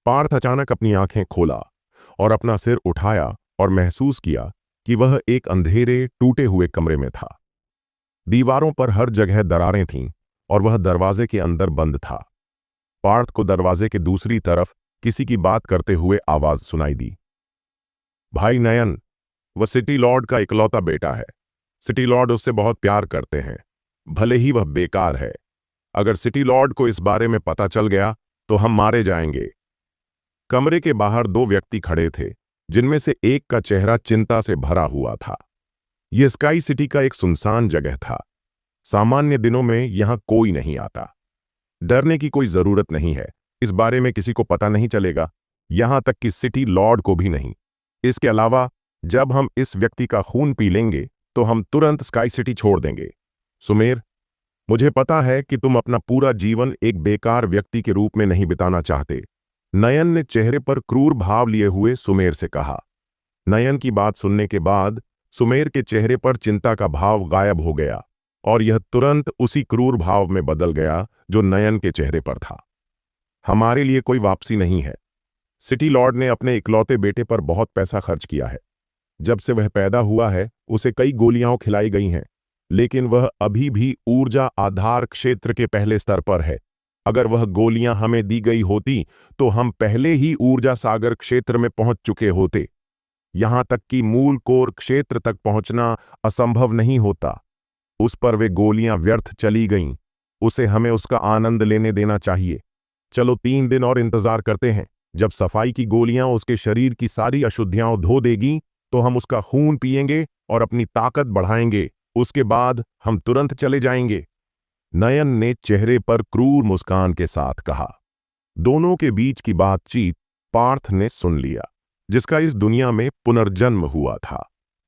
पार्थ अचानक अपनी आंखें खोला और अपना सिर उठाया और महसूस किया कि वह एक अंधेरे टूटे हुए कमरे में था। दीवारों पर हर जगह दरारें थीं और वह दरवाजे के अंदर बंद था। पार्थ को दरवाजे के दूसरी तरफ किसी की बात करते हुए आवाज सुनाई दी। भाई नयन, वह सिटी लॉर्ड का इकलौता बेटा है। सिटी लॉर्ड उससे बहुत प्यार करते हैं, भले ही वह बेकार है। अगर सिटी लॉर्ड को इस बारे में पता चल गया तो हम मारे जाएंगे। कमरे के बाहर दो व्यक्ति खड़े थे, जिनमें से एक का चेहरा चिंता से भरा हुआ था। यह स्काई सिटी का एक सुनसान जगह था। सामान्य दिनों में यहां कोई नहीं आता। डरने की कोई जरूरत नहीं है, इस बारे में किसी को पता नहीं चलेगा, यहां तक कि सिटी लॉर्ड को भी नहीं। इसके अलावा जब हम इस व्यक्ति का खून पी लेंगे तो हम तुरंत स्काई सिटी छोड़ देंगे। सुमेर, मुझे पता है कि तुम अपना पूरा जीवन एक बेकार व्यक्ति के रूप में नहीं बिताना चाहते। नयन ने चेहरे पर क्रूर भाव लिए हुए सुमेर से कहा। नयन की बात सुनने के बाद सुमेर के चेहरे पर चिंता का भाव गायब हो गया और यह तुरंत उसी क्रूर भाव में बदल गया जो नयन के चेहरे पर था। हमारे लिए कोई वापसी नहीं है। सिटी लॉर्ड ने अपने इकलौते बेटे पर बहुत पैसा खर्च किया है। जब से वह पैदा हुआ है उसे कई गोलियां खिलाई गई हैं, लेकिन वह अभी भी ऊर्जा आधार क्षेत्र के पहले स्तर पर है। अगर वह गोलियां हमें दी गई होती तो हम पहले ही ऊर्जा सागर क्षेत्र में पहुंच चुके होते। यहां तक कि मूल कोर क्षेत्र तक पहुंचना असंभव नहीं होता। उस पर वे गोलियां व्यर्थ चली गईं। उसे हमें उसका आनंद लेने देना चाहिए। चलो 3 दिन और इंतजार करते हैं। जब सफाई की गोलियां उसके शरीर की सारी अशुद्धियां धो देगी तो हम उसका खून पिएंगे और अपनी ताकत बढ़ाएंगे। उसके बाद हम तुरंत चले जाएंगे। नयन ने चेहरे पर क्रूर मुस्कान के साथ कहा। दोनों के बीच की बातचीत पार्थ ने सुन लिया, जिसका इस दुनिया में पुनर्जन्म हुआ था।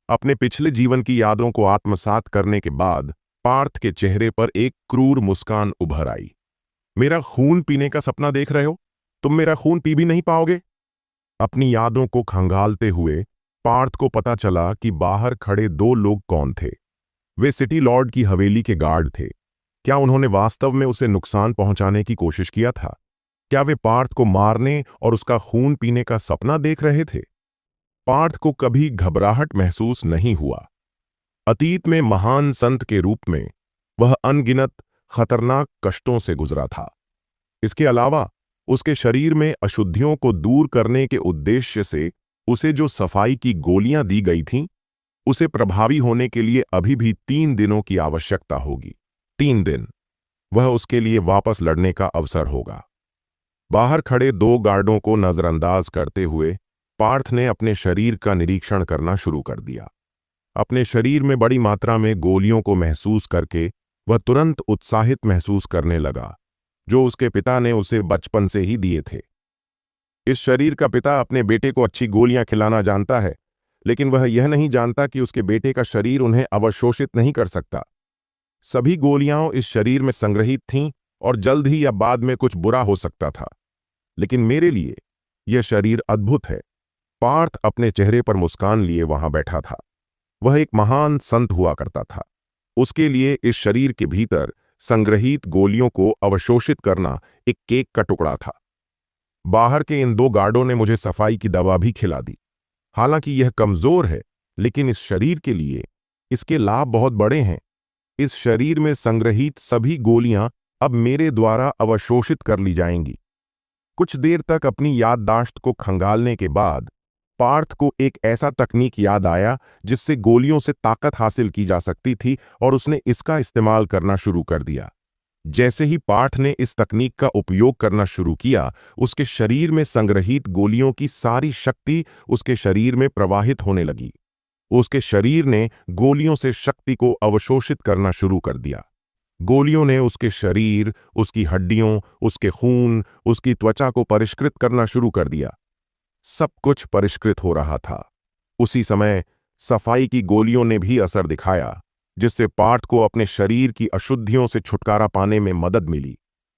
अपने पिछले जीवन की यादों को आत्मसात करने के बाद पार्थ के चेहरे पर एक क्रूर मुस्कान उभर आई। मेरा खून पीने का सपना देख रहे हो? तुम मेरा खून पी भी नहीं पाओगे। अपनी यादों को खंगालते हुए पार्थ को पता चला कि बाहर खड़े दो लोग कौन थे। वे सिटी लॉर्ड की हवेली के गार्ड थे। क्या उन्होंने वास्तव में उसे नुकसान पहुंचाने की कोशिश किया था? क्या वे पार्थ को मारने और उसका खून पीने का सपना देख रहे थे? पार्थ को कभी घबराहट महसूस नहीं हुआ। अतीत में महान संत के रूप में वह अनगिनत खतरनाक कष्टों से गुजरा था। इसके अलावा उसके शरीर में अशुद्धियों को दूर करने के उद्देश्य से उसे जो सफाई की गोलियां दी गई थीं, उसे प्रभावी होने के लिए अभी भी 3 दिनों की आवश्यकता होगी। 3 दिन, वह उसके लिए वापस लड़ने का अवसर होगा। बाहर खड़े दो गार्डों को नजरअंदाज करते हुए पार्थ ने अपने शरीर का निरीक्षण करना शुरू कर दिया। अपने शरीर में बड़ी मात्रा में गोलियों को महसूस करके वह तुरंत उत्साहित महसूस करने लगा, जो उसके पिता ने उसे बचपन से ही दिए थे। इस शरीर का पिता अपने बेटे को अच्छी गोलियां खिलाना जानता है, लेकिन वह यह नहीं जानता कि उसके बेटे का शरीर उन्हें अवशोषित नहीं कर सकता। सभी गोलियां इस शरीर में संग्रहित थीं और जल्द ही या बाद में कुछ बुरा हो सकता था। लेकिन मेरे लिए यह शरीर अद्भुत है। पार्थ अपने चेहरे पर मुस्कान लिए वहां बैठा था। वह एक महान संत हुआ करता था। उसके लिए इस शरीर के भीतर संग्रहित गोलियों को अवशोषित करना एक केक का टुकड़ा था। बाहर के इन दो गार्डों ने मुझे सफाई की दवा भी खिला दी। हालांकि यह कमजोर है, लेकिन इस शरीर के लिए इसके लाभ बहुत बड़े हैं। इस शरीर में संग्रहित सभी गोलियां अब मेरे द्वारा अवशोषित कर ली जाएंगी। कुछ देर तक अपनी याददाश्त को खंगालने के बाद पार्थ को एक ऐसा तकनीक याद आया जिससे गोलियों से ताकत हासिल की जा सकती थी, और उसने इसका इस्तेमाल करना शुरू कर दिया। जैसे ही पार्थ ने इस तकनीक का उपयोग करना शुरू किया, उसके शरीर में संग्रहित गोलियों की सारी शक्ति उसके शरीर में प्रवाहित होने लगी। उसके शरीर ने गोलियों से शक्ति को अवशोषित करना शुरू कर दिया। गोलियों ने उसके शरीर, उसकी हड्डियों, उसके खून, उसकी त्वचा को परिष्कृत करना शुरू कर दिया। सब कुछ परिष्कृत हो रहा था। उसी समय सफाई की गोलियों ने भी असर दिखाया, जिससे पार्थ को अपने शरीर की अशुद्धियों से छुटकारा पाने में मदद मिली।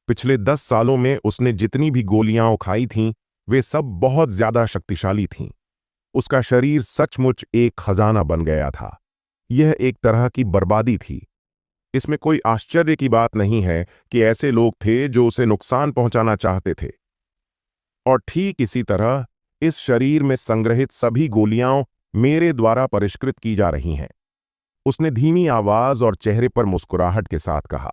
पिछले 10 सालों में उसने जितनी भी गोलियां खाई थीं, वे सब बहुत ज्यादा शक्तिशाली थीं। उसका शरीर सचमुच एक खजाना बन गया था। यह एक तरह की बर्बादी थी। इसमें कोई आश्चर्य की बात नहीं है कि ऐसे लोग थे जो उसे नुकसान पहुंचाना चाहते थे। और ठीक इसी तरह इस शरीर में संग्रहित सभी गोलियां मेरे द्वारा परिष्कृत की जा रही हैं। उसने धीमी आवाज और चेहरे पर मुस्कुराहट के साथ कहा।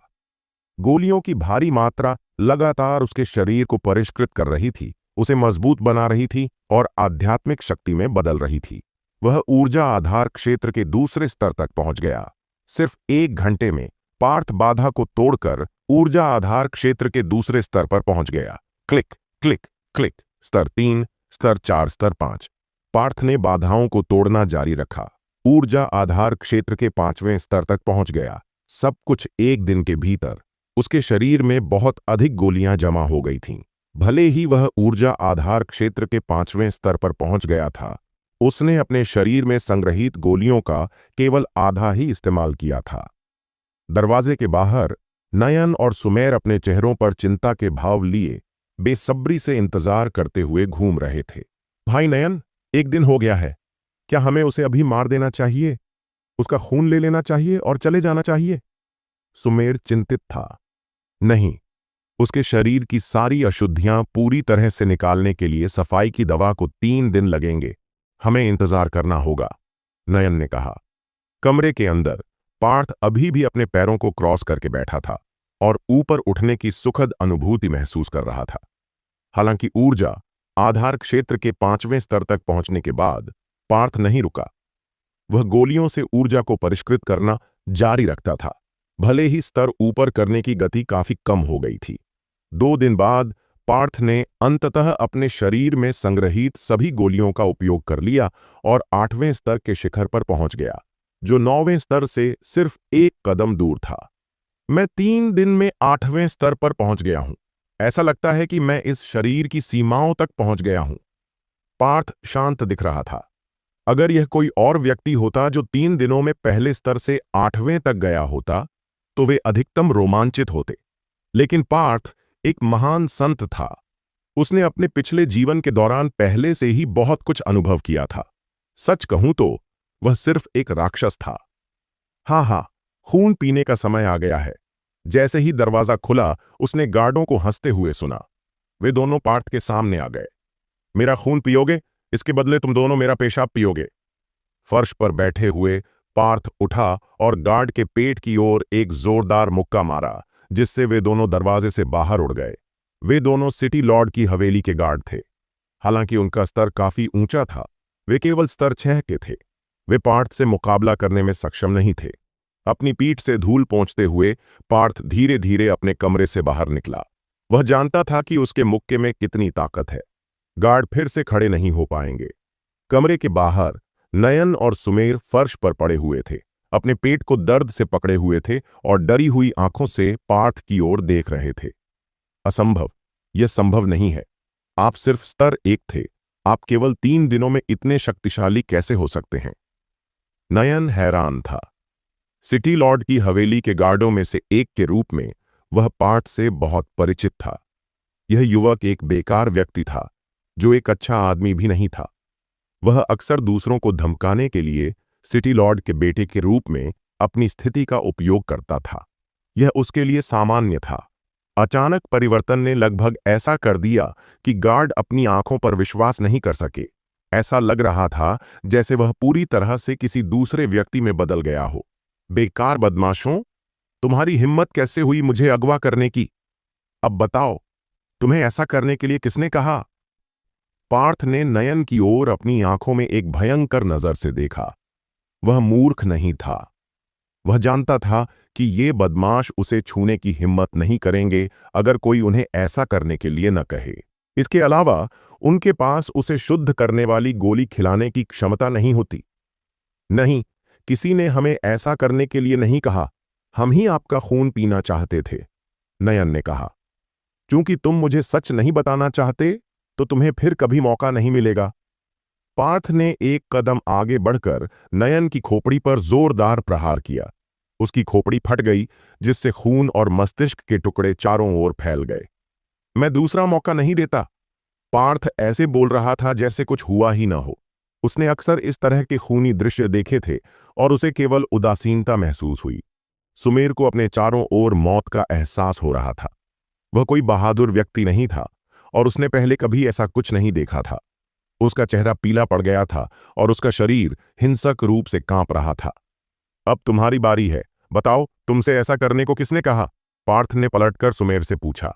गोलियों की भारी मात्रा लगातार उसके शरीर को परिष्कृत कर रही थी, उसे मजबूत बना रही थी और आध्यात्मिक शक्ति में बदल रही थी। वह ऊर्जा आधार क्षेत्र के दूसरे स्तर तक पहुंच गया। सिर्फ 1 घंटे में पार्थ बाधा को तोड़कर ऊर्जा आधार क्षेत्र के दूसरे स्तर पर पहुंच गया। Click click click. स्तर 3, स्तर 4, स्तर 5। पार्थ ने बाधाओं को तोड़ना जारी रखा। ऊर्जा आधार क्षेत्र के 5वें स्तर तक पहुंच गया। सब कुछ 1 दिन के भीतर। उसके शरीर में बहुत अधिक गोलियां जमा हो गई थीं। भले ही वह ऊर्जा आधार क्षेत्र के 5वें स्तर पर पहुंच गया था, उसने अपने शरीर में संग्रहित गोलियों का केवल आधा ही इस्तेमाल किया था। दरवाजे के बाहर नयन और सुमेर अपने चेहरों पर चिंता के भाव लिए बेसब्री से इंतजार करते हुए घूम रहे थे। भाई नयन, 1 दिन हो गया है। क्या हमें उसे अभी मार देना चाहिए, उसका खून ले लेना चाहिए और चले जाना चाहिए? सुमेर चिंतित था। नहीं, उसके शरीर की सारी अशुद्धियां पूरी तरह से निकालने के लिए सफाई की दवा को 3 दिन लगेंगे। हमें इंतजार करना होगा, नयन ने कहा। कमरे के अंदर पार्थ अभी भी अपने पैरों को क्रॉस करके बैठा था और ऊपर उठने की सुखद अनुभूति महसूस कर रहा था। हालांकि ऊर्जा आधार क्षेत्र के 5वें स्तर तक पहुंचने के बाद पार्थ नहीं रुका। वह गोलियों से ऊर्जा को परिष्कृत करना जारी रखता था। भले ही स्तर ऊपर करने की गति काफी कम हो गई थी। 2 दिन बाद पार्थ ने अंततः अपने शरीर में संग्रहित सभी गोलियों का उपयोग कर लिया और 8वें स्तर के शिखर पर पहुंच गया, जो 9वें स्तर से सिर्फ 1 कदम दूर था। मैं 3 दिन में 8वें स्तर पर पहुंच गया हूं। ऐसा लगता है कि मैं इस शरीर की सीमाओं तक पहुंच गया हूं। पार्थ शांत दिख रहा था। अगर यह कोई और व्यक्ति होता जो 3 दिनों में पहले स्तर से 8वें तक गया होता, तो वे अधिकतम रोमांचित होते। लेकिन पार्थ एक महान संत था। उसने अपने पिछले जीवन के दौरान पहले से ही बहुत कुछ अनुभव किया था। सच कहूं तो वह सिर्फ एक राक्षस था। हाँ, खून पीने का समय आ गया है। जैसे ही दरवाजा खुला, उसने गार्डों को हंसते हुए सुना। वे दोनों पार्थ के सामने आ गए। मेरा खून पियोगे? इसके बदले तुम दोनों मेरा पेशाब पियोगे। फर्श पर बैठे हुए पार्थ उठा और गार्ड के पेट की ओर एक जोरदार मुक्का मारा, जिससे वे दोनों दरवाजे से बाहर उड़ गए। वे दोनों सिटी लॉर्ड की हवेली के गार्ड थे। हालांकि उनका स्तर काफी ऊंचा था, वे केवल स्तर 6 के थे। वे पार्थ से मुकाबला करने में सक्षम नहीं थे। अपनी पीठ से धूल पोंछते हुए पार्थ धीरे धीरे अपने कमरे से बाहर निकला। वह जानता था कि उसके मुक्के में कितनी ताकत है। गार्ड फिर से खड़े नहीं हो पाएंगे। कमरे के बाहर नयन और सुमेर फर्श पर पड़े हुए थे, अपने पेट को दर्द से पकड़े हुए थे और डरी हुई आंखों से पार्थ की ओर देख रहे थे। असंभव, यह संभव नहीं है। आप सिर्फ स्तर 1 थे। आप केवल 3 दिनों में इतने शक्तिशाली कैसे हो सकते हैं? नयन हैरान था। सिटी लॉर्ड की हवेली के गार्डों में से एक के रूप में वह पार्थ से बहुत परिचित था। यह युवक एक बेकार व्यक्ति था, जो एक अच्छा आदमी भी नहीं था। वह अक्सर दूसरों को धमकाने के लिए सिटी लॉर्ड के बेटे के रूप में अपनी स्थिति का उपयोग करता था। यह उसके लिए सामान्य था। अचानक परिवर्तन ने लगभग ऐसा कर दिया कि गार्ड अपनी आंखों पर विश्वास नहीं कर सके। ऐसा लग रहा था जैसे वह पूरी तरह से किसी दूसरे व्यक्ति में बदल गया हो। बेकार बदमाशों, तुम्हारी हिम्मत कैसे हुई मुझे अगवा करने की? अब बताओ, तुम्हें ऐसा करने के लिए किसने कहा? पार्थ ने नयन की ओर अपनी आंखों में एक भयंकर नजर से देखा। वह मूर्ख नहीं था। वह जानता था कि ये बदमाश उसे छूने की हिम्मत नहीं करेंगे अगर कोई उन्हें ऐसा करने के लिए न कहे। इसके अलावा उनके पास उसे शुद्ध करने वाली गोली खिलाने की क्षमता नहीं होती। नहीं, किसी ने हमें ऐसा करने के लिए नहीं कहा। हम ही आपका खून पीना चाहते थे, नयन ने कहा। चूंकि तुम मुझे सच नहीं बताना चाहते, तो तुम्हें फिर कभी मौका नहीं मिलेगा। पार्थ ने एक कदम आगे बढ़कर नयन की खोपड़ी पर जोरदार प्रहार किया। उसकी खोपड़ी फट गई, जिससे खून और मस्तिष्क के टुकड़े चारों ओर फैल गए। मैं दूसरा मौका नहीं देता। पार्थ ऐसे बोल रहा था जैसे कुछ हुआ ही ना हो। उसने अक्सर इस तरह के खूनी दृश्य देखे थे और उसे केवल उदासीनता महसूस हुई। सुमेर को अपने चारों ओर मौत का एहसास हो रहा था। वह कोई बहादुर व्यक्ति नहीं था और उसने पहले कभी ऐसा कुछ नहीं देखा था। उसका चेहरा पीला पड़ गया था और उसका शरीर हिंसक रूप से कांप रहा था। अब तुम्हारी बारी है, बताओ तुमसे ऐसा करने को किसने कहा? पार्थ ने पलटकर सुमेर से पूछा।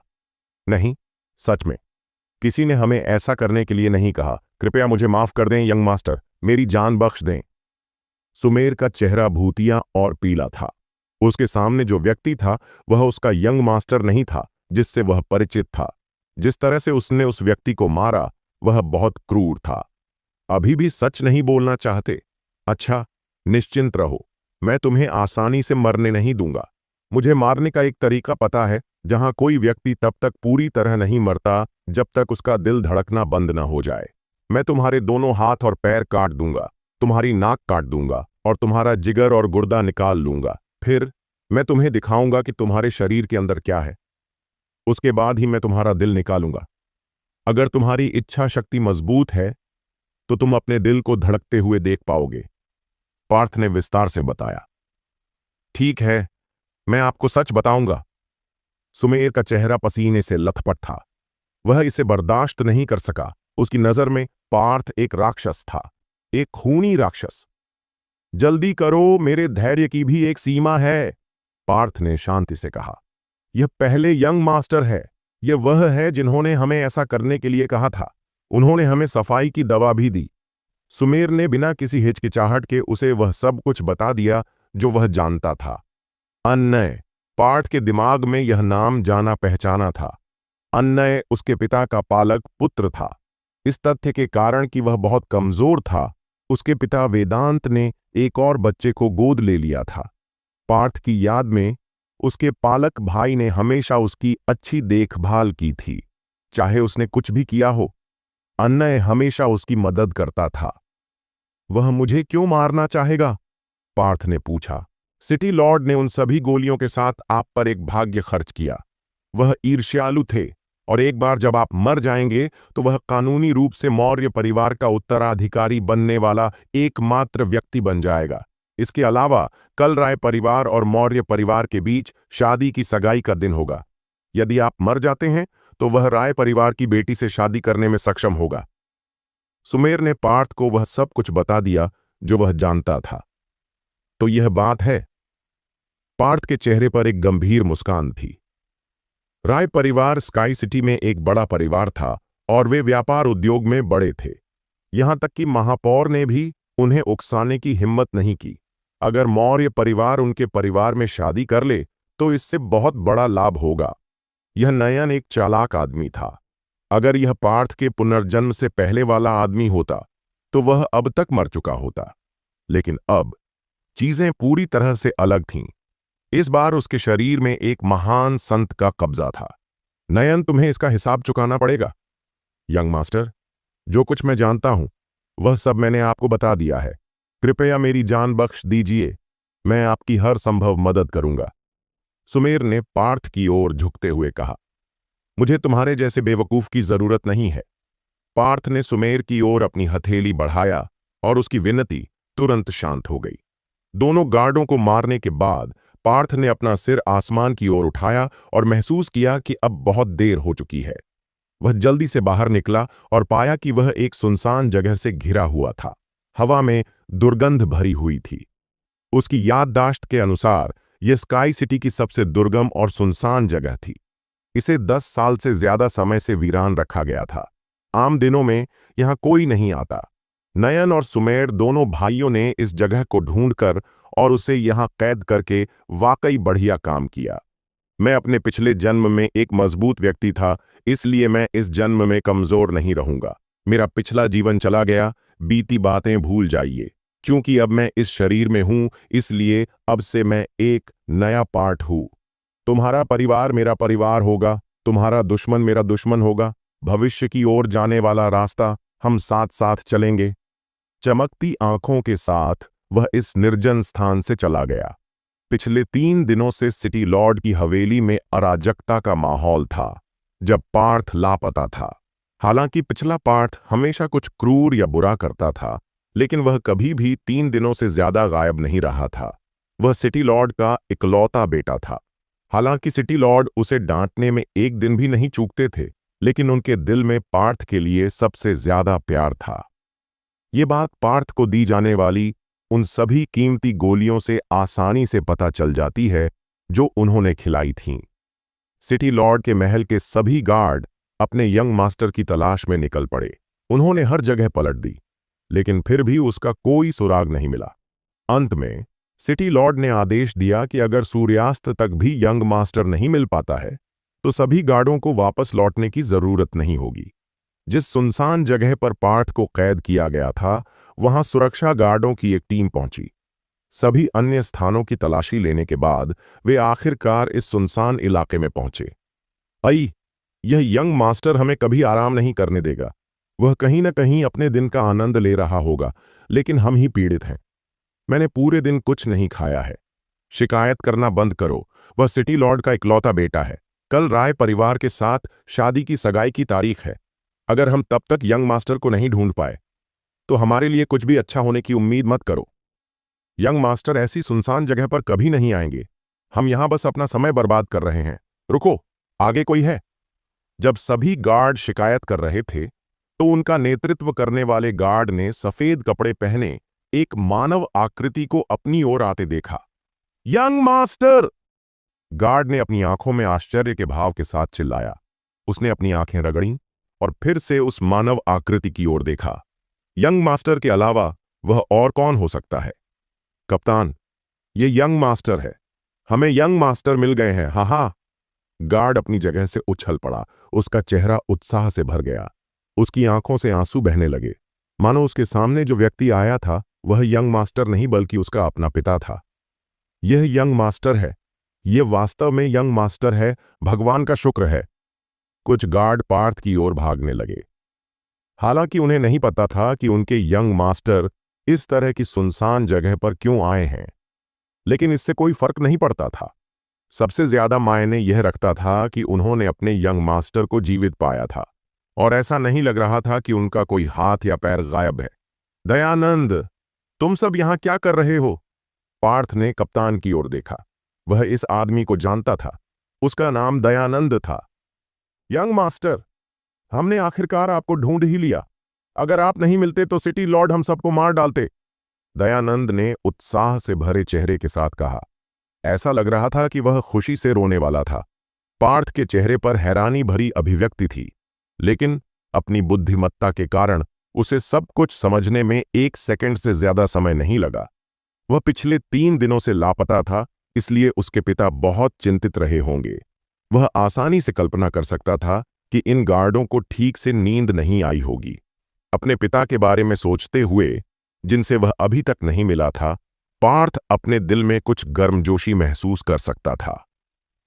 नहीं, सच में किसी ने हमें ऐसा करने के लिए नहीं कहा। कृपया मुझे माफ कर दें यंग मास्टर, मेरी जान बख्श दें। सुमेर का चेहरा भूतिया और पीला था। उसके सामने जो व्यक्ति था वह उसका यंग मास्टर नहीं था जिससे वह परिचित था। जिस तरह से उसने उस व्यक्ति को मारा वह बहुत क्रूर था। अभी भी सच नहीं बोलना चाहते? अच्छा, निश्चिंत रहो, मैं तुम्हें आसानी से मरने नहीं दूंगा। मुझे मारने का एक तरीका पता है जहां कोई व्यक्ति तब तक पूरी तरह नहीं मरता जब तक उसका दिल धड़कना बंद न हो जाए। मैं तुम्हारे दोनों हाथ और पैर काट दूंगा, तुम्हारी नाक काट दूंगा और तुम्हारा जिगर और गुर्दा निकाल लूंगा। फिर मैं तुम्हें दिखाऊंगा कि तुम्हारे शरीर के अंदर क्या है। उसके बाद ही मैं तुम्हारा दिल निकालूंगा। अगर तुम्हारी इच्छा शक्ति मजबूत है तो तुम अपने दिल को धड़कते हुए देख पाओगे, पार्थ ने विस्तार से बताया। ठीक है, मैं आपको सच बताऊंगा। सुमेर का चेहरा पसीने से लथपथ था। वह इसे बर्दाश्त नहीं कर सका। उसकी नजर में पार्थ एक राक्षस था, एक खूनी राक्षस। जल्दी करो, मेरे धैर्य की भी एक सीमा है, पार्थ ने शांति से कहा। यह पहले यंग मास्टर है। यह वह है जिन्होंने हमें ऐसा करने के लिए कहा था। उन्होंने हमें सफाई की दवा भी दी। सुमेर ने बिना किसी हिचकिचाहट के उसे वह सब कुछ बता दिया जो वह जानता था। अन्नय, पार्थ के दिमाग में यह नाम जाना पहचाना था। अन्नय उसके पिता का पालक पुत्र था। इस तथ्य के कारण कि वह बहुत कमजोर था, उसके पिता वेदांत ने एक और बच्चे को गोद ले लिया था। पार्थ की याद में उसके पालक भाई ने हमेशा उसकी अच्छी देखभाल की थी। चाहे उसने कुछ भी किया हो, अन्नय हमेशा उसकी मदद करता था। वह मुझे क्यों मारना चाहेगा? पार्थ ने पूछा। सिटी लॉर्ड ने उन सभी गोलियों के साथ आप पर एक भाग्य खर्च किया। वह ईर्ष्यालु थे और एक बार जब आप मर जाएंगे तो वह कानूनी रूप से मौर्य परिवार का उत्तराधिकारी बनने वाला एकमात्र व्यक्ति बन जाएगा। इसके अलावा कल राय परिवार और मौर्य परिवार के बीच शादी की सगाई का दिन होगा। यदि आप मर जाते हैं तो वह राय परिवार की बेटी से शादी करने में सक्षम होगा। सुमेर ने पार्थ को वह सब कुछ बता दिया जो वह जानता था। तो यह बात है? पार्थ के चेहरे पर एक गंभीर मुस्कान थी। राय परिवार स्काई सिटी में एक बड़ा परिवार था और वे व्यापार उद्योग में बड़े थे। यहां तक कि महापौर ने भी उन्हें उकसाने की हिम्मत नहीं की। अगर मौर्य परिवार उनके परिवार में शादी कर ले तो इससे बहुत बड़ा लाभ होगा। यह नयन एक चालाक आदमी था। अगर यह पार्थ के पुनर्जन्म से पहले वाला आदमी होता तो वह अब तक मर चुका होता। लेकिन अब चीजें पूरी तरह से अलग थीं। इस बार उसके शरीर में एक महान संत का कब्जा था। नयन, तुम्हें इसका हिसाब चुकाना पड़ेगा। यंग मास्टर, जो कुछ मैं जानता हूं वह सब मैंने आपको बता दिया है। कृपया मेरी जान बख्श दीजिए, मैं आपकी हर संभव मदद करूंगा। सुमेर ने पार्थ की ओर झुकते हुए कहा। मुझे तुम्हारे जैसे बेवकूफ की जरूरत नहीं है। पार्थ ने सुमेर की ओर अपनी हथेली बढ़ाया और उसकी विनती तुरंत शांत हो गई। दोनों गार्डों को मारने के बाद पार्थ ने अपना सिर आसमान की ओर उठाया और महसूस किया कि अब बहुत देर हो चुकी है। वह जल्दी से बाहर निकला और पाया कि वह एक सुनसान जगह से घिरा हुआ था। हवा में दुर्गंध भरी हुई थी। उसकी याददाश्त के अनुसार यह स्काई सिटी की सबसे दुर्गम और सुनसान जगह थी। इसे 10 साल से ज्यादा समय से वीरान रखा गया था। आम दिनों में यहां कोई नहीं आता। नयन और सुमेर दोनों भाइयों ने इस जगह को ढूंढकर और उसे यहां कैद करके वाकई बढ़िया काम किया। मैं अपने पिछले जन्म में एक मजबूत व्यक्ति था, इसलिए मैं इस जन्म में कमजोर नहीं रहूंगा। मेरा पिछला जीवन चला गया, बीती बातें भूल जाइए। क्योंकि अब मैं इस शरीर में हूं, इसलिए अब से मैं एक नया पार्ट हूं। तुम्हारा परिवार मेरा परिवार होगा, तुम्हारा दुश्मन मेरा दुश्मन होगा। भविष्य की ओर जाने वाला रास्ता हम साथ साथ चलेंगे। चमकती आंखों के साथ वह इस निर्जन स्थान से चला गया। पिछले 3 दिनों से सिटी लॉर्ड की हवेली में अराजकता का माहौल था जब पार्थ लापता था। हालांकि पिछला पार्थ हमेशा कुछ क्रूर या बुरा करता था, लेकिन वह कभी भी 3 दिनों से ज्यादा गायब नहीं रहा था। वह सिटी लॉर्ड का इकलौता बेटा था। हालांकि सिटी लॉर्ड उसे डांटने में एक दिन भी नहीं चूकते थे, लेकिन उनके दिल में पार्थ के लिए सबसे ज्यादा प्यार था। ये बात पार्थ को दी जाने वाली उन सभी कीमती गोलियों से आसानी से पता चल जाती है जो उन्होंने खिलाई थीं। सिटी लॉर्ड के महल के सभी गार्ड अपने यंग मास्टर की तलाश में निकल पड़े। उन्होंने हर जगह पलट दी, लेकिन फिर भी उसका कोई सुराग नहीं मिला। अंत में सिटी लॉर्ड ने आदेश दिया कि अगर सूर्यास्त तक भी यंग मास्टर नहीं मिल पाता है तो सभी गार्डों को वापस लौटने की जरूरत नहीं होगी। जिस सुनसान जगह पर पार्थ को कैद किया गया था, वहां सुरक्षा गार्डों की एक टीम पहुंची। सभी अन्य स्थानों की तलाशी लेने के बाद वे आखिरकार इस सुनसान इलाके में पहुंचे। आई, यह यंग मास्टर हमें कभी आराम नहीं करने देगा। वह कहीं न कहीं अपने दिन का आनंद ले रहा होगा, लेकिन हम ही पीड़ित हैं। मैंने पूरे दिन कुछ नहीं खाया है। शिकायत करना बंद करो। वह सिटी लॉर्ड का इकलौता बेटा है। कल राय परिवार के साथ शादी की सगाई की तारीख है। अगर हम तब तक यंग मास्टर को नहीं ढूंढ पाए तो हमारे लिए कुछ भी अच्छा होने की उम्मीद मत करो। यंग मास्टर ऐसी सुनसान जगह पर कभी नहीं आएंगे। हम यहां बस अपना समय बर्बाद कर रहे हैं। रुको, आगे कोई है? जब सभी गार्ड शिकायत कर रहे थे तो उनका नेतृत्व करने वाले गार्ड ने सफेद कपड़े पहने एक मानव आकृति को अपनी ओर आते देखा। Young master! गार्ड ने अपनी आंखों में आश्चर्य के भाव के साथ चिल्लाया। उसने अपनी आंखें रगड़ीं और फिर से उस मानव आकृति की ओर देखा। यंग मास्टर के अलावा वह और कौन हो सकता है? कप्तान, ये यंग मास्टर है। हमें यंग मास्टर मिल गए हैं। हाँ हाँ। गार्ड अपनी जगह से उछल पड़ा। उसका चेहरा उत्साह से भर गया। उसकी आंखों से आंसू बहने लगे, मानो उसके सामने जो व्यक्ति आया था वह यंग मास्टर नहीं बल्कि उसका अपना पिता था। यह यंग मास्टर है। यह वास्तव में यंग मास्टर है। भगवान का शुक्र है। कुछ गार्ड पार्थ की ओर भागने लगे। हालांकि उन्हें नहीं पता था कि उनके यंग मास्टर इस तरह की सुनसान जगह पर क्यों आए हैं, लेकिन इससे कोई फर्क नहीं पड़ता था। सबसे ज्यादा मायने यह रखता था कि उन्होंने अपने यंग मास्टर को जीवित पाया था और ऐसा नहीं लग रहा था कि उनका कोई हाथ या पैर गायब है। दयानंद, तुम सब यहां क्या कर रहे हो? पार्थ ने कप्तान की ओर देखा। वह इस आदमी को जानता था। उसका नाम दयानंद था। यंग मास्टर, हमने आखिरकार आपको ढूंढ ही लिया। अगर आप नहीं मिलते तो सिटी लॉर्ड हम सबको मार डालते। दयानंद ने उत्साह से भरे चेहरे के साथ कहा। ऐसा लग रहा था कि वह खुशी से रोने वाला था। पार्थ के चेहरे पर हैरानी भरी अभिव्यक्ति थी, लेकिन अपनी बुद्धिमत्ता के कारण उसे सब कुछ समझने में 1 सेकंड से ज्यादा समय नहीं लगा। वह पिछले 3 दिनों से लापता था, इसलिए उसके पिता बहुत चिंतित रहे होंगे। वह आसानी से कल्पना कर सकता था कि इन गार्डों को ठीक से नींद नहीं आई होगी। अपने पिता के बारे में सोचते हुए, जिनसे वह अभी तक नहीं मिला था, पार्थ अपने दिल में कुछ गर्मजोशी महसूस कर सकता था।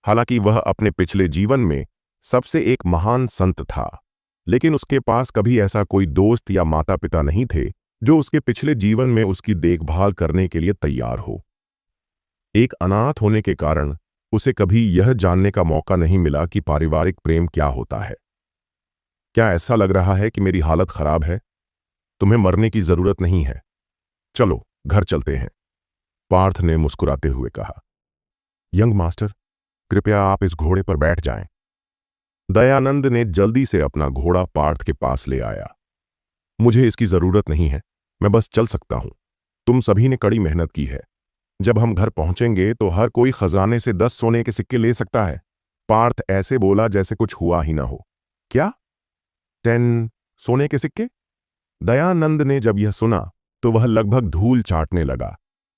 हालांकि वह अपने पिछले जीवन में सबसे एक महान संत था, लेकिन उसके पास कभी ऐसा कोई दोस्त या माता पिता नहीं थे जो उसके पिछले जीवन में उसकी देखभाल करने के लिए तैयार हो। एक अनाथ होने के कारण उसे कभी यह जानने का मौका नहीं मिला कि पारिवारिक प्रेम क्या होता है। क्या ऐसा लग रहा है कि मेरी हालत खराब है? तुम्हें मरने की जरूरत नहीं है। चलो घर चलते हैं, पार्थ ने मुस्कुराते हुए कहा। यंग मास्टर, कृपया आप इस घोड़े पर बैठ जाएं। दयानंद ने जल्दी से अपना घोड़ा पार्थ के पास ले आया। मुझे इसकी जरूरत नहीं है, मैं बस चल सकता हूं। तुम सभी ने कड़ी मेहनत की है। जब हम घर पहुंचेंगे तो हर कोई खजाने से 10 सोने के सिक्के ले सकता है। पार्थ ऐसे बोला जैसे कुछ हुआ ही ना हो। क्या? 10 सोने के सिक्के? दयानंद ने जब यह सुना तो वह लगभग धूल चाटने लगा।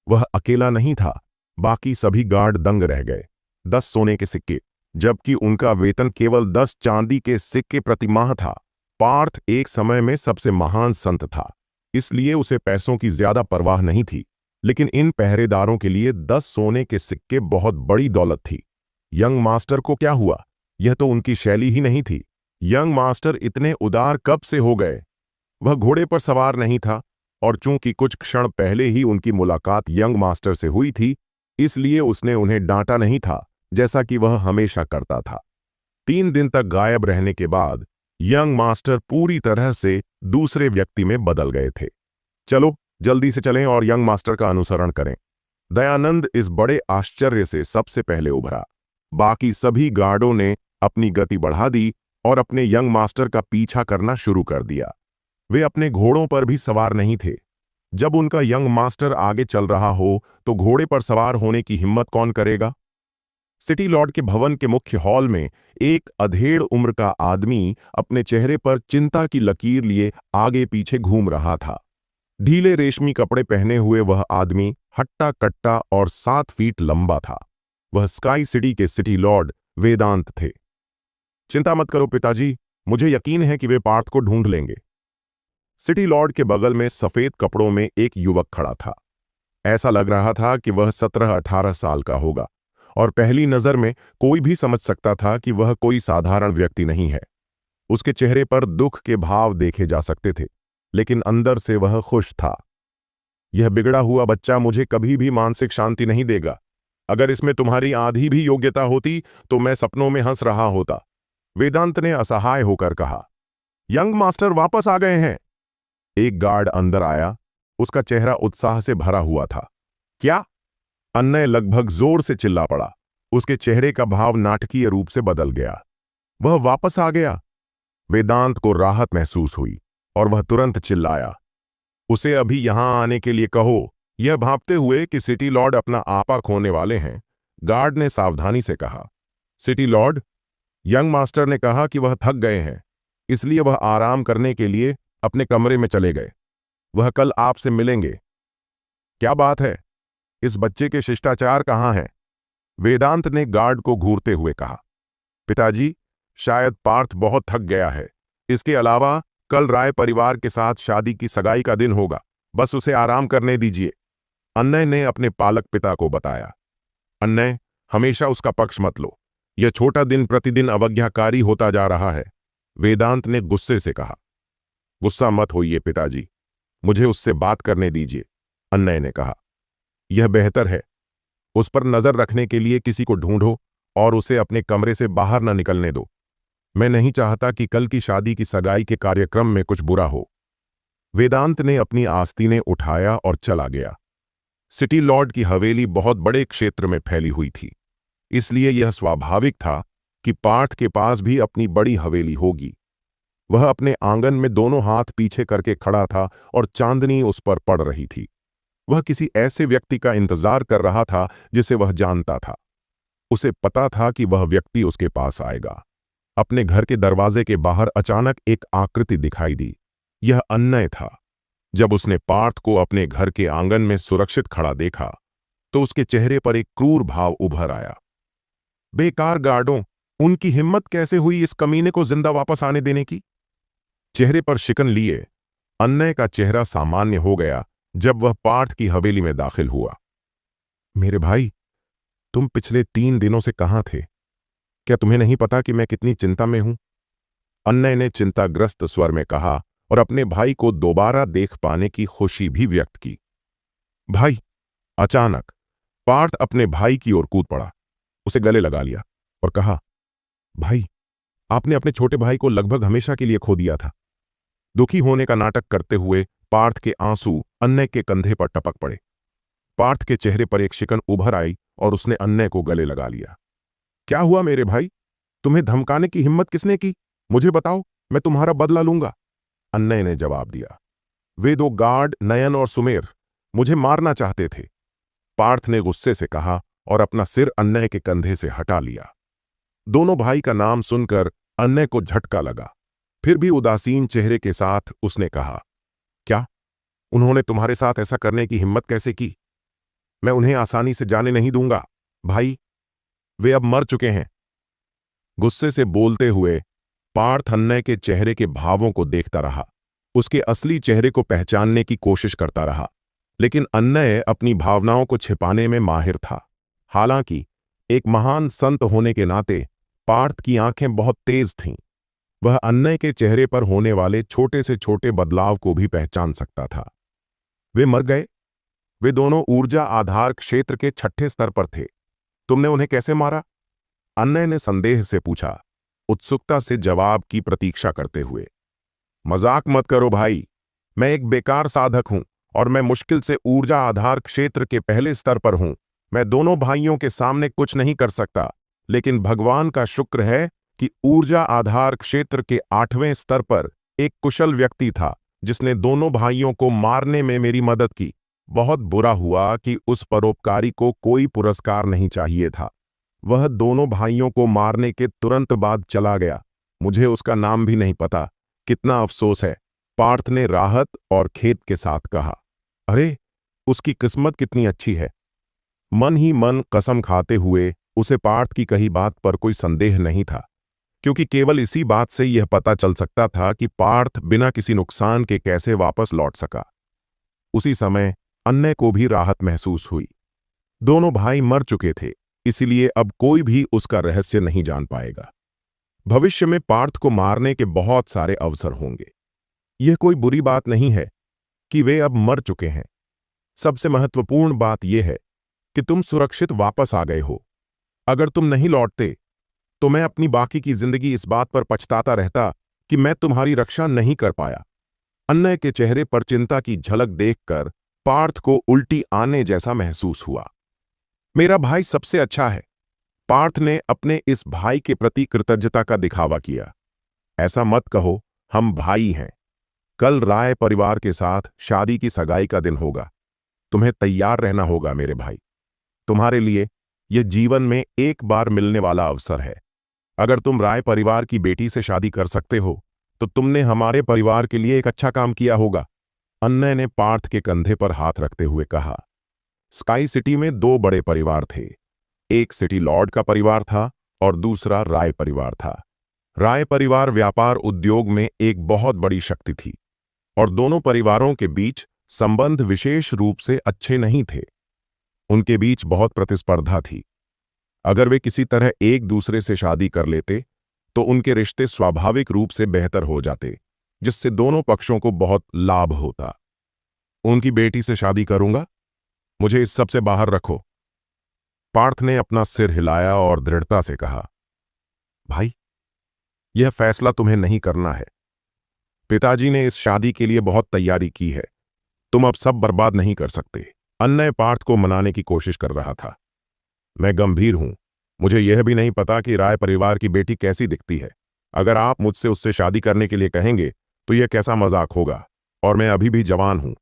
वह अकेला नहीं था, बाकी सभी गार्ड दंग रह गए। 10 सोने के सिक्के, जबकि उनका वेतन केवल 10 चांदी के सिक्के प्रति माह था। पार्थ एक समय में सबसे महान संत था, इसलिए उसे पैसों की ज्यादा परवाह नहीं थी, लेकिन इन पहरेदारों के लिए 10 सोने के सिक्के बहुत बड़ी दौलत थी। यंग मास्टर को क्या हुआ? यह तो उनकी शैली ही नहीं थी। यंग मास्टर इतने उदार कब से हो गए? वह घोड़े पर सवार नहीं था, और चूंकि कुछ क्षण पहले ही उनकी मुलाकात यंग मास्टर से हुई थी, इसलिए उसने उन्हें डांटा नहीं था जैसा कि वह हमेशा करता था। 3 दिन तक गायब रहने के बाद यंग मास्टर पूरी तरह से दूसरे व्यक्ति में बदल गए थे। चलो जल्दी से चलें और यंग मास्टर का अनुसरण करें। दयानंद इस बड़े आश्चर्य से सबसे पहले उभरा। बाकी सभी गार्डों ने अपनी गति बढ़ा दी और अपने यंग मास्टर का पीछा करना शुरू कर दिया। वे अपने घोड़ों पर भी सवार नहीं थे। जब उनका यंग मास्टर आगे चल रहा हो तो घोड़े पर सवार होने की हिम्मत कौन करेगा? सिटी लॉर्ड के भवन के मुख्य हॉल में एक अधेड़ उम्र का आदमी अपने चेहरे पर चिंता की लकीर लिए आगे पीछे घूम रहा था। ढीले रेशमी कपड़े पहने हुए वह आदमी हट्टा कट्टा और 7 फीट लंबा था। वह स्काई सिटी के सिटी लॉर्ड वेदांत थे। चिंता मत करो पिताजी, मुझे यकीन है कि वे पार्थ को ढूंढ लेंगे। सिटी लॉर्ड के बगल में सफेद कपड़ों में एक युवक खड़ा था। ऐसा लग रहा था कि वह 17-18 साल का होगा और पहली नजर में कोई भी समझ सकता था कि वह कोई साधारण व्यक्ति नहीं है। उसके चेहरे पर दुख के भाव देखे जा सकते थे, लेकिन अंदर से वह खुश था। यह बिगड़ा हुआ बच्चा मुझे कभी भी मानसिक शांति नहीं देगा। अगर इसमें तुम्हारी आधी भी योग्यता होती तो मैं सपनों में हंस रहा होता, वेदांत ने असहाय होकर कहा। यंग मास्टर वापस आ गए हैं। एक गार्ड अंदर आया। उसका चेहरा उत्साह से भरा हुआ था। क्या? अन्नय लगभग जोर से चिल्ला पड़ा। उसके चेहरे का भाव नाटकीय रूप से बदल गया। वह वापस आ गया। वेदांत को राहत महसूस हुई और वह तुरंत चिल्लाया, उसे अभी यहां आने के लिए कहो। यह भांपते हुए कि सिटी लॉर्ड अपना आपा खोने वाले हैं, गार्ड ने सावधानी से कहा। सिटी लॉर्ड, यंग मास्टर ने कहा कि वह थक गए हैं, इसलिए वह आराम करने के लिए अपने कमरे में चले गए। वह कल आपसे मिलेंगे। क्या बात है? इस बच्चे के शिष्टाचार कहाँ हैं? वेदांत ने गार्ड को घूरते हुए कहा। पिताजी, शायद पार्थ बहुत थक गया है। इसके अलावा कल राय परिवार के साथ शादी की सगाई का दिन होगा, बस उसे आराम करने दीजिए, अन्नय ने अपने पालक पिता को बताया। अन्नय, हमेशा उसका पक्ष मत लो। यह छोटा दिन प्रतिदिन अवज्ञाकारी होता जा रहा है, वेदांत ने गुस्से से कहा। गुस्सा मत होइए पिताजी, मुझे उससे बात करने दीजिए, अन्नय ने कहा। यह बेहतर है। उस पर नजर रखने के लिए किसी को ढूंढो और उसे अपने कमरे से बाहर न निकलने दो। मैं नहीं चाहता कि कल की शादी की सगाई के कार्यक्रम में कुछ बुरा हो। वेदांत ने अपनी आस्तीनें उठाया और चला गया। सिटी लॉर्ड की हवेली बहुत बड़े क्षेत्र में फैली हुई थी, इसलिए यह स्वाभाविक था कि पार्थ के पास भी अपनी बड़ी हवेली होगी। वह अपने आंगन में दोनों हाथ पीछे करके खड़ा था और चांदनी उस पर पड़ रही थी। वह किसी ऐसे व्यक्ति का इंतजार कर रहा था जिसे वह जानता था। उसे पता था कि वह व्यक्ति उसके पास आएगा। अपने घर के दरवाजे के बाहर अचानक एक आकृति दिखाई दी। यह अन्नय था। जब उसने पार्थ को अपने घर के आंगन में सुरक्षित खड़ा देखा तो उसके चेहरे पर एक क्रूर भाव उभर आया। बेकार गार्डों, उनकी हिम्मत कैसे हुई इस कमीने को जिंदा वापस आने देने की? चेहरे पर शिकन लिए अन्नय का चेहरा सामान्य हो गया जब वह पार्थ की हवेली में दाखिल हुआ। मेरे भाई, तुम पिछले 3 दिनों से कहां थे? क्या तुम्हें नहीं पता कि मैं कितनी चिंता में हूं? अन्नय ने चिंताग्रस्त स्वर में कहा और अपने भाई को दोबारा देख पाने की खुशी भी व्यक्त की। भाई! अचानक पार्थ अपने भाई की ओर कूद पड़ा, उसे गले लगा लिया और कहा, भाई, आपने अपने छोटे भाई को लगभग हमेशा के लिए खो दिया था। दुखी होने का नाटक करते हुए पार्थ के आंसू अन्नय के कंधे पर टपक पड़े। पार्थ के चेहरे पर एक शिकन उभर आई और उसने अन्नय को गले लगा लिया। क्या हुआ मेरे भाई? तुम्हें धमकाने की हिम्मत किसने की? मुझे बताओ, मैं तुम्हारा बदला लूंगा, अन्नय ने जवाब दिया। वे 2 गार्ड नयन और सुमेर मुझे मारना चाहते थे, पार्थ ने गुस्से से कहा और अपना सिर अन्नय के कंधे से हटा लिया। दोनों भाई का नाम सुनकर अन्नय को झटका लगा। फिर भी उदासीन चेहरे के साथ उसने कहा, क्या? उन्होंने तुम्हारे साथ ऐसा करने की हिम्मत कैसे की? मैं उन्हें आसानी से जाने नहीं दूंगा, भाई। वे अब मर चुके हैं। गुस्से से बोलते हुए पार्थ अन्नय के चेहरे के भावों को देखता रहा। उसके असली चेहरे को पहचानने की कोशिश करता रहा, लेकिन अन्नय अपनी भावनाओं को छिपाने में माहिर था। हालांकि एक महान संत होने के नाते पार्थ की आंखें बहुत तेज थीं। वह अन्नय के चेहरे पर होने वाले छोटे से छोटे बदलाव को भी पहचान सकता था। वे मर गए। वे दोनों ऊर्जा आधार क्षेत्र के 6ठे स्तर पर थे। तुमने उन्हें कैसे मारा? अन्नय ने संदेह से पूछा, उत्सुकता से जवाब की प्रतीक्षा करते हुए। मजाक मत करो भाई, मैं एक बेकार साधक हूं और मैं मुश्किल से ऊर्जा आधार क्षेत्र के पहले स्तर पर हूं। मैं दोनों भाइयों के सामने कुछ नहीं कर सकता, लेकिन भगवान का शुक्र है कि ऊर्जा आधार क्षेत्र के 8वें स्तर पर एक कुशल व्यक्ति था जिसने दोनों भाइयों को मारने में मेरी मदद की। बहुत बुरा हुआ कि उस परोपकारी को कोई पुरस्कार नहीं चाहिए था। वह दोनों भाइयों को मारने के तुरंत बाद चला गया। मुझे उसका नाम भी नहीं पता। कितना अफसोस है, पार्थ ने राहत और खेद के साथ कहा। अरे, उसकी किस्मत कितनी अच्छी है। मन ही मन कसम खाते हुए उसे पार्थ की कही बात पर कोई संदेह नहीं था, क्योंकि केवल इसी बात से यह पता चल सकता था कि पार्थ बिना किसी नुकसान के कैसे वापस लौट सका। उसी समय अन्य को भी राहत महसूस हुई। दोनों भाई मर चुके थे, इसलिए अब कोई भी उसका रहस्य नहीं जान पाएगा। भविष्य में पार्थ को मारने के बहुत सारे अवसर होंगे। यह कोई बुरी बात नहीं है कि वे अब मर चुके हैं। सबसे महत्वपूर्ण बात यह है कि तुम सुरक्षित वापस आ गए हो। अगर तुम नहीं लौटते तो मैं अपनी बाकी की जिंदगी इस बात पर पछताता रहता कि मैं तुम्हारी रक्षा नहीं कर पाया। अन्य के चेहरे पर चिंता की झलक देखकर पार्थ को उल्टी आने जैसा महसूस हुआ। मेरा भाई सबसे अच्छा है। पार्थ ने अपने इस भाई के प्रति कृतज्ञता का दिखावा किया। ऐसा मत कहो, हम भाई हैं। कल राय परिवार के साथ शादी की सगाई का दिन होगा। तुम्हें तैयार रहना होगा मेरे भाई। तुम्हारे लिए यह जीवन में एक बार मिलने वाला अवसर है। अगर तुम राय परिवार की बेटी से शादी कर सकते हो तो तुमने हमारे परिवार के लिए एक अच्छा काम किया होगा। अन्य ने पार्थ के कंधे पर हाथ रखते हुए कहा। स्काई सिटी में दो बड़े परिवार थे। एक सिटी लॉर्ड का परिवार था और दूसरा राय परिवार था। राय परिवार व्यापार उद्योग में एक बहुत बड़ी शक्ति थी और दोनों परिवारों के बीच संबंध विशेष रूप से अच्छे नहीं थे। उनके बीच बहुत प्रतिस्पर्धा थी। अगर वे किसी तरह एक दूसरे से शादी कर लेते तो उनके रिश्ते स्वाभाविक रूप से बेहतर हो जाते, जिससे दोनों पक्षों को बहुत लाभ होता। उनकी बेटी से शादी करूंगा। मुझे इस सब से बाहर रखो। पार्थ ने अपना सिर हिलाया और दृढ़ता से कहा। भाई, यह फैसला तुम्हें नहीं करना है। पिताजी ने इस शादी के लिए बहुत तैयारी की है। तुम अब सब बर्बाद नहीं कर सकते। अन्य पार्थ को मनाने की कोशिश कर रहा था। मैं गंभीर हूं। मुझे यह भी नहीं पता कि राय परिवार की बेटी कैसी दिखती है। अगर आप मुझसे उससे शादी करने के लिए कहेंगे तो यह कैसा मजाक होगा, और मैं अभी भी जवान हूं।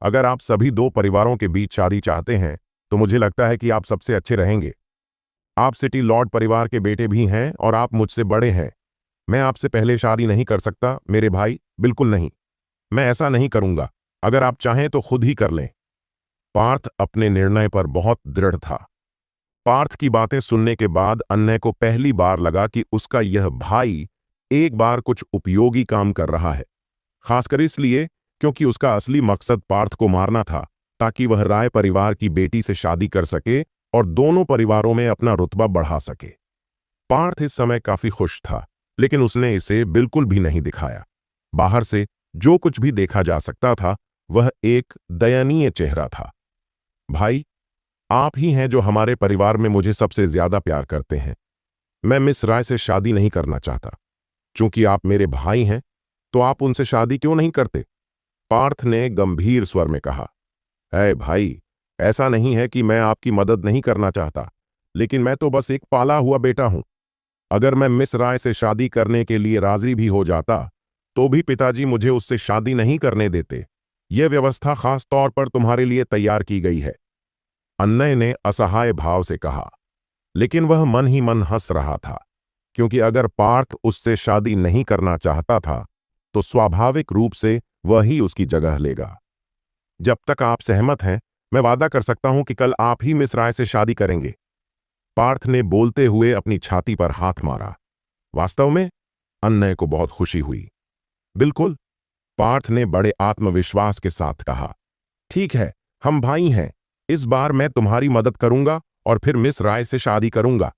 अगर आप सभी दो परिवारों के बीच शादी चाहते हैं तो मुझे लगता है कि आप सबसे अच्छे रहेंगे। आप सिटी लॉर्ड परिवार के बेटे भी हैं और आप मुझसे बड़े हैं। मैं आपसे पहले शादी नहीं कर सकता मेरे भाई, बिल्कुल नहीं। मैं ऐसा नहीं करूंगा। अगर आप चाहें तो खुद ही कर लें। पार्थ अपने निर्णय पर बहुत दृढ़ था। पार्थ की बातें सुनने के बाद अन्य को पहली बार लगा कि उसका यह भाई एक बार कुछ उपयोगी काम कर रहा है, खासकर इसलिए क्योंकि उसका असली मकसद पार्थ को मारना था ताकि वह राय परिवार की बेटी से शादी कर सके और दोनों परिवारों में अपना रुतबा बढ़ा सके। पार्थ इस समय काफी खुश था, लेकिन उसने इसे बिल्कुल भी नहीं दिखाया। बाहर से जो कुछ भी देखा जा सकता था वह एक दयनीय चेहरा था। भाई, आप ही हैं जो हमारे परिवार में मुझे सबसे ज्यादा प्यार करते हैं। मैं मिस राय से शादी नहीं करना चाहता। चूंकि आप मेरे भाई हैं तो आप उनसे शादी क्यों नहीं करते? पार्थ ने गंभीर स्वर में कहा। ऐ भाई, ऐसा नहीं है कि मैं आपकी मदद नहीं करना चाहता, लेकिन मैं तो बस एक पाला हुआ बेटा हूं। अगर मैं मिस राय से शादी करने के लिए राजी भी हो जाता तो भी पिताजी मुझे उससे शादी नहीं करने देते। यह व्यवस्था खास तौर पर तुम्हारे लिए तैयार की गई है। अन्य ने असहाय भाव से कहा, लेकिन वह मन ही मन हंस रहा था, क्योंकि अगर पार्थ उससे शादी नहीं करना चाहता था तो स्वाभाविक रूप से वह ही उसकी जगह लेगा। जब तक आप सहमत हैं, मैं वादा कर सकता हूं कि कल आप ही मिस राय से शादी करेंगे। पार्थ ने बोलते हुए अपनी छाती पर हाथ मारा। वास्तव में अन्य को बहुत खुशी हुई। बिल्कुल, पार्थ ने बड़े आत्मविश्वास के साथ कहा। ठीक है, हम भाई हैं। इस बार मैं तुम्हारी मदद करूंगा और फिर मिस राय से शादी करूंगा।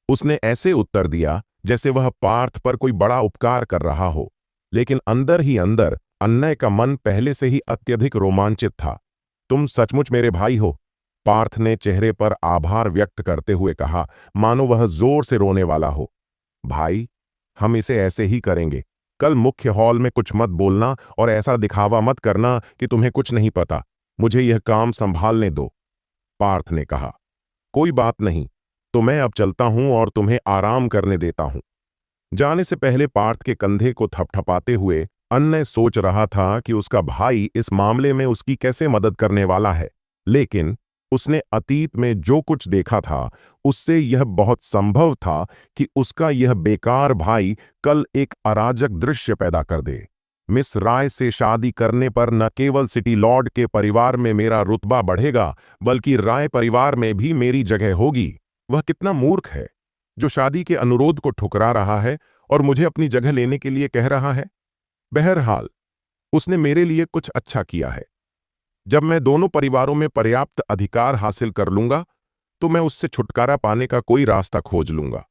उसने ऐसे उत्तर दिया जैसे वह पार्थ पर कोई बड़ा उपकार कर रहा हो, लेकिन अंदर ही अंदर अन्य का मन पहले से ही अत्यधिक रोमांचित था। तुम सचमुच मेरे भाई हो, पार्थ ने चेहरे पर आभार व्यक्त करते हुए कहा, मानो वह जोर से रोने वाला हो। भाई, हम इसे ऐसे ही करेंगे। कल मुख्य हॉल में कुछ मत बोलना और ऐसा दिखावा मत करना कि तुम्हें कुछ नहीं पता। मुझे यह काम संभालने दो। पार्थ ने कहा। कोई बात नहीं, तो मैं अब चलता हूं और तुम्हें आराम करने देता हूं। जाने से पहले पार्थ के कंधे को थपथपाते हुए अन्य सोच रहा था कि उसका भाई इस मामले में उसकी कैसे मदद करने वाला है, लेकिन उसने अतीत में जो कुछ देखा था उससे यह बहुत संभव था कि उसका यह बेकार भाई कल एक अराजक दृश्य पैदा कर दे। मिस राय से शादी करने पर न केवल सिटी लॉर्ड के परिवार में मेरा रुतबा बढ़ेगा, बल्कि राय परिवार में भी मेरी जगह होगी। वह कितना मूर्ख है जो शादी के अनुरोध को ठुकरा रहा है और मुझे अपनी जगह लेने के लिए कह रहा है। बहरहाल, उसने मेरे लिए कुछ अच्छा किया है। जब मैं दोनों परिवारों में पर्याप्त अधिकार हासिल कर लूंगा तो मैं उससे छुटकारा पाने का कोई रास्ता खोज लूंगा।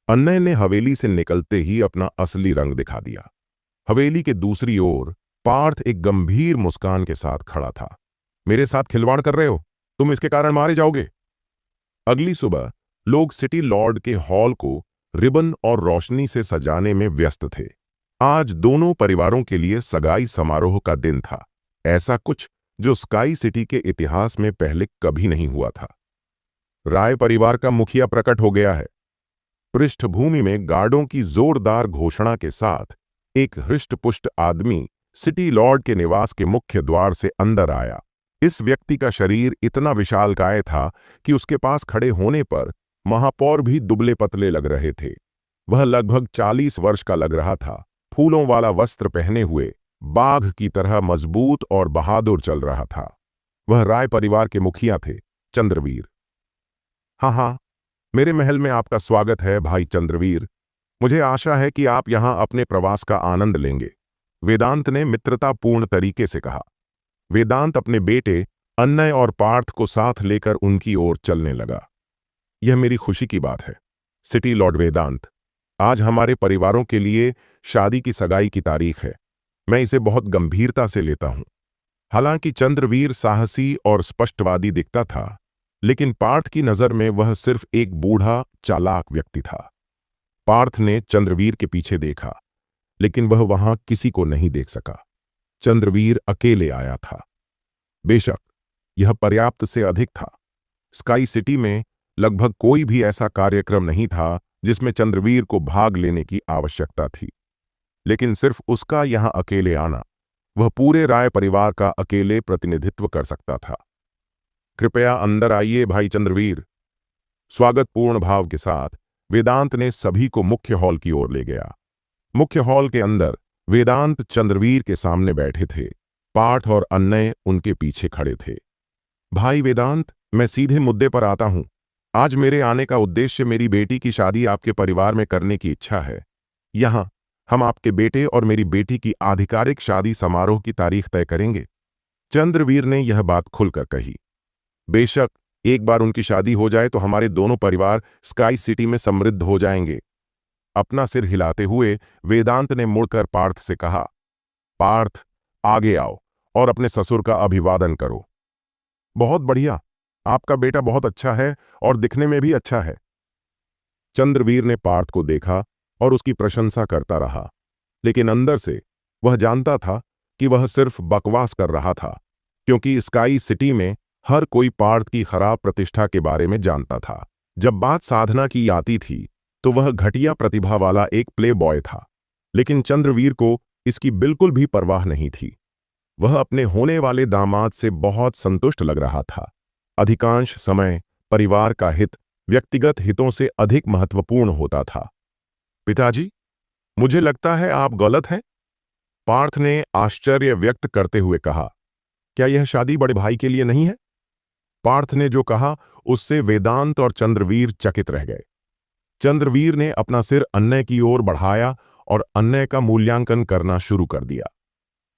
अन्नय ने हवेली से निकलते ही अपना असली रंग दिखा दिया। हवेली के दूसरी ओर पार्थ एक गंभीर मुस्कान के साथ खड़ा था। मेरे साथ खिलवाड़ कर रहे हो? तुम इसके कारण मारे जाओगे। अगली सुबह लोग सिटी लॉर्ड के हॉल को रिबन और रोशनी से सजाने में व्यस्त थे। आज दोनों परिवारों के लिए सगाई समारोह का दिन था, ऐसा कुछ जो स्काई सिटी के इतिहास में पहले कभी नहीं हुआ था। राय परिवार का मुखिया प्रकट हो गया है। पृष्ठभूमि में गार्डों की जोरदार घोषणा के साथ एक हृष्टपुष्ट आदमी सिटी लॉर्ड के निवास के मुख्य द्वार से अंदर आया। इस व्यक्ति का शरीर इतना विशालकाय था कि उसके पास खड़े होने पर महापौर भी दुबले पतले लग रहे थे। वह लगभग 40 वर्ष का लग रहा था, फूलों वाला वस्त्र पहने हुए बाघ की तरह मजबूत और बहादुर चल रहा था। वह राय परिवार के मुखिया थे, चंद्रवीर। हाँ, मेरे महल में आपका स्वागत है भाई चंद्रवीर। मुझे आशा है कि आप यहां अपने प्रवास का आनंद लेंगे, वेदांत ने मित्रतापूर्ण तरीके से कहा। वेदांत अपने बेटे अन्नय और पार्थ को साथ लेकर उनकी ओर चलने लगा। यह मेरी खुशी की बात है, सिटी लॉर्ड वेदांत। आज हमारे परिवारों के लिए शादी की सगाई की तारीख है। मैं इसे बहुत गंभीरता से लेता हूं। हालांकि चंद्रवीर साहसी और स्पष्टवादी दिखता था, लेकिन पार्थ की नजर में वह सिर्फ एक बूढ़ा चालाक व्यक्ति था। पार्थ ने चंद्रवीर के पीछे देखा, लेकिन वह वहां किसी को नहीं देख सका। चंद्रवीर अकेले आया था। बेशक यह पर्याप्त से अधिक था। स्काई सिटी में लगभग कोई भी ऐसा कार्यक्रम नहीं था जिसमें चंद्रवीर को भाग लेने की आवश्यकता थी, लेकिन सिर्फ उसका यहां अकेले आना, वह पूरे राय परिवार का अकेले प्रतिनिधित्व कर सकता था। कृपया अंदर आइए भाई चंद्रवीर। स्वागतपूर्ण भाव के साथ वेदांत ने सभी को मुख्य हॉल की ओर ले गया। मुख्य हॉल के अंदर वेदांत चंद्रवीर के सामने बैठे थे। पार्थ और अन्नय उनके पीछे खड़े थे। भाई वेदांत, मैं सीधे मुद्दे पर आता हूं। आज मेरे आने का उद्देश्य मेरी बेटी की शादी आपके परिवार में करने की इच्छा है। यहां हम आपके बेटे और मेरी बेटी की आधिकारिक शादी समारोह की तारीख तय करेंगे। चंद्रवीर ने यह बात खुलकर कही। बेशक एक बार उनकी शादी हो जाए तो हमारे दोनों परिवार स्काई सिटी में समृद्ध हो जाएंगे। अपना सिर हिलाते हुए वेदांत ने मुड़कर पार्थ से कहा, पार्थ, आगे आओ और अपने ससुर का अभिवादन करो। बहुत बढ़िया, आपका बेटा बहुत अच्छा है और दिखने में भी अच्छा है। चंद्रवीर ने पार्थ को देखा और उसकी प्रशंसा करता रहा, लेकिन अंदर से वह जानता था कि वह सिर्फ बकवास कर रहा था, क्योंकि स्काई सिटी में हर कोई पार्थ की खराब प्रतिष्ठा के बारे में जानता था। जब बात साधना की आती थी तो वह घटिया प्रतिभा वाला एक प्ले बॉय था, लेकिन चंद्रवीर को इसकी बिल्कुल भी परवाह नहीं थी। वह अपने होने वाले दामाद से बहुत संतुष्ट लग रहा था। अधिकांश समय परिवार का हित व्यक्तिगत हितों से अधिक महत्वपूर्ण होता था। पिताजी, मुझे लगता है आप गलत हैं, पार्थ ने आश्चर्य व्यक्त करते हुए कहा। क्या यह शादी बड़े भाई के लिए नहीं है? पार्थ ने जो कहा उससे वेदांत और चंद्रवीर चकित रह गए। चंद्रवीर ने अपना सिर अन्नय की ओर बढ़ाया और अन्नय का मूल्यांकन करना शुरू कर दिया।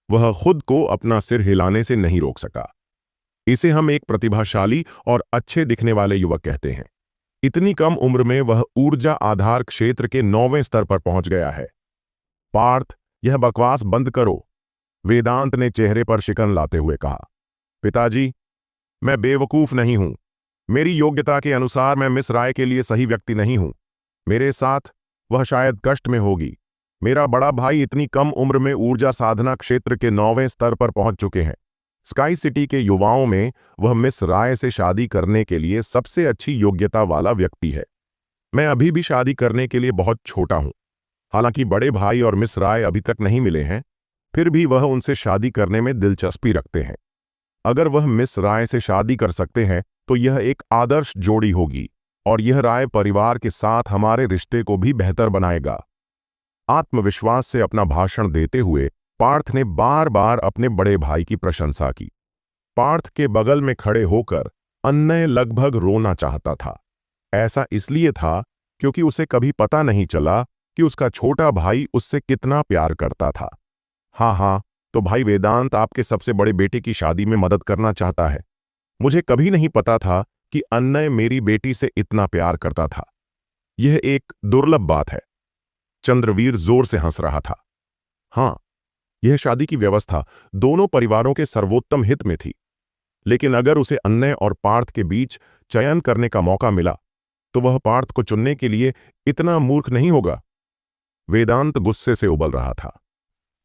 वह खुद को अपना सिर हिलाने से नहीं रोक सका। इसे हम एक प्रतिभाशाली और अच्छे दिखने वाले युवक कहते हैं। इतनी कम उम्र में वह ऊर्जा आधार क्षेत्र के 9वें स्तर पर पहुंच गया है। पार्थ, यह बकवास बंद करो, वेदांत ने चेहरे पर शिकन लाते हुए कहा। पिताजी, मैं बेवकूफ नहीं हूं। मेरी योग्यता के अनुसार मैं मिस राय के लिए सही व्यक्ति नहीं हूं। मेरे साथ वह शायद कष्ट में होगी। मेरा बड़ा भाई इतनी कम उम्र में ऊर्जा साधना क्षेत्र के 9वें स्तर पर पहुंच चुके हैं। स्काई सिटी के युवाओं में वह मिस राय से शादी करने के लिए सबसे अच्छी योग्यता वाला व्यक्ति है। मैं अभी भी शादी करने के लिए बहुत छोटा हूं। हालांकि बड़े भाई और मिस राय अभी तक नहीं मिले हैं, फिर भी वह उनसे शादी करने में दिलचस्पी रखते हैं। अगर वह मिस राय से शादी कर सकते हैं तो यह एक आदर्श जोड़ी होगी और यह राय परिवार के साथ हमारे रिश्ते को भी बेहतर बनाएगा। आत्मविश्वास से अपना भाषण देते हुए पार्थ ने बार बार अपने बड़े भाई की प्रशंसा की। पार्थ के बगल में खड़े होकर अन्नय लगभग रोना चाहता था। ऐसा इसलिए था क्योंकि उसे कभी पता नहीं चला कि उसका छोटा भाई उससे कितना प्यार करता था। हाँ, तो भाई वेदांत आपके सबसे बड़े बेटे की शादी में मदद करना चाहता है। मुझे कभी नहीं पता था कि अन्नय मेरी बेटी से इतना प्यार करता था। यह एक दुर्लभ बात है। चंद्रवीर जोर से हंस रहा था। हाँ, यह शादी की व्यवस्था दोनों परिवारों के सर्वोत्तम हित में थी, लेकिन अगर उसे अन्नय और पार्थ के बीच चयन करने का मौका मिला तो वह पार्थ को चुनने के लिए इतना मूर्ख नहीं होगा। वेदांत गुस्से से उबल रहा था।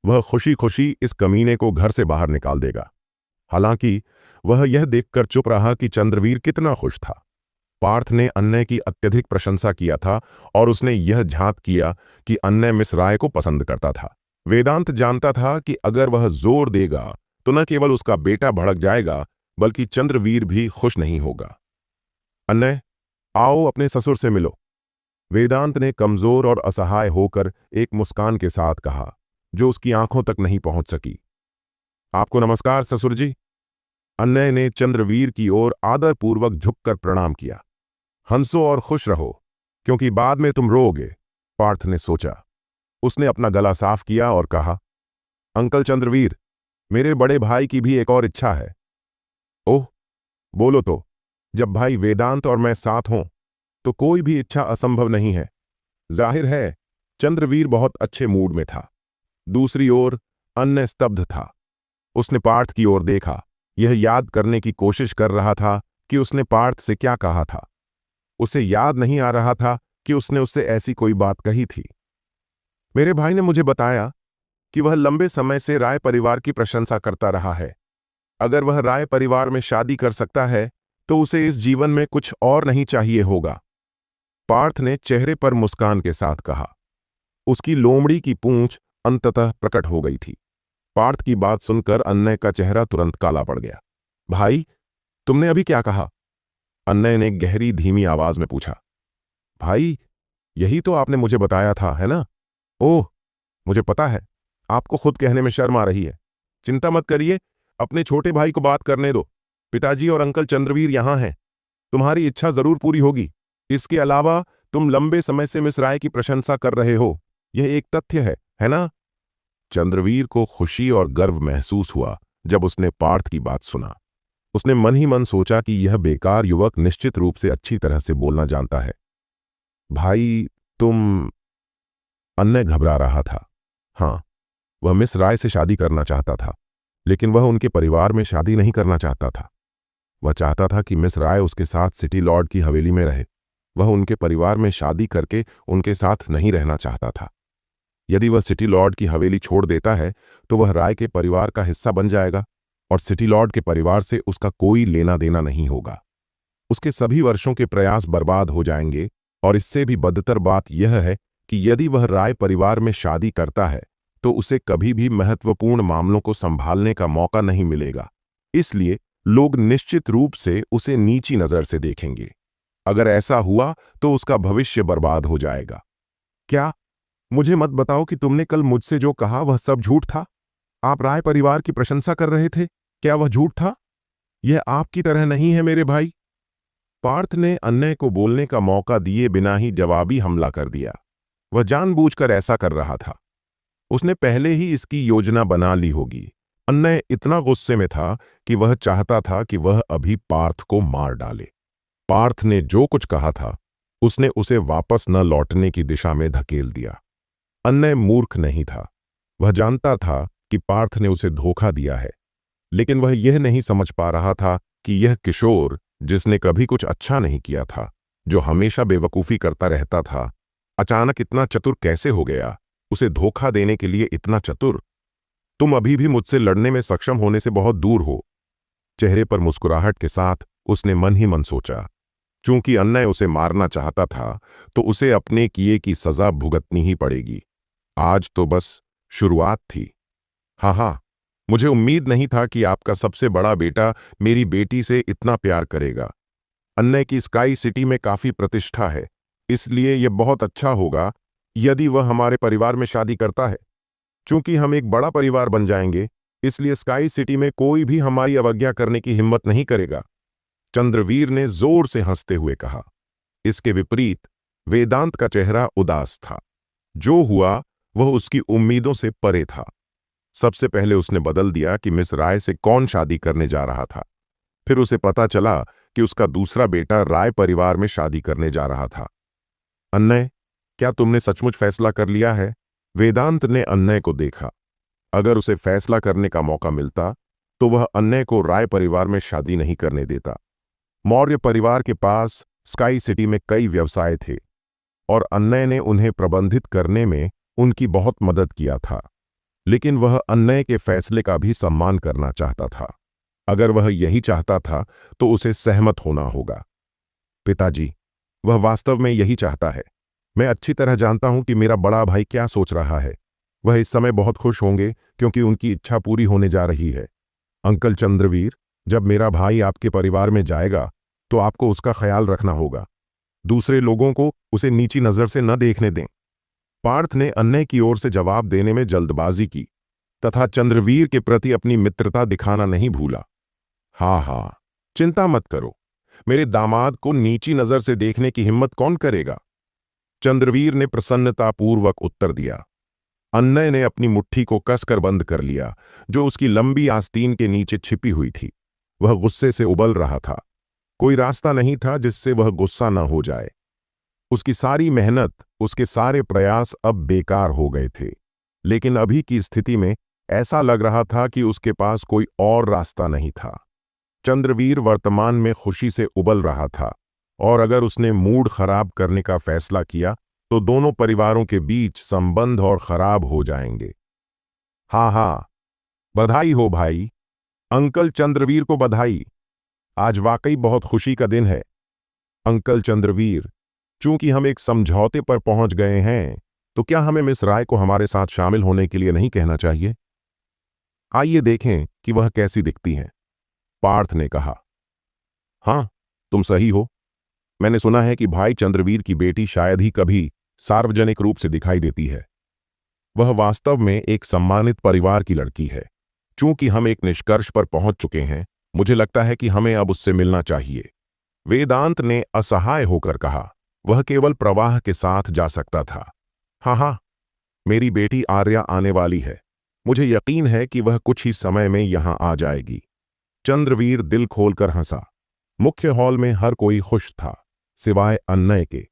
वह खुशी खुशी इस कमीने को घर से बाहर निकाल देगा। हालांकि वह यह देखकर चुप रहा कि चंद्रवीर कितना खुश था। पार्थ ने अन्नय की अत्यधिक प्रशंसा किया था और उसने यह झांत किया कि अन्नय मिस राय को पसंद करता था। वेदांत जानता था कि अगर वह जोर देगा तो न केवल उसका बेटा भड़क जाएगा बल्कि चंद्रवीर भी खुश नहीं होगा। अन्नय, आओ अपने ससुर से मिलो। वेदांत ने कमजोर और असहाय होकर एक मुस्कान के साथ कहा, जो उसकी आंखों तक नहीं पहुंच सकी। आपको नमस्कार ससुर जी। अन्नय ने चंद्रवीर की ओर आदरपूर्वक झुककर प्रणाम किया। हंसो और खुश रहो, क्योंकि बाद में तुम रोओगे, पार्थ ने सोचा। उसने अपना गला साफ किया और कहा, अंकल चंद्रवीर, मेरे बड़े भाई की भी एक और इच्छा है। ओह, बोलो तो। जब भाई वेदांत और मैं साथ हों तो कोई भी इच्छा असंभव नहीं है। जाहिर है, चंद्रवीर बहुत अच्छे मूड में था। दूसरी ओर अन्य स्तब्ध था। उसने पार्थ की ओर देखा, यह याद करने की कोशिश कर रहा था कि उसने पार्थ से क्या कहा था। उसे याद नहीं आ रहा था कि उसने उससे ऐसी कोई बात कही थी। मेरे भाई ने मुझे बताया कि वह लंबे समय से राय परिवार की प्रशंसा करता रहा है। अगर वह राय परिवार में शादी कर सकता है तो उसे इस जीवन में कुछ और नहीं चाहिए होगा। पार्थ ने चेहरे पर मुस्कान के साथ कहा। उसकी लोमड़ी की पूंछ अंततः प्रकट हो गई थी। पार्थ की बात सुनकर अन्नय का चेहरा तुरंत काला पड़ गया। भाई, तुमने अभी क्या कहा? अन्नय ने गहरी धीमी आवाज में पूछा। भाई, यही तो आपने मुझे बताया था, है ना? ओह, मुझे पता है, आपको खुद कहने में शर्म आ रही है। चिंता मत करिए, अपने छोटे भाई को बात करने दो। पिताजी और अंकल चंद्रवीर यहां हैं। तुम्हारी इच्छा जरूर पूरी होगी। इसके अलावा तुम लंबे समय से मिस राय की प्रशंसा कर रहे हो, यह एक तथ्य है ना? चंद्रवीर को खुशी और गर्व महसूस हुआ जब उसने पार्थ की बात सुना। उसने मन ही मन सोचा कि यह बेकार युवक निश्चित रूप से अच्छी तरह से बोलना जानता है। भाई, तुम... अन्य घबरा रहा था। हाँ, वह मिस राय से शादी करना चाहता था, लेकिन वह उनके परिवार में शादी नहीं करना चाहता था। वह चाहता था कि मिस राय उसके साथ सिटी लॉर्ड की हवेली में रहे। वह उनके परिवार में शादी करके उनके साथ नहीं रहना चाहता था। यदि वह सिटी लॉर्ड की हवेली छोड़ देता है तो वह राय के परिवार का हिस्सा बन जाएगा और सिटी लॉर्ड के परिवार से उसका कोई लेना देना नहीं होगा। उसके सभी वर्षों के प्रयास बर्बाद हो जाएंगे और इससे भी बदतर बात यह है कि यदि वह राय परिवार में शादी करता है तो उसे कभी भी महत्वपूर्ण मामलों को संभालने का मौका नहीं मिलेगा। इसलिए लोग निश्चित रूप से उसे नीची नजर से देखेंगे। अगर ऐसा हुआ तो उसका भविष्य बर्बाद हो जाएगा। क्या? मुझे मत बताओ कि तुमने कल मुझसे जो कहा वह सब झूठ था। आप राय परिवार की प्रशंसा कर रहे थे, क्या वह झूठ था? यह आपकी तरह नहीं है मेरे भाई। पार्थ ने अन्य को बोलने का मौका दिए बिना ही जवाबी हमला कर दिया। वह जानबूझकर ऐसा कर रहा था। उसने पहले ही इसकी योजना बना ली होगी। अन्य इतना गुस्से में था कि वह चाहता था कि वह अभी पार्थ को मार डाले। पार्थ ने जो कुछ कहा था उसने उसे वापस न लौटने की दिशा में धकेल दिया। अन्य मूर्ख नहीं था। वह जानता था कि पार्थ ने उसे धोखा दिया है, लेकिन वह यह नहीं समझ पा रहा था कि यह किशोर, जिसने कभी कुछ अच्छा नहीं किया था, जो हमेशा बेवकूफ़ी करता रहता था, अचानक इतना चतुर कैसे हो गया। उसे धोखा देने के लिए इतना चतुर। तुम अभी भी मुझसे लड़ने में सक्षम होने से बहुत दूर हो। चेहरे पर मुस्कुराहट के साथ उसने मन ही मन सोचा। चूंकि अन्य उसे मारना चाहता था तो उसे अपने किए की सजा भुगतनी ही पड़ेगी। आज तो बस शुरुआत थी। हाँ, मुझे उम्मीद नहीं था कि आपका सबसे बड़ा बेटा मेरी बेटी से इतना प्यार करेगा। अन्य की स्काई सिटी में काफी प्रतिष्ठा है, इसलिए यह बहुत अच्छा होगा यदि वह हमारे परिवार में शादी करता है। चूंकि हम एक बड़ा परिवार बन जाएंगे, इसलिए स्काई सिटी में कोई भी हमारी अवज्ञा करने की हिम्मत नहीं करेगा। चंद्रवीर ने जोर से हंसते हुए कहा। इसके विपरीत वेदांत का चेहरा उदास था। जो हुआ वह उसकी उम्मीदों से परे था। सबसे पहले उसने बदल दिया कि मिस राय से कौन शादी करने जा रहा था। फिर उसे पता चला कि उसका दूसरा बेटा राय परिवार में शादी करने जा रहा था। अन्नय, क्या तुमने सचमुच फैसला कर लिया है? वेदांत ने अन्नय को देखा। अगर उसे फैसला करने का मौका मिलता तो वह अन्नय को राय परिवार में शादी नहीं करने देता। मौर्य परिवार के पास स्काई सिटी में कई व्यवसाय थे और अन्नय ने उन्हें प्रबंधित करने में उनकी बहुत मदद किया था। लेकिन वह अन्नय के फैसले का भी सम्मान करना चाहता था। अगर वह यही चाहता था तो उसे सहमत होना होगा। पिताजी, वह वास्तव में यही चाहता है। मैं अच्छी तरह जानता हूं कि मेरा बड़ा भाई क्या सोच रहा है। वह इस समय बहुत खुश होंगे क्योंकि उनकी इच्छा पूरी होने जा रही है। अंकल चंद्रवीर, जब मेरा भाई आपके परिवार में जाएगा तो आपको उसका ख्याल रखना होगा। दूसरे लोगों को उसे नीची नजर से न देखने दें। पार्थ ने अन्नय की ओर से जवाब देने में जल्दबाजी की तथा चंद्रवीर के प्रति अपनी मित्रता दिखाना नहीं भूला। हाँ, चिंता मत करो। मेरे दामाद को नीची नजर से देखने की हिम्मत कौन करेगा? चंद्रवीर ने प्रसन्नतापूर्वक उत्तर दिया। अन्नय ने अपनी मुट्ठी को कसकर बंद कर लिया, जो उसकी लंबी आस्तीन के नीचे छिपी हुई थी। वह गुस्से से उबल रहा था। कोई रास्ता नहीं था जिससे वह गुस्सा न हो जाए। उसकी सारी मेहनत, उसके सारे प्रयास अब बेकार हो गए थे। लेकिन अभी की स्थिति में ऐसा लग रहा था कि उसके पास कोई और रास्ता नहीं था। चंद्रवीर वर्तमान में खुशी से उबल रहा था और अगर उसने मूड खराब करने का फैसला किया तो दोनों परिवारों के बीच संबंध और खराब हो जाएंगे। हाँ, बधाई हो भाई। अंकल चंद्रवीर को बधाई। आज वाकई बहुत खुशी का दिन है। अंकल चंद्रवीर, चूंकि हम एक समझौते पर पहुंच गए हैं, तो क्या हमें मिस राय को हमारे साथ शामिल होने के लिए नहीं कहना चाहिए? आइए देखें कि वह कैसी दिखती हैं। पार्थ ने कहा। हाँ, तुम सही हो। मैंने सुना है कि भाई चंद्रवीर की बेटी शायद ही कभी सार्वजनिक रूप से दिखाई देती है। वह वास्तव में एक सम्मानित परिवार की लड़की है। चूंकि हम एक निष्कर्ष पर पहुंच चुके हैं, मुझे लगता है कि हमें अब उससे मिलना चाहिए। वेदांत ने असहाय होकर कहा। वह केवल प्रवाह के साथ जा सकता था। हाँ, मेरी बेटी आर्या आने वाली है। मुझे यकीन है कि वह कुछ ही समय में यहां आ जाएगी। चंद्रवीर दिल खोलकर हंसा। मुख्य हॉल में हर कोई खुश था, सिवाय अन्नय के,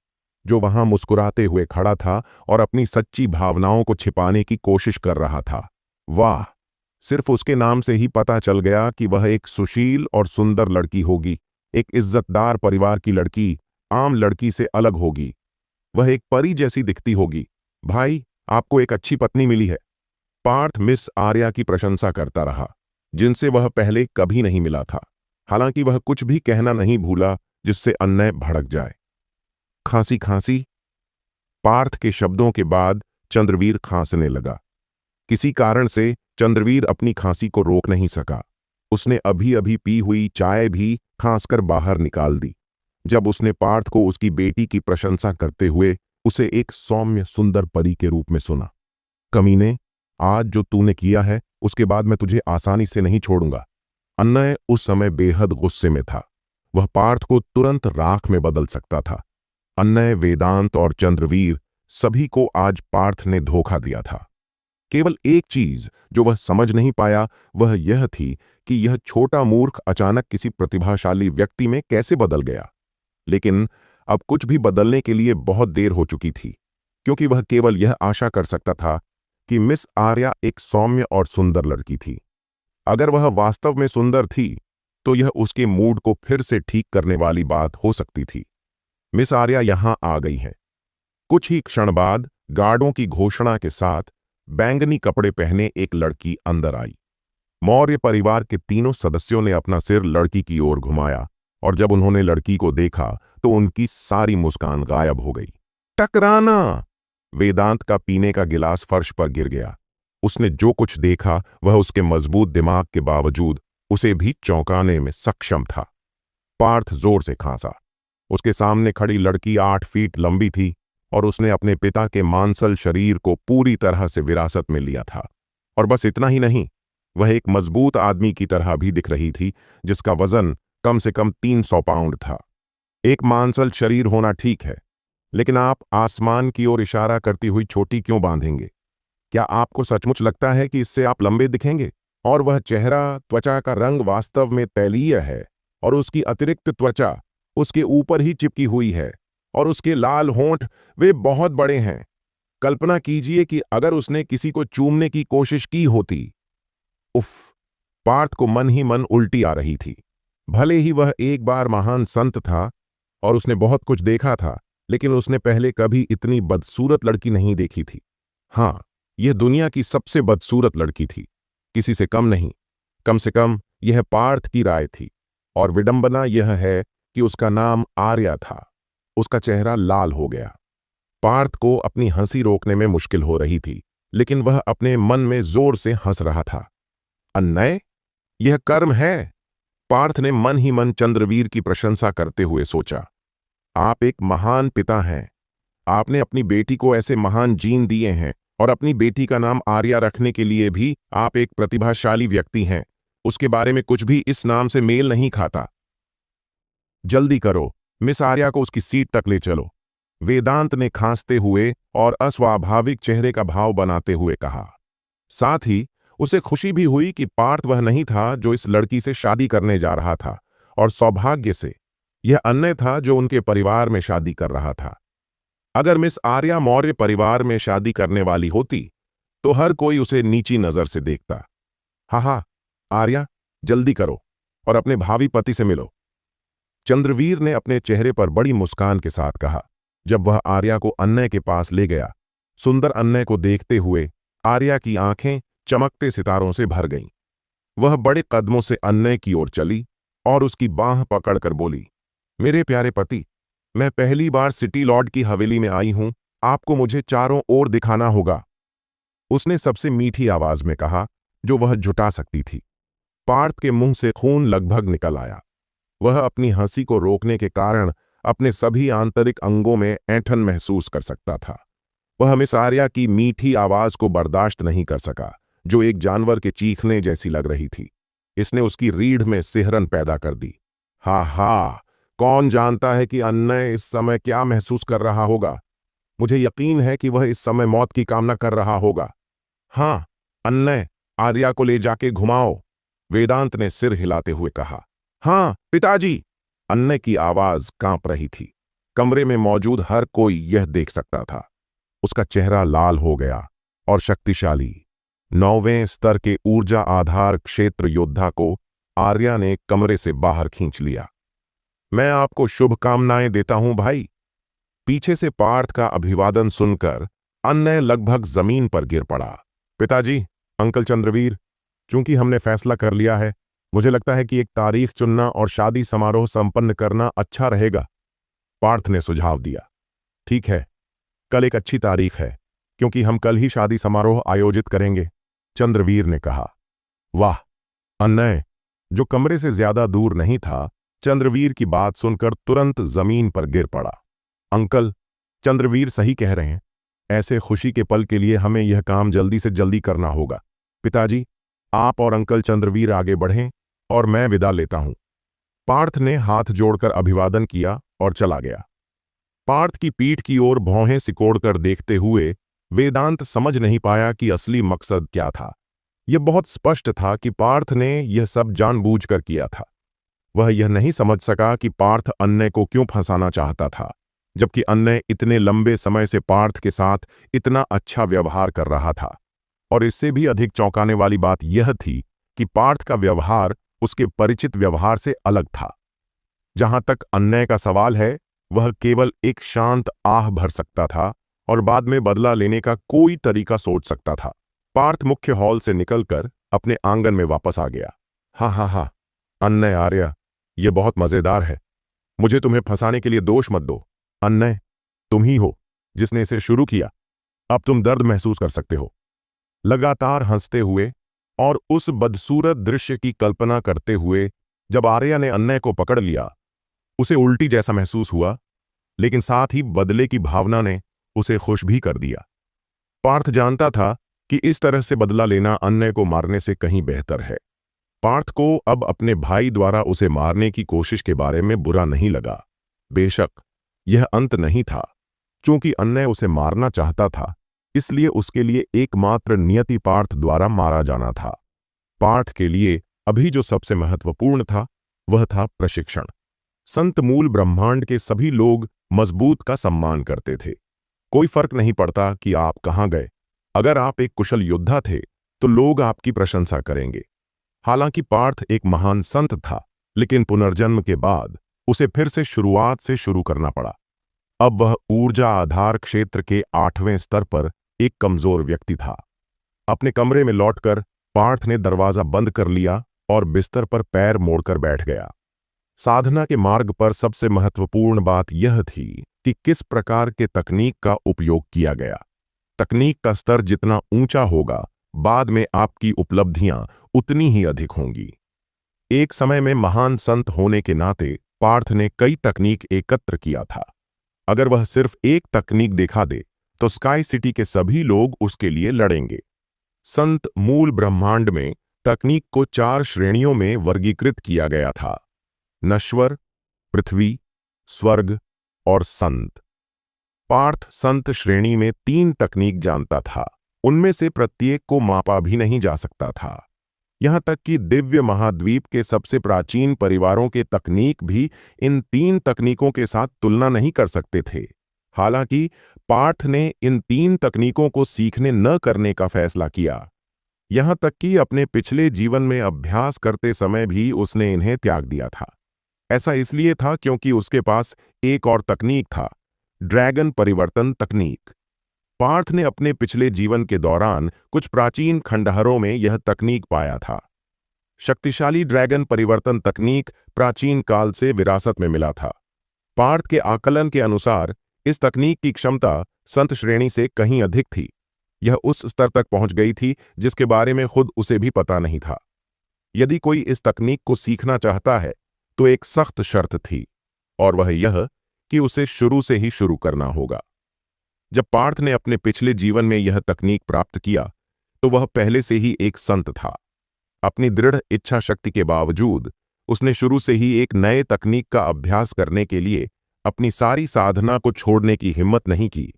जो वहां मुस्कुराते हुए खड़ा था और अपनी सच्ची भावनाओं को छिपाने की कोशिश कर रहा था। वाह, सिर्फ उसके नाम से ही पता चल गया कि वह एक सुशील और सुंदर लड़की होगी। एक इज्जतदार परिवार की लड़की आम लड़की से अलग होगी। वह एक परी जैसी दिखती होगी। भाई, आपको एक अच्छी पत्नी मिली है। पार्थ मिस आर्या की प्रशंसा करता रहा, जिनसे वह पहले कभी नहीं मिला था। हालांकि वह कुछ भी कहना नहीं भूला जिससे अन्नय भड़क जाए। खांसी। पार्थ के शब्दों के बाद चंद्रवीर खांसने लगा। किसी कारण से चंद्रवीर अपनी खांसी को रोक नहीं सका। उसने अभी अभी पी हुई चाय भी खांसकर बाहर निकाल दी। जब उसने पार्थ को उसकी बेटी की प्रशंसा करते हुए उसे एक सौम्य सुंदर परी के रूप में सुना। कमीने, आज जो तूने किया है उसके बाद मैं तुझे आसानी से नहीं छोड़ूंगा। अन्नय उस समय बेहद गुस्से में था। वह पार्थ को तुरंत राख में बदल सकता था। अन्नय, वेदांत और चंद्रवीर, सभी को आज पार्थ ने धोखा दिया था। केवल एक चीज जो वह समझ नहीं पाया वह यह थी कि यह छोटा मूर्ख अचानक किसी प्रतिभाशाली व्यक्ति में कैसे बदल गया। लेकिन अब कुछ भी बदलने के लिए बहुत देर हो चुकी थी, क्योंकि वह केवल यह आशा कर सकता था कि मिस आर्या एक सौम्य और सुंदर लड़की थी। अगर वह वास्तव में सुंदर थी तो यह उसके मूड को फिर से ठीक करने वाली बात हो सकती थी। मिस आर्या यहां आ गई है। कुछ ही क्षण बाद गार्डों की घोषणा के साथ बैंगनी कपड़े पहने एक लड़की अंदर आई। मौर्य परिवार के तीनों सदस्यों ने अपना सिर लड़की की ओर घुमाया और जब उन्होंने लड़की को देखा तो उनकी सारी मुस्कान गायब हो गई। टकराना! वेदांत का पीने का गिलास फर्श पर गिर गया। उसने जो कुछ देखा वह उसके मजबूत दिमाग के बावजूद उसे भी चौंकाने में सक्षम था। पार्थ जोर से खांसा। उसके सामने खड़ी लड़की 8 फीट लंबी थी और उसने अपने पिता के मांसल शरीर को पूरी तरह से विरासत में लिया था। और बस इतना ही नहीं, वह एक मजबूत आदमी की तरह भी दिख रही थी, जिसका वजन कम से कम 300 पाउंड था। एक मांसल शरीर होना ठीक है, लेकिन आप आसमान की ओर इशारा करती हुई छोटी क्यों बांधेंगे? क्या आपको सचमुच लगता है कि इससे आप लंबे दिखेंगे? और वह चेहरा, त्वचा का रंग वास्तव में तैलीय है, और उसकी अतिरिक्त त्वचा उसके ऊपर ही चिपकी हुई है, और उसके लाल होंठ वे बहुत बड़े हैं। कल्पना कीजिए कि अगर उसने किसी को चूमने की कोशिश की होती। उफ! पार्थ को मन ही मन उल्टी आ रही थी। भले ही वह एक बार महान संत था और उसने बहुत कुछ देखा था, लेकिन उसने पहले कभी इतनी बदसूरत लड़की नहीं देखी थी। हाँ, यह दुनिया की सबसे बदसूरत लड़की थी, किसी से कम नहीं। कम से कम यह पार्थ की राय थी। और विडंबना यह है कि उसका नाम आर्या था। उसका चेहरा लाल हो गया। पार्थ को अपनी हंसी रोकने में मुश्किल हो रही थी, लेकिन वह अपने मन में जोर से हंस रहा था। अन्याय? यह कर्म है। पार्थ ने मन ही मन चंद्रवीर की प्रशंसा करते हुए सोचा। आप एक महान पिता हैं। आपने अपनी बेटी को ऐसे महान जीन दिए हैं, और अपनी बेटी का नाम आर्या रखने के लिए भी आप एक प्रतिभाशाली व्यक्ति हैं। उसके बारे में कुछ भी इस नाम से मेल नहीं खाता। जल्दी करो, मिस आर्या को उसकी सीट तक ले चलो, वेदांत ने खांसते हुए और अस्वाभाविक चेहरे का भाव बनाते हुए कहा। साथ ही उसे खुशी भी हुई कि पार्थ वह नहीं था जो इस लड़की से शादी करने जा रहा था, और सौभाग्य से यह अन्य था जो उनके परिवार में शादी कर रहा था। अगर मिस आर्या मौर्य परिवार में शादी करने वाली होती तो हर कोई उसे नीची नजर से देखता। हा, आर्या, जल्दी करो और अपने भावी पति से मिलो, चंद्रवीर ने अपने चेहरे पर बड़ी मुस्कान के साथ कहा। जब वह आर्या को अन्य के पास ले गया, सुंदर अन्य को देखते हुए आर्या की आंखें चमकते सितारों से भर गईं। वह बड़े कदमों से अन्य की ओर चली और उसकी बांह पकड़कर बोली, मेरे प्यारे पति, मैं पहली बार सिटी लॉर्ड की हवेली में आई हूं, आपको मुझे चारों ओर दिखाना होगा। उसने सबसे मीठी आवाज में कहा जो वह जुटा सकती थी। पार्थ के मुंह से खून लगभग निकल आया। वह अपनी हंसी को रोकने के कारण अपने सभी आंतरिक अंगों में ऐंठन महसूस कर सकता था। वह मिस आर्या की मीठी आवाज को बर्दाश्त नहीं कर सका, जो एक जानवर के चीखने जैसी लग रही थी। इसने उसकी रीढ़ में सिहरन पैदा कर दी। हा, कौन जानता है कि अन्य इस समय क्या महसूस कर रहा होगा। मुझे यकीन है कि वह इस समय मौत की कामना कर रहा होगा। हाँ, अन्य, आर्या को ले जाके घुमाओ, वेदांत ने सिर हिलाते हुए कहा। हाँ पिताजी, अन्य की आवाज कांप रही थी। कमरे में मौजूद हर कोई यह देख सकता था। उसका चेहरा लाल हो गया और शक्तिशाली 9वें स्तर के ऊर्जा आधार क्षेत्र योद्धा को आर्या ने कमरे से बाहर खींच लिया। मैं आपको शुभकामनाएं देता हूं भाई। पीछे से पार्थ का अभिवादन सुनकर अन्य लगभग जमीन पर गिर पड़ा। पिताजी, अंकल चंद्रवीर, चूंकि हमने फैसला कर लिया है, मुझे लगता है कि एक तारीख चुनना और शादी समारोह संपन्न करना अच्छा रहेगा, पार्थ ने सुझाव दिया। ठीक है, कल एक अच्छी तारीख है, क्योंकि हम कल ही शादी समारोह आयोजित करेंगे, चंद्रवीर ने कहा। वाह! अन्य, जो कमरे से ज्यादा दूर नहीं था, चंद्रवीर की बात सुनकर तुरंत जमीन पर गिर पड़ा। अंकल, चंद्रवीर सही कह रहे हैं। ऐसे खुशी के पल के लिए हमें यह काम जल्दी से जल्दी करना होगा। पिताजी, आप और अंकल चंद्रवीर आगे बढ़ें और मैं विदा लेता हूं। पार्थ ने हाथ जोड़कर अभिवादन किया और चला गया। पार्थ की पीठ की ओर भौहें सिकोड़कर देखते हुए वेदांत समझ नहीं पाया कि असली मकसद क्या था। यह बहुत स्पष्ट था कि पार्थ ने यह सब जानबूझकर किया था। वह यह नहीं समझ सका कि पार्थ अन्य को क्यों फंसाना चाहता था, जबकि अन्य इतने लंबे समय से पार्थ के साथ इतना अच्छा व्यवहार कर रहा था। और इससे भी अधिक चौंकाने वाली बात यह थी कि पार्थ का व्यवहार उसके परिचित व्यवहार से अलग था। जहां तक अन्य का सवाल है, वह केवल एक शांत आह भर सकता था और बाद में बदला लेने का कोई तरीका सोच सकता था। पार्थ मुख्य हॉल से निकलकर अपने आंगन में वापस आ गया। हाँ, अन्य, आर्या, यह बहुत मजेदार है। मुझे तुम्हें फंसाने के लिए दोष मत दो। अन्य, तुम ही हो जिसने इसे शुरू किया। अब तुम दर्द महसूस कर सकते हो। लगातार हंसते हुए और उस बदसूरत दृश्य की कल्पना करते हुए जब आर्या ने अन्नय को पकड़ लिया, उसे उल्टी जैसा महसूस हुआ, लेकिन साथ ही बदले की भावना ने उसे खुश भी कर दिया। पार्थ जानता था कि इस तरह से बदला लेना अन्नय को मारने से कहीं बेहतर है। पार्थ को अब अपने भाई द्वारा उसे मारने की कोशिश के बारे में बुरा नहीं लगा। बेशक यह अंत नहीं था। चूंकि अन्नय उसे मारना चाहता था, इसलिए उसके लिए एकमात्र नियति पार्थ द्वारा मारा जाना था। पार्थ के लिए अभी जो सबसे महत्वपूर्ण था वह था प्रशिक्षण। संत मूल ब्रह्मांड के सभी लोग मजबूत का सम्मान करते थे। कोई फर्क नहीं पड़ता कि आप कहां गए। अगर आप एक कुशल योद्धा थे तो लोग आपकी प्रशंसा करेंगे। हालांकि पार्थ एक महान संत था, लेकिन पुनर्जन्म के बाद उसे फिर से शुरुआत से शुरू करना पड़ा। अब वह ऊर्जा आधार क्षेत्र के 8वें स्तर पर एक कमजोर व्यक्ति था। अपने कमरे में लौटकर पार्थ ने दरवाजा बंद कर लिया और बिस्तर पर पैर मोड़कर बैठ गया। साधना के मार्ग पर सबसे महत्वपूर्ण बात यह थी कि किस प्रकार के तकनीक का उपयोग किया गया। तकनीक का स्तर जितना ऊंचा होगा, बाद में आपकी उपलब्धियां उतनी ही अधिक होंगी। एक समय में महान संत होने के नाते पार्थ ने कई तकनीक एकत्र किया था। अगर वह सिर्फ एक तकनीक दिखा दे तो स्काई सिटी के सभी लोग उसके लिए लड़ेंगे। संत मूल ब्रह्मांड में तकनीक को 4 श्रेणियों में वर्गीकृत किया गया था: नश्वर, पृथ्वी, स्वर्ग और संत। पार्थ संत श्रेणी में 3 तकनीक जानता था। उनमें से प्रत्येक को मापा भी नहीं जा सकता था। यहां तक कि दिव्य महाद्वीप के सबसे प्राचीन परिवारों के तकनीक भी इन 3 तकनीकों के साथ तुलना नहीं कर सकते थे। हालांकि पार्थ ने इन 3 तकनीकों को सीखने न करने का फैसला किया। यहां तक कि अपने पिछले जीवन में अभ्यास करते समय भी उसने इन्हें त्याग दिया था। ऐसा इसलिए था क्योंकि उसके पास एक और तकनीक था, ड्रैगन परिवर्तन तकनीक। पार्थ ने अपने पिछले जीवन के दौरान कुछ प्राचीन खंडहरों में यह तकनीक पाया था। शक्तिशाली ड्रैगन परिवर्तन तकनीक प्राचीन काल से विरासत में मिला था। पार्थ के आकलन के अनुसार इस तकनीक की क्षमता संत श्रेणी से कहीं अधिक थी। यह उस स्तर तक पहुंच गई थी जिसके बारे में खुद उसे भी पता नहीं था। यदि कोई इस तकनीक को सीखना चाहता है तो एक सख्त शर्त थी, और वह यह कि उसे शुरू से ही शुरू करना होगा। जब पार्थ ने अपने पिछले जीवन में यह तकनीक प्राप्त किया तो वह पहले से ही एक संत था। अपनी दृढ़ इच्छा शक्ति के बावजूद उसने शुरू से ही एक नए तकनीक का अभ्यास करने के लिए अपनी सारी साधना को छोड़ने की हिम्मत नहीं की।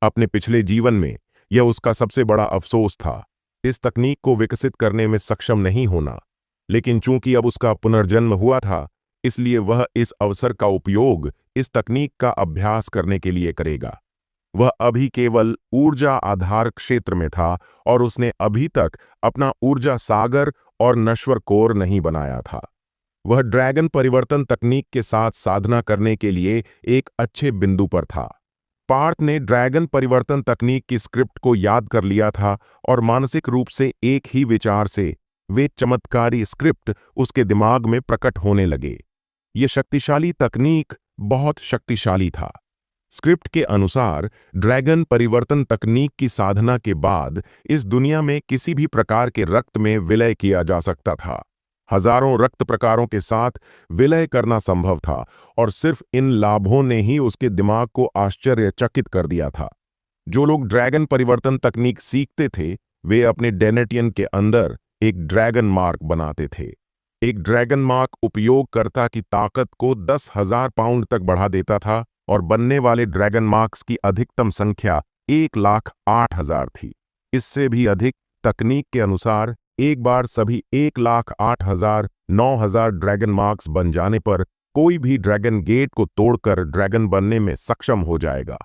अपने पिछले जीवन में यह उसका सबसे बड़ा अफसोस था, इस तकनीक को विकसित करने में सक्षम नहीं होना। लेकिन चूंकि अब उसका पुनर्जन्म हुआ था, इसलिए वह इस अवसर का उपयोग इस तकनीक का अभ्यास करने के लिए करेगा। वह अभी केवल ऊर्जा आधार क्षेत्र में था और उसने अभी तक अपना ऊर्जा सागर और नश्वर कोर नहीं बनाया था। वह ड्रैगन परिवर्तन तकनीक के साथ साधना करने के लिए एक अच्छे बिंदु पर था। पार्थ ने ड्रैगन परिवर्तन तकनीक की स्क्रिप्ट को याद कर लिया था और मानसिक रूप से एक ही विचार से वे चमत्कारी स्क्रिप्ट उसके दिमाग में प्रकट होने लगे। ये शक्तिशाली तकनीक बहुत शक्तिशाली था। स्क्रिप्ट के अनुसार ड्रैगन परिवर्तन तकनीक की साधना के बाद इस दुनिया में किसी भी प्रकार के रक्त में विलय किया जा सकता था। हजारों रक्त प्रकारों के साथ विलय करना संभव था और सिर्फ इन लाभों ने ही उसके दिमाग को आश्चर्यचकित कर दिया था। जो लोग ड्रैगन परिवर्तन तकनीक सीखते थे वे अपने डेनेटियन के अंदर एक ड्रैगन मार्क बनाते थे। एक ड्रैगन मार्क उपयोगकर्ता की ताकत को 10,000 पाउंड तक बढ़ा देता था और बनने वाले ड्रैगन मार्क्स की अधिकतम संख्या 1,08,000 थी। इससे भी अधिक तकनीक के अनुसार एक बार सभी 1,08,000 9,000 ड्रैगन मार्क्स बन जाने पर कोई भी ड्रैगन गेट को तोड़कर ड्रैगन बनने में सक्षम हो जाएगा।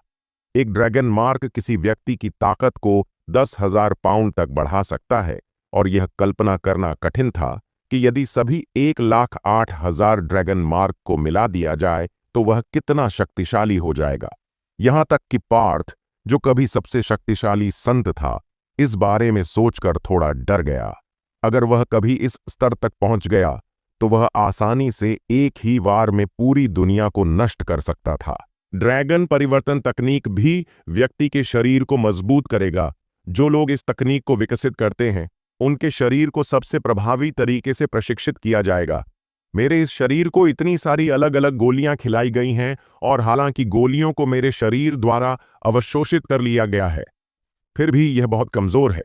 एक ड्रैगन मार्क किसी व्यक्ति की ताकत को 10,000 पाउंड तक बढ़ा सकता है, और यह कल्पना करना कठिन था कि यदि सभी 1,08,000 ड्रैगन मार्क को मिला दिया जाए तो वह कितना शक्तिशाली हो जाएगा। यहां तक कि पार्थ, जो कभी सबसे शक्तिशाली संत था, इस बारे में सोचकर थोड़ा डर गया। अगर वह कभी इस स्तर तक पहुंच गया तो वह आसानी से एक ही वार में पूरी दुनिया को नष्ट कर सकता था। ड्रैगन परिवर्तन तकनीक भी व्यक्ति के शरीर को मजबूत करेगा। जो लोग इस तकनीक को विकसित करते हैं, उनके शरीर को सबसे प्रभावी तरीके से प्रशिक्षित किया जाएगा। मेरे इस शरीर को इतनी सारी अलग अलग गोलियां खिलाई गई हैं और हालांकि गोलियों को मेरे शरीर द्वारा अवशोषित कर लिया गया है, फिर भी यह बहुत कमजोर है।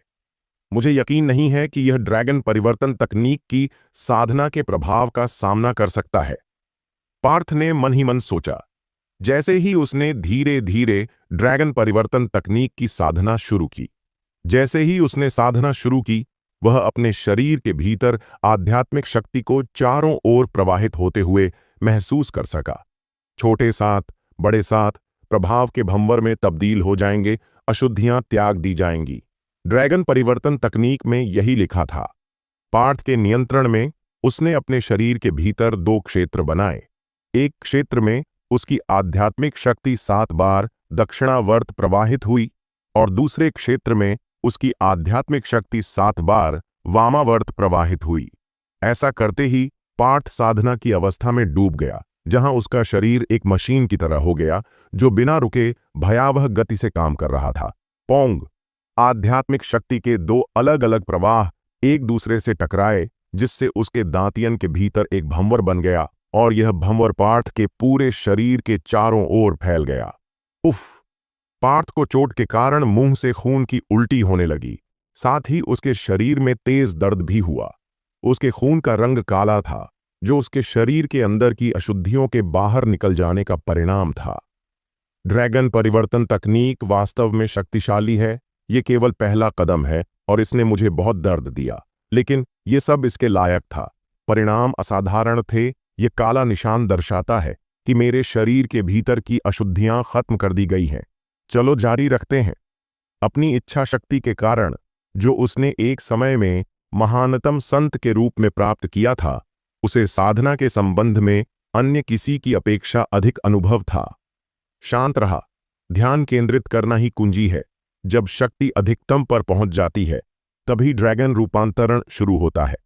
मुझे यकीन नहीं है कि यह ड्रैगन परिवर्तन तकनीक की साधना के प्रभाव का सामना कर सकता है। पार्थ ने मन ही मन सोचा। जैसे ही उसने धीरे धीरे ड्रैगन परिवर्तन तकनीक की साधना शुरू की, जैसे ही उसने साधना शुरू की, वह अपने शरीर के भीतर आध्यात्मिक शक्ति को चारों ओर प्रवाहित होते हुए महसूस कर सका। छोटे साथ, बड़े साथ प्रभाव के भंवर में तब्दील हो जाएंगे, अशुद्धियां त्याग दी जाएंगी। ड्रैगन परिवर्तन तकनीक में यही लिखा था। पार्थ के नियंत्रण में उसने अपने शरीर के भीतर 2 क्षेत्र बनाए। एक क्षेत्र में उसकी आध्यात्मिक शक्ति 7 बार दक्षिणावर्त प्रवाहित हुई और दूसरे क्षेत्र में उसकी आध्यात्मिक शक्ति 7 बार वामावर्त प्रवाहित हुई। ऐसा करते ही पार्थ साधना की अवस्था में डूब गया, जहां उसका शरीर एक मशीन की तरह हो गया जो बिना रुके भयावह गति से काम कर रहा था। पोंग! आध्यात्मिक शक्ति के 2 अलग अलग प्रवाह एक दूसरे से टकराए, जिससे उसके दांतियन के भीतर एक भंवर बन गया और यह भंवर पार्थ के पूरे शरीर के चारों ओर फैल गया। उफ! पार्थ को चोट के कारण मुंह से खून की उल्टी होने लगी। साथ ही उसके शरीर में तेज दर्द भी हुआ। उसके खून का रंग काला था, जो उसके शरीर के अंदर की अशुद्धियों के बाहर निकल जाने का परिणाम था। ड्रैगन परिवर्तन तकनीक वास्तव में शक्तिशाली है। ये केवल पहला कदम है और इसने मुझे बहुत दर्द दिया, लेकिन ये सब इसके लायक था। परिणाम असाधारण थे। ये काला निशान दर्शाता है कि मेरे शरीर के भीतर की अशुद्धियां खत्म कर दी गई हैं। चलो जारी रखते हैं। अपनी इच्छा शक्ति के कारण, जो उसने एक समय में महानतम संत के रूप में प्राप्त किया था, उसे साधना के संबंध में अन्य किसी की अपेक्षा अधिक अनुभव था। शांत रहा। ध्यान केंद्रित करना ही कुंजी है। जब शक्ति अधिकतम पर पहुंच जाती है, तभी ड्रैगन रूपांतरण शुरू होता है।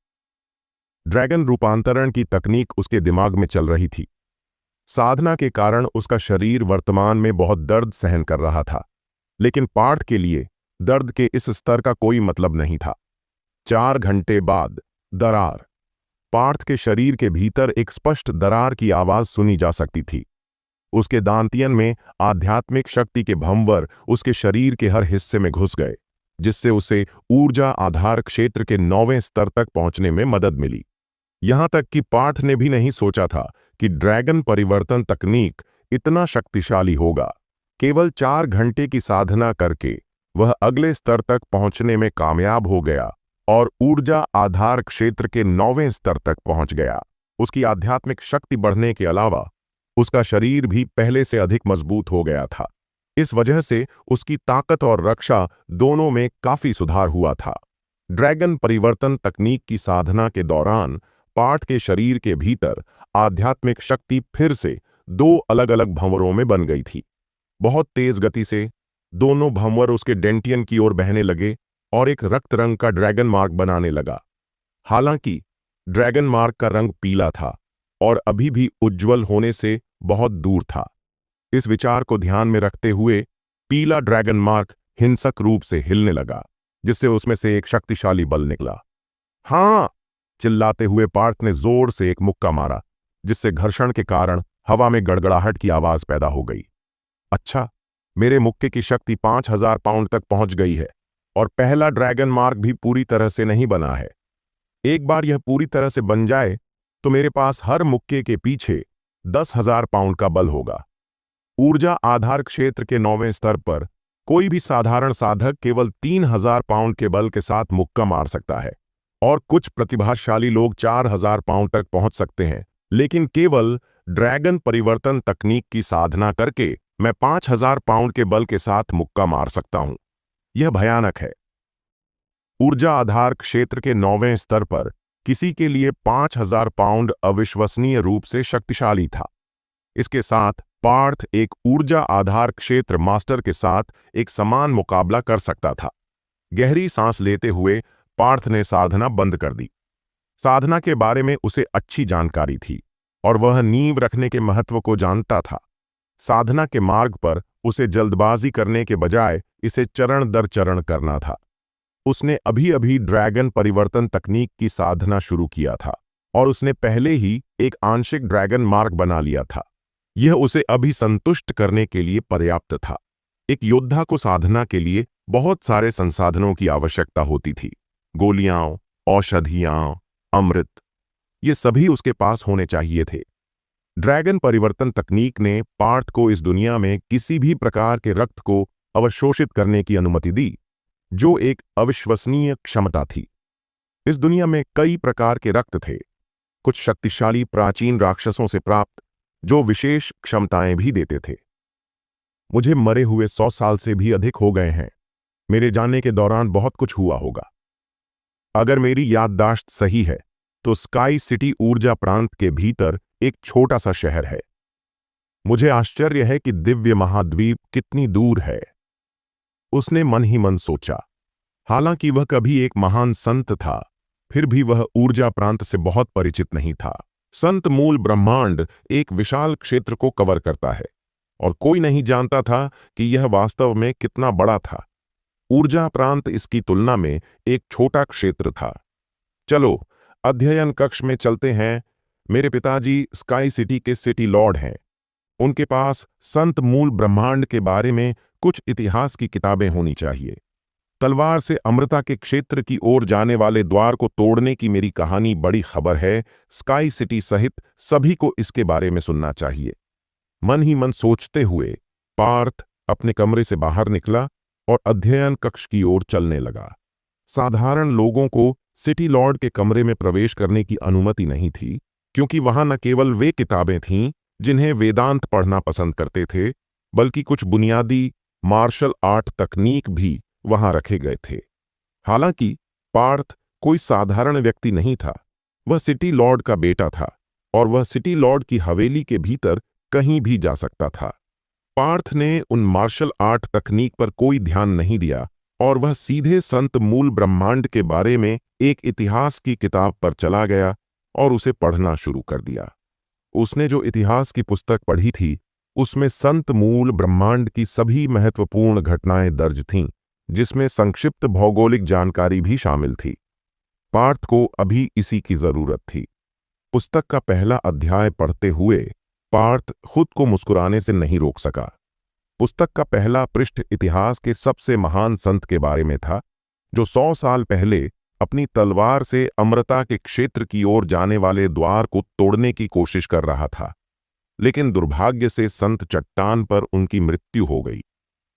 ड्रैगन रूपांतरण की तकनीक उसके दिमाग में चल रही थी। साधना के कारण उसका शरीर वर्तमान में बहुत दर्द सहन कर रहा था, लेकिन पार्थ के लिए दर्द के इस स्तर का कोई मतलब नहीं था। 4 घंटे बाद दरार। पार्थ के शरीर के भीतर एक स्पष्ट दरार की आवाज सुनी जा सकती थी। उसके दांतियन में आध्यात्मिक शक्ति के भंवर उसके शरीर के हर हिस्से में घुस गए, जिससे उसे ऊर्जा आधार क्षेत्र के 9वें स्तर तक पहुंचने में मदद मिली। यहां तक कि पार्थ ने भी नहीं सोचा था कि ड्रैगन परिवर्तन तकनीक इतना शक्तिशाली होगा। केवल 4 घंटे की साधना करके वह अगले स्तर तक पहुंचने में कामयाब हो गया और ऊर्जा आधार क्षेत्र के 9वें स्तर तक पहुंच गया। उसकी आध्यात्मिक शक्ति बढ़ने के अलावा उसका शरीर भी पहले से अधिक मजबूत हो गया था। इस वजह से उसकी ताकत और रक्षा दोनों में काफी सुधार हुआ था। ड्रैगन परिवर्तन तकनीक की साधना के दौरान पार्थ के शरीर के भीतर आध्यात्मिक शक्ति फिर से 2 अलग अलग भंवरों में बन गई थी। बहुत तेज गति से दोनों भंवर उसके डेंटियन की ओर बहने लगे और एक रक्त रंग का ड्रैगन मार्क बनाने लगा। हालांकि ड्रैगन मार्क का रंग पीला था और अभी भी उज्ज्वल होने से बहुत दूर था। इस विचार को ध्यान में रखते हुए पीला ड्रैगन मार्क हिंसक रूप से हिलने लगा, जिससे उसमें से एक शक्तिशाली बल निकला। हाँ! चिल्लाते हुए पार्थ ने जोर से एक मुक्का मारा, जिससे घर्षण के कारण हवा में गड़गड़ाहट की आवाज पैदा हो गई। अच्छा, मेरे मुक्के की शक्ति 5000 पाउंड तक पहुंच गई है और पहला ड्रैगन मार्क भी पूरी तरह से नहीं बना है। एक बार यह पूरी तरह से बन जाए तो मेरे पास हर मुक्के के पीछे 10,000 पाउंड का बल होगा। ऊर्जा आधार क्षेत्र के 9वें स्तर पर कोई भी साधारण साधक केवल 3000 पाउंड के बल के साथ मुक्का मार सकता है और कुछ प्रतिभाशाली लोग 4000 पाउंड तक पहुंच सकते हैं, लेकिन केवल ड्रैगन परिवर्तन तकनीक की साधना करके मैं 5000 पाउंड के बल के साथ मुक्का मार सकता हूं। यह भयानक है। ऊर्जा आधार क्षेत्र के 9वें स्तर पर किसी के लिए 5000 पाउंड अविश्वसनीय रूप से शक्तिशाली था। इसके साथ पार्थ एक ऊर्जा आधार क्षेत्र मास्टर के साथ एक समान मुकाबला कर सकता था। गहरी सांस लेते हुए पार्थ ने साधना बंद कर दी। साधना के बारे में उसे अच्छी जानकारी थी और वह नींव रखने के महत्व को जानता था। साधना के मार्ग पर उसे जल्दबाजी करने के बजाय इसे चरण दर चरण करना था। उसने अभी अभी ड्रैगन परिवर्तन तकनीक की साधना शुरू किया था और उसने पहले ही एक आंशिक ड्रैगन मार्ग बना लिया था। यह उसे अभी संतुष्ट करने के लिए पर्याप्त था। एक योद्धा को साधना के लिए बहुत सारे संसाधनों की आवश्यकता होती थी। गोलियां, औषधियां, अमृत, ये सभी उसके पास होने चाहिए थे। ड्रैगन परिवर्तन तकनीक ने पार्थ को इस दुनिया में किसी भी प्रकार के रक्त को अवशोषित करने की अनुमति दी, जो एक अविश्वसनीय क्षमता थी। इस दुनिया में कई प्रकार के रक्त थे, कुछ शक्तिशाली प्राचीन राक्षसों से प्राप्त, जो विशेष क्षमताएं भी देते थे। मुझे मरे हुए 100 साल से भी अधिक हो गए हैं। मेरे जाने के दौरान बहुत कुछ हुआ होगा। अगर मेरी याददाश्त सही है तो स्काई सिटी ऊर्जा प्रांत के भीतर एक छोटा सा शहर है। मुझे आश्चर्य है कि दिव्य महाद्वीप कितनी दूर है, उसने मन ही मन सोचा। हालांकि वह कभी एक महान संत था, फिर भी वह ऊर्जा प्रांत से बहुत परिचित नहीं था। संत मूल ब्रह्मांड एक विशाल क्षेत्र को कवर करता है और कोई नहीं जानता था कि यह वास्तव में कितना बड़ा था। ऊर्जा प्रांत इसकी तुलना में एक छोटा क्षेत्र था। चलो अध्ययन कक्ष में चलते हैं। मेरे पिताजी स्काई सिटी के सिटी लॉर्ड हैं। उनके पास संत मूल ब्रह्मांड के बारे में कुछ इतिहास की किताबें होनी चाहिए। तलवार से अमृता के क्षेत्र की ओर जाने वाले द्वार को तोड़ने की मेरी कहानी बड़ी खबर है। स्काई सिटी सहित सभी को इसके बारे में सुनना चाहिए। मन ही मन सोचते हुए पार्थ अपने कमरे से बाहर निकला और अध्ययन कक्ष की ओर चलने लगा। साधारण लोगों को सिटी लॉर्ड के कमरे में प्रवेश करने की अनुमति नहीं थी, क्योंकि वहां न केवल वे किताबें थीं जिन्हें वेदांत पढ़ना पसंद करते थे, बल्कि कुछ बुनियादी मार्शल आर्ट तकनीक भी वहां रखे गए थे। हालांकि पार्थ कोई साधारण व्यक्ति नहीं था। वह सिटी लॉर्ड का बेटा था और वह सिटी लॉर्ड की हवेली के भीतर कहीं भी जा सकता था। पार्थ ने उन मार्शल आर्ट तकनीक पर कोई ध्यान नहीं दिया और वह सीधे संत मूल ब्रह्मांड के बारे में एक इतिहास की किताब पर चला गया और उसे पढ़ना शुरू कर दिया। उसने जो इतिहास की पुस्तक पढ़ी थी, उसमें संत मूल ब्रह्मांड की सभी महत्वपूर्ण घटनाएं दर्ज थीं, जिसमें संक्षिप्त भौगोलिक जानकारी भी शामिल थी। पार्थ को अभी इसी की जरूरत थी। पुस्तक का पहला अध्याय पढ़ते हुए पार्थ खुद को मुस्कुराने से नहीं रोक सका। पुस्तक का पहला पृष्ठ इतिहास के सबसे महान संत के बारे में था, जो 100 साल पहले अपनी तलवार से अमृता के क्षेत्र की ओर जाने वाले द्वार को तोड़ने की कोशिश कर रहा था। लेकिन दुर्भाग्य से संत चट्टान पर उनकी मृत्यु हो गई।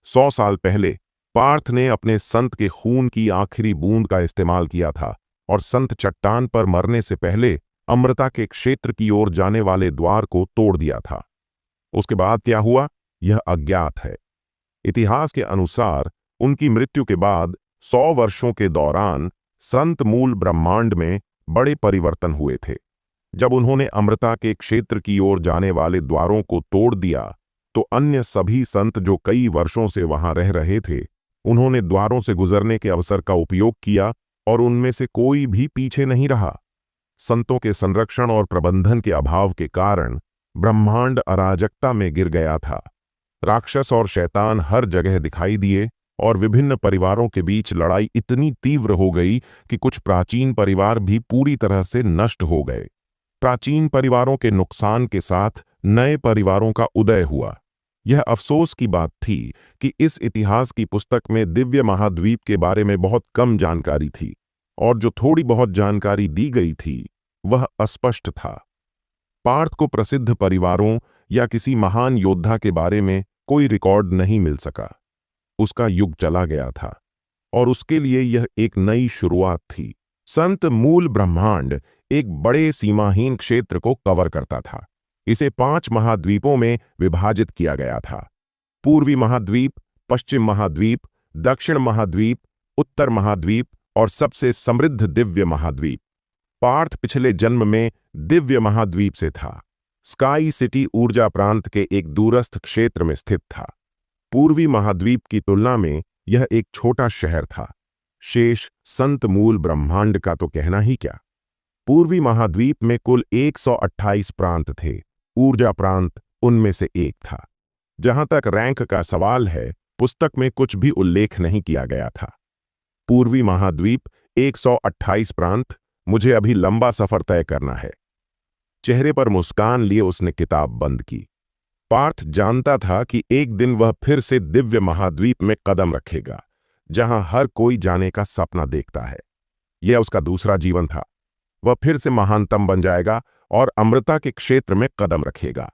100 साल पहले पार्थ ने अपने संत के खून की आखिरी बूंद का इस्तेमाल किया था और संत चट्टान पर मरने से पहले अमृता के क्षेत्र की ओर जाने वाले द्वार को तोड़ दिया था। उसके बाद क्या हुआ, यह अज्ञात है। इतिहास के अनुसार उनकी मृत्यु के बाद 100 वर्षों के दौरान संत मूल ब्रह्मांड में बड़े परिवर्तन हुए थे। जब उन्होंने अमृता के क्षेत्र की ओर जाने वाले द्वारों को तोड़ दिया, तो अन्य सभी संत जो कई वर्षों से वहां रह रहे थे, उन्होंने द्वारों से गुजरने के अवसर का उपयोग किया और उनमें से कोई भी पीछे नहीं रहा। संतों के संरक्षण और प्रबंधन के अभाव के कारण ब्रह्मांड अराजकता में गिर गया था। राक्षस और शैतान हर जगह दिखाई दिए और विभिन्न परिवारों के बीच लड़ाई इतनी तीव्र हो गई कि कुछ प्राचीन परिवार भी पूरी तरह से नष्ट हो गए। प्राचीन परिवारों के नुकसान के साथ नए परिवारों का उदय हुआ। यह अफसोस की बात थी कि इस इतिहास की पुस्तक में दिव्य महाद्वीप के बारे में बहुत कम जानकारी थी और जो थोड़ी बहुत जानकारी दी गई थी वह अस्पष्ट था। पार्थ को प्रसिद्ध परिवारों या किसी महान योद्धा के बारे में कोई रिकॉर्ड नहीं मिल सका। उसका युग चला गया था और उसके लिए यह एक नई शुरुआत थी। संत मूल ब्रह्मांड एक बड़े सीमाहीन क्षेत्र को कवर करता था। इसे 5 महाद्वीपों में विभाजित किया गया था। पूर्वी महाद्वीप, पश्चिम महाद्वीप, दक्षिण महाद्वीप, उत्तर महाद्वीप और सबसे समृद्ध दिव्य महाद्वीप। पार्थ पिछले जन्म में दिव्य महाद्वीप से था। स्काई सिटी ऊर्जा प्रांत के एक दूरस्थ क्षेत्र में स्थित था। पूर्वी महाद्वीप की तुलना में यह एक छोटा शहर था। शेष संत मूल ब्रह्मांड का तो कहना ही क्या। पूर्वी महाद्वीप में कुल 128 प्रांत थे। ऊर्जा प्रांत उनमें से एक था। जहां तक रैंक का सवाल है, पुस्तक में कुछ भी उल्लेख नहीं किया गया था। पूर्वी महाद्वीप, 128 प्रांत, मुझे अभी लंबा सफर तय करना है। चेहरे पर मुस्कान लिए उसने किताब बंद की। पार्थ जानता था कि एक दिन वह फिर से दिव्य महाद्वीप में कदम रखेगा, जहां हर कोई जाने का सपना देखता है। यह उसका दूसरा जीवन था। वह फिर से महानतम बन जाएगा और अमृता के क्षेत्र में कदम रखेगा।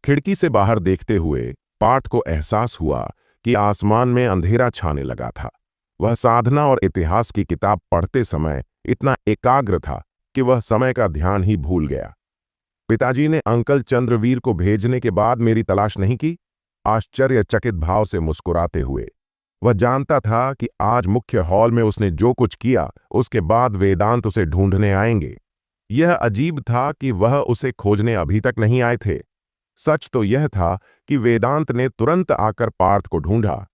खिड़की से बाहर देखते हुए पार्थ को एहसास हुआ कि आसमान में अंधेरा छाने लगा था। वह साधना और इतिहास की किताब पढ़ते समय इतना एकाग्र था कि वह समय का ध्यान ही भूल गया। पिताजी ने अंकल चंद्रवीर को भेजने के बाद मेरी तलाश नहीं की? आश्चर्यचकित भाव से मुस्कुराते हुए। वह जानता था कि आज मुख्य हॉल में उसने जो कुछ किया, उसके बाद वेदांत उसे ढूंढने आएंगे। यह अजीब था कि वह उसे खोजने अभी तक नहीं आए थे। सच तो यह था कि वेदांत ने तुरंत आकर पार्थ को ढूंढा,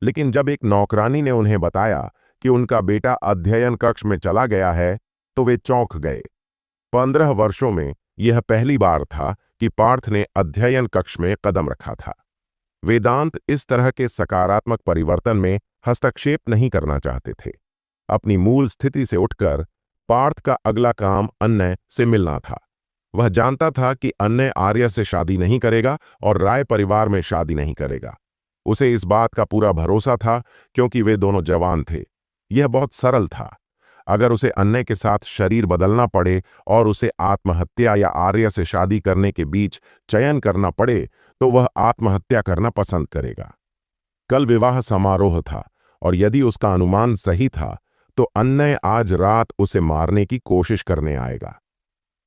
लेकिन जब एक नौकरानी ने उन्हें बताया कि उनका बेटा अध्ययन कक्ष में चला गया है, तो वे चौंक गए। 15 वर्षों में यह पहली बार था कि पार्थ ने अध्ययन कक्ष में कदम रखा था। वेदांत इस तरह के सकारात्मक परिवर्तन में हस्तक्षेप नहीं करना चाहते थे। अपनी मूल स्थिति से उठकर पार्थ का अगला काम अन्य से मिलना था। वह जानता था कि अन्य आर्य से शादी नहीं करेगा और राय परिवार में शादी नहीं करेगा। उसे इस बात का पूरा भरोसा था, क्योंकि वे दोनों जवान थे। यह बहुत सरल था। अगर उसे अन्य के साथ शरीर बदलना पड़े और उसे आत्महत्या या आर्य से शादी करने के बीच चयन करना पड़े, तो वह आत्महत्या करना पसंद करेगा। कल विवाह समारोह था, और यदि उसका अनुमान सही था, तो अन्य आज रात उसे मारने की कोशिश करने आएगा।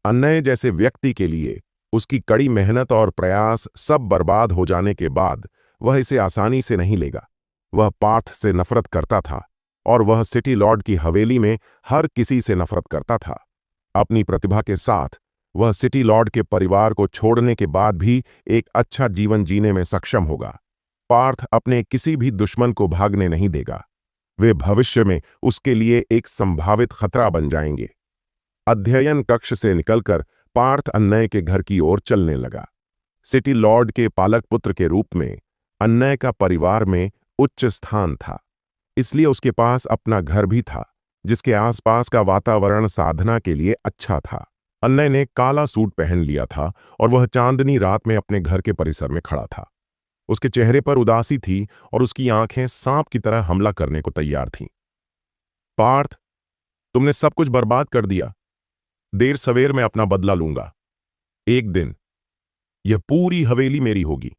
अन्य जैसे व्यक्ति के लिए उसकी कड़ी मेहनत और प्रयास सब बर्बाद हो जाने के बाद वह इसे आसानी से नहीं लेगा। वह पार्थ से नफरत करता था, और वह सिटी लॉर्ड की हवेली में हर किसी से नफरत करता था। अपनी प्रतिभा के साथ वह सिटी लॉर्ड के परिवार को छोड़ने के बाद भी एक अच्छा जीवन जीने में सक्षम होगा। पार्थ अपने किसी भी दुश्मन को भागने नहीं देगा। वे भविष्य में उसके लिए एक संभावित खतरा बन जाएंगे। अध्ययन कक्ष से निकलकर पार्थ अन्य के घर की ओर चलने लगा। सिटी लॉर्ड के पालक पुत्र के रूप में अन्य का परिवार में उच्च स्थान था, इसलिए उसके पास अपना घर भी था, जिसके आसपास का वातावरण साधना के लिए अच्छा था। अन्य ने काला सूट पहन लिया था और वह चांदनी रात में अपने घर के परिसर में खड़ा था। उसके चेहरे पर उदासी थी और उसकी आंखें सांप की तरह हमला करने को तैयार थीं। पार्थ, तुमने सब कुछ बर्बाद कर दिया। देर सवेर मैं अपना बदला लूंगा। एक दिन यह पूरी हवेली मेरी होगी।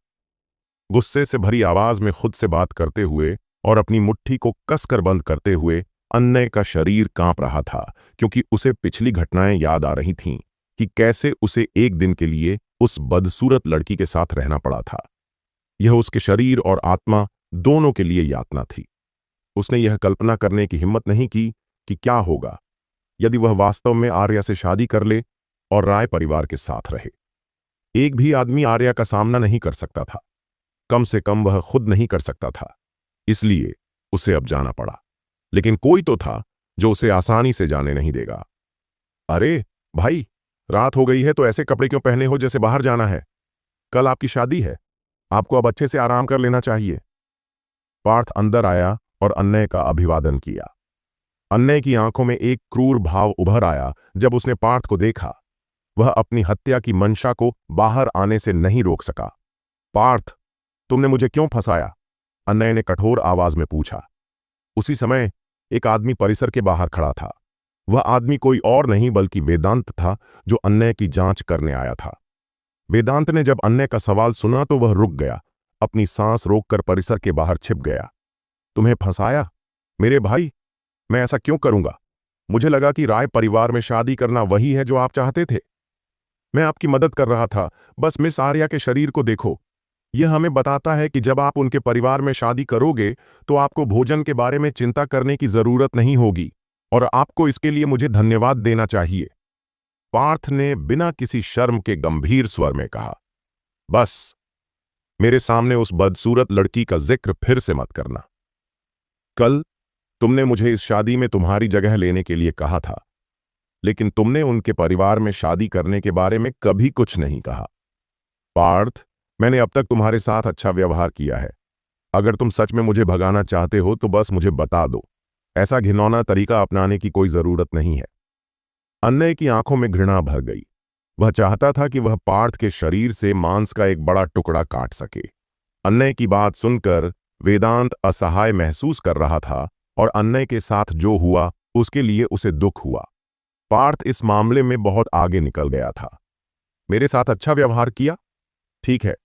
गुस्से से भरी आवाज में खुद से बात करते हुए और अपनी मुट्ठी को कसकर बंद करते हुए अन्य का शरीर कांप रहा था, क्योंकि उसे पिछली घटनाएं याद आ रही थीं कि कैसे उसे एक दिन के लिए उस बदसूरत लड़की के साथ रहना पड़ा था। यह उसके शरीर और आत्मा दोनों के लिए यातना थी। उसने यह कल्पना करने की हिम्मत नहीं की कि क्या होगा यदि वह वास्तव में आर्या से शादी कर ले और राय परिवार के साथ रहे। एक भी आदमी आर्या का सामना नहीं कर सकता था, कम से कम वह खुद नहीं कर सकता था, इसलिए उसे अब जाना पड़ा। लेकिन कोई तो था जो उसे आसानी से जाने नहीं देगा। अरे भाई, रात हो गई है तो ऐसे कपड़े क्यों पहने हो जैसे बाहर जाना है? कल आपकी शादी है, आपको अब अच्छे से आराम कर लेना चाहिए। पार्थ अंदर आया और अन्य का अभिवादन किया। अन्य की आंखों में एक क्रूर भाव उभर आया जब उसने पार्थ को देखा। वह अपनी हत्या की मंशा को बाहर आने से नहीं रोक सका। पार्थ, तुमने मुझे क्यों फंसाया? अन्य ने कठोर आवाज में पूछा। उसी समय एक आदमी परिसर के बाहर खड़ा था। वह आदमी कोई और नहीं बल्कि वेदांत था, जो अन्य की जांच करने आया था। वेदांत ने जब अन्य का सवाल सुना तो वह रुक गया, अपनी सांस रोककर परिसर के बाहर छिप गया। तुम्हें फंसाया? मेरे भाई, मैं ऐसा क्यों करूंगा? मुझे लगा कि राय परिवार में शादी करना वही है जो आप चाहते थे। मैं आपकी मदद कर रहा था। बस मिस आर्या के शरीर को देखो। यह हमें बताता है कि जब आप उनके परिवार में शादी करोगे तो आपको भोजन के बारे में चिंता करने की जरूरत नहीं होगी, और आपको इसके लिए मुझे धन्यवाद देना चाहिए। पार्थ ने बिना किसी शर्म के गंभीर स्वर में कहा, बस मेरे सामने उस बदसूरत लड़की का जिक्र फिर से मत करना। कल तुमने मुझे इस शादी में तुम्हारी जगह लेने के लिए कहा था, लेकिन तुमने उनके परिवार में शादी करने के बारे में कभी कुछ नहीं कहा। पार्थ, मैंने अब तक तुम्हारे साथ अच्छा व्यवहार किया है। अगर तुम सच में मुझे भगाना चाहते हो तो बस मुझे बता दो। ऐसा घिनौना तरीका अपनाने की कोई जरूरत नहीं है। अन्नय की आंखों में घृणा भर गई। वह चाहता था कि वह पार्थ के शरीर से मांस का एक बड़ा टुकड़ा काट सके। अन्नय की बात सुनकर वेदांत असहाय महसूस कर रहा था और अन्नय के साथ जो हुआ उसके लिए उसे दुख हुआ। पार्थ इस मामले में बहुत आगे निकल गया था। मेरे साथ अच्छा व्यवहार किया? ठीक है,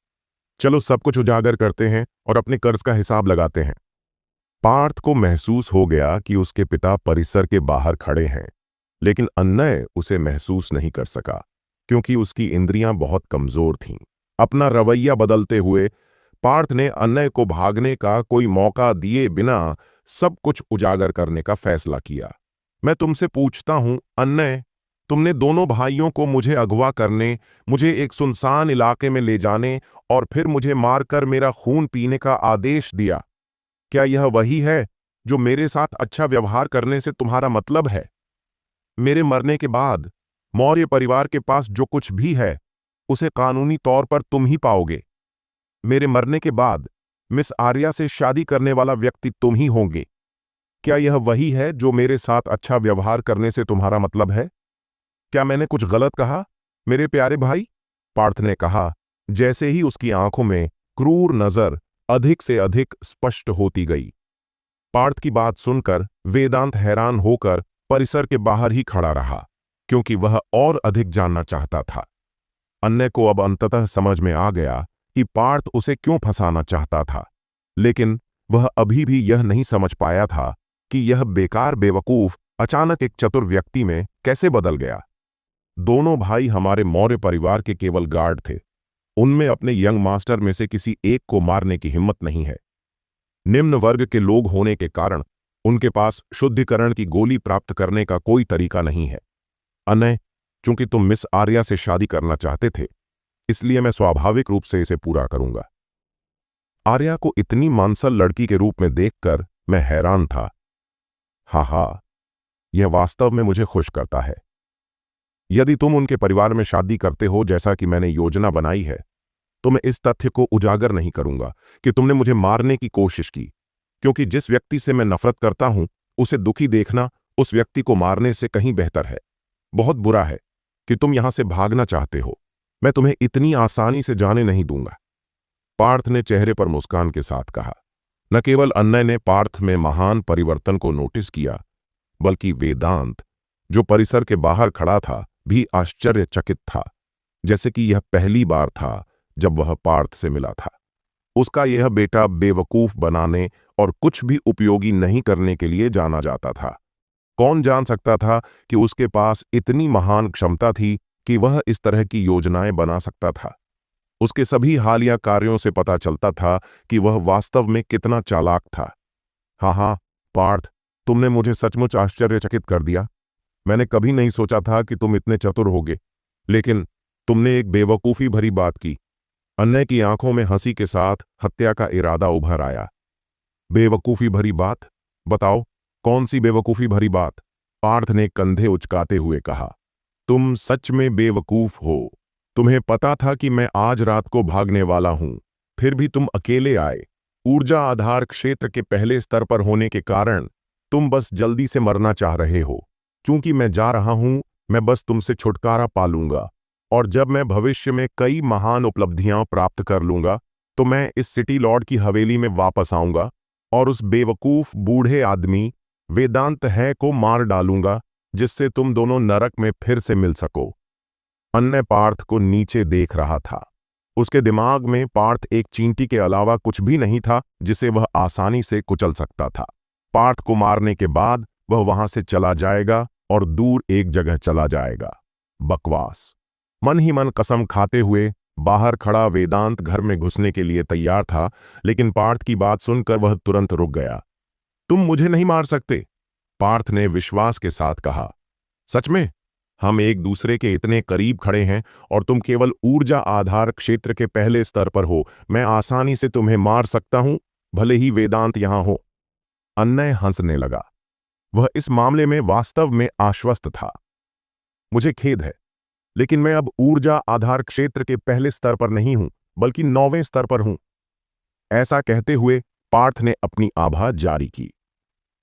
चलो सब कुछ उजागर करते हैं और अपने कर्ज का हिसाब लगाते हैं। पार्थ को महसूस हो गया कि उसके पिता परिसर के बाहर खड़े हैं, लेकिन अन्नय उसे महसूस नहीं कर सका क्योंकि उसकी इंद्रियां बहुत कमजोर थीं। अपना रवैया बदलते हुए पार्थ ने अन्नय को भागने का कोई मौका दिए बिना सब कुछ उजागर करने का फैसला किया। मैं तुमसे पूछता हूं अन्नय, तुमने दोनों भाइयों को मुझे अगवा करने, मुझे एक सुनसान इलाके में ले जाने और फिर मुझे मारकर मेरा खून पीने का आदेश दिया। क्या यह वही है जो मेरे साथ अच्छा व्यवहार करने से तुम्हारा मतलब है? मेरे मरने के बाद मौर्य परिवार के पास जो कुछ भी है उसे कानूनी तौर पर तुम ही पाओगे। मेरे मरने के बाद मिस आर्या से शादी करने वाला व्यक्ति तुम ही होंगे। क्या यह वही है जो मेरे साथ अच्छा व्यवहार करने से तुम्हारा मतलब है? क्या मैंने कुछ गलत कहा मेरे प्यारे भाई? पार्थ ने कहा, जैसे ही उसकी आंखों में क्रूर नजर अधिक से अधिक स्पष्ट होती गई। पार्थ की बात सुनकर वेदांत हैरान होकर परिसर के बाहर ही खड़ा रहा, क्योंकि वह और अधिक जानना चाहता था। अन्य को अब अंततः समझ में आ गया कि पार्थ उसे क्यों फंसाना चाहता था, लेकिन वह अभी भी यह नहीं समझ पाया था कि यह बेकार बेवकूफ अचानक एक चतुर व्यक्ति में कैसे बदल गया। दोनों भाई हमारे मौर्य परिवार के केवल गार्ड थे। उनमें अपने यंग मास्टर में से किसी एक को मारने की हिम्मत नहीं है। निम्न वर्ग के लोग होने के कारण उनके पास शुद्धिकरण की गोली प्राप्त करने का कोई तरीका नहीं है। अनय, चूंकि तुम मिस आर्या से शादी करना चाहते थे, इसलिए मैं स्वाभाविक रूप से इसे पूरा करूंगा। आर्या को इतनी मानसल लड़की के रूप में देखकर मैं हैरान था। हाँ, यह वास्तव में मुझे खुश करता है। यदि तुम उनके परिवार में शादी करते हो जैसा कि मैंने योजना बनाई है, तो मैं इस तथ्य को उजागर नहीं करूंगा कि तुमने मुझे मारने की कोशिश की, क्योंकि जिस व्यक्ति से मैं नफरत करता हूं उसे दुखी देखना उस व्यक्ति को मारने से कहीं बेहतर है। बहुत बुरा है कि तुम यहां से भागना चाहते हो। मैं तुम्हें इतनी आसानी से जाने नहीं दूंगा। पार्थ ने चेहरे पर मुस्कान के साथ कहा। न केवल अन्नय ने पार्थ में महान परिवर्तन को नोटिस किया, बल्कि वेदांत, जो परिसर के बाहर खड़ा था, भी आश्चर्यचकित था, जैसे कि यह पहली बार था जब वह पार्थ से मिला था। उसका यह बेटा बेवकूफ बनाने और कुछ भी उपयोगी नहीं करने के लिए जाना जाता था। कौन जान सकता था कि उसके पास इतनी महान क्षमता थी कि वह इस तरह की योजनाएं बना सकता था। उसके सभी हालिया कार्यों से पता चलता था कि वह वास्तव में कितना चालाक था। हाँ, पार्थ, तुमने मुझे सचमुच आश्चर्यचकित कर दिया। मैंने कभी नहीं सोचा था कि तुम इतने चतुर होगे, लेकिन तुमने एक बेवकूफ़ी भरी बात की। अन्य की आंखों में हंसी के साथ हत्या का इरादा उभर आया। बेवकूफ़ी भरी बात? बताओ, कौन सी बेवकूफ़ी भरी बात? पार्थ ने कंधे उचकाते हुए कहा। तुम सच में बेवकूफ हो। तुम्हें पता था कि मैं आज रात को भागने वाला हूं, फिर भी तुम अकेले आए। ऊर्जा आधार क्षेत्र के पहले स्तर पर होने के कारण तुम बस जल्दी से मरना चाह रहे हो। चूंकि मैं जा रहा हूं, मैं बस तुमसे छुटकारा पा लूंगा, और जब मैं भविष्य में कई महान उपलब्धियां प्राप्त कर लूंगा तो मैं इस सिटी लॉर्ड की हवेली में वापस आऊंगा और उस बेवकूफ बूढ़े आदमी वेदांत है को मार डालूंगा, जिससे तुम दोनों नरक में फिर से मिल सको। अन्य पार्थ को नीचे देख रहा था। उसके दिमाग में पार्थ एक चींटी के अलावा कुछ भी नहीं था जिसे वह आसानी से कुचल सकता था। पार्थ को मारने के बाद वह वहां से चला जाएगा और दूर एक जगह चला जाएगा। बकवास। मन ही मन कसम खाते हुए बाहर खड़ा वेदांत घर में घुसने के लिए तैयार था, लेकिन पार्थ की बात सुनकर वह तुरंत रुक गया। तुम मुझे नहीं मार सकते, पार्थ ने विश्वास के साथ कहा। सच में? हम एक दूसरे के इतने करीब खड़े हैं और तुम केवल ऊर्जा आधार क्षेत्र के पहले स्तर पर हो। मैं आसानी से तुम्हें मार सकता हूं, भले ही वेदांत यहां हो। अन्य हंसने लगा। वह इस मामले में वास्तव में आश्वस्त था। मुझे खेद है, लेकिन मैं अब ऊर्जा आधार क्षेत्र के पहले स्तर पर नहीं हूं, बल्कि 9वें स्तर पर हूं। ऐसा कहते हुए पार्थ ने अपनी आभा जारी की।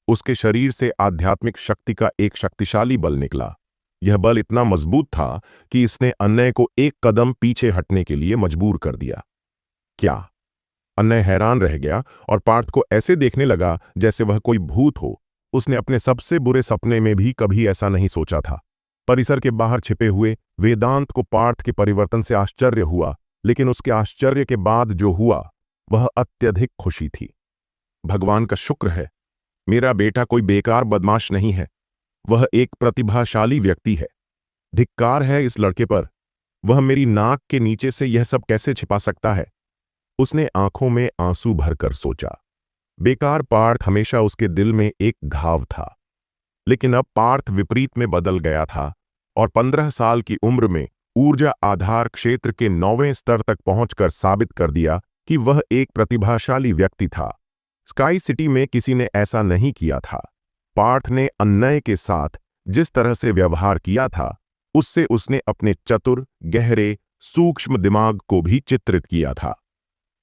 उसके शरीर से आध्यात्मिक शक्ति का एक शक्तिशाली बल निकला। यह बल इतना मजबूत था कि इसने अन्नय को एक कदम पीछे हटने के लिए मजबूर कर दिया। क्या? अन्नय हैरान रह गया और पार्थ को ऐसे देखने लगा जैसे वह कोई भूत हो। उसने अपने सबसे बुरे सपने में भी कभी ऐसा नहीं सोचा था। परिसर के बाहर छिपे हुए वेदांत को पार्थ के परिवर्तन से आश्चर्य हुआ, लेकिन उसके आश्चर्य के बाद जो हुआ वह अत्यधिक खुशी थी। भगवान का शुक्र है, मेरा बेटा कोई बेकार बदमाश नहीं है, वह एक प्रतिभाशाली व्यक्ति है। धिक्कार है इस लड़के पर, वह मेरी नाक के नीचे से यह सब कैसे छिपा सकता है। उसने आंखों में आंसू भरकर सोचा। बेकार पार्थ हमेशा उसके दिल में एक घाव था, लेकिन अब पार्थ विपरीत में बदल गया था और 15 साल की उम्र में ऊर्जा आधार क्षेत्र के 9वें स्तर तक पहुंचकर साबित कर दिया कि वह एक प्रतिभाशाली व्यक्ति था। स्काई सिटी में किसी ने ऐसा नहीं किया था। पार्थ ने अन्नय के साथ जिस तरह से व्यवहार किया था, उससे उसने अपने चतुर, गहरे, सूक्ष्म दिमाग को भी चित्रित किया था।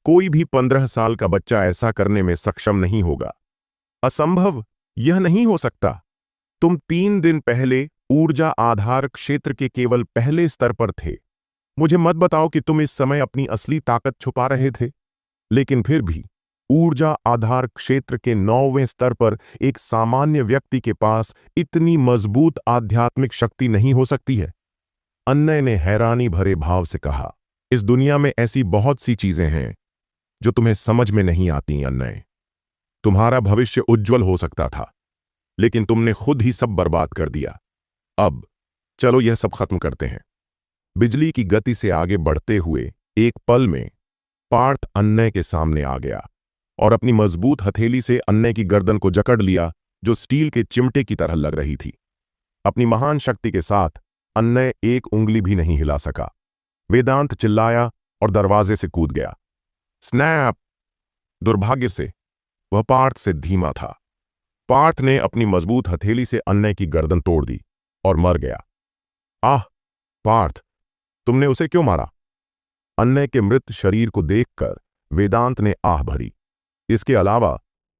कोई भी 15 साल का बच्चा ऐसा करने में सक्षम नहीं होगा। असंभव, यह नहीं हो सकता। तुम 3 दिन पहले ऊर्जा आधार क्षेत्र के केवल पहले स्तर पर थे। मुझे मत बताओ कि तुम इस समय अपनी असली ताकत छुपा रहे थे। लेकिन फिर भी ऊर्जा आधार क्षेत्र के 9वें स्तर पर एक सामान्य व्यक्ति के पास इतनी मजबूत आध्यात्मिक शक्ति नहीं हो सकती है। अन्नय ने हैरानी भरे भाव से कहा, इस दुनिया में ऐसी बहुत सी चीजें हैं जो तुम्हें समझ में नहीं आती। अन्नय, तुम्हारा भविष्य उज्जवल हो सकता था, लेकिन तुमने खुद ही सब बर्बाद कर दिया। अब चलो यह सब खत्म करते हैं। बिजली की गति से आगे बढ़ते हुए एक पल में पार्थ अन्नय के सामने आ गया और अपनी मजबूत हथेली से अन्नय की गर्दन को जकड़ लिया, जो स्टील के चिमटे की तरह लग रही थी। अपनी महान शक्ति के साथ अन्नय एक उंगली भी नहीं हिला सका। वेदांत चिल्लाया और दरवाजे से कूद गया। स्नैप! दुर्भाग्य से वह पार्थ से धीमा था। पार्थ ने अपनी मजबूत हथेली से अन्नय की गर्दन तोड़ दी और मर गया। आह पार्थ, तुमने उसे क्यों मारा? अन्नय के मृत शरीर को देखकर वेदांत ने आह भरी। इसके अलावा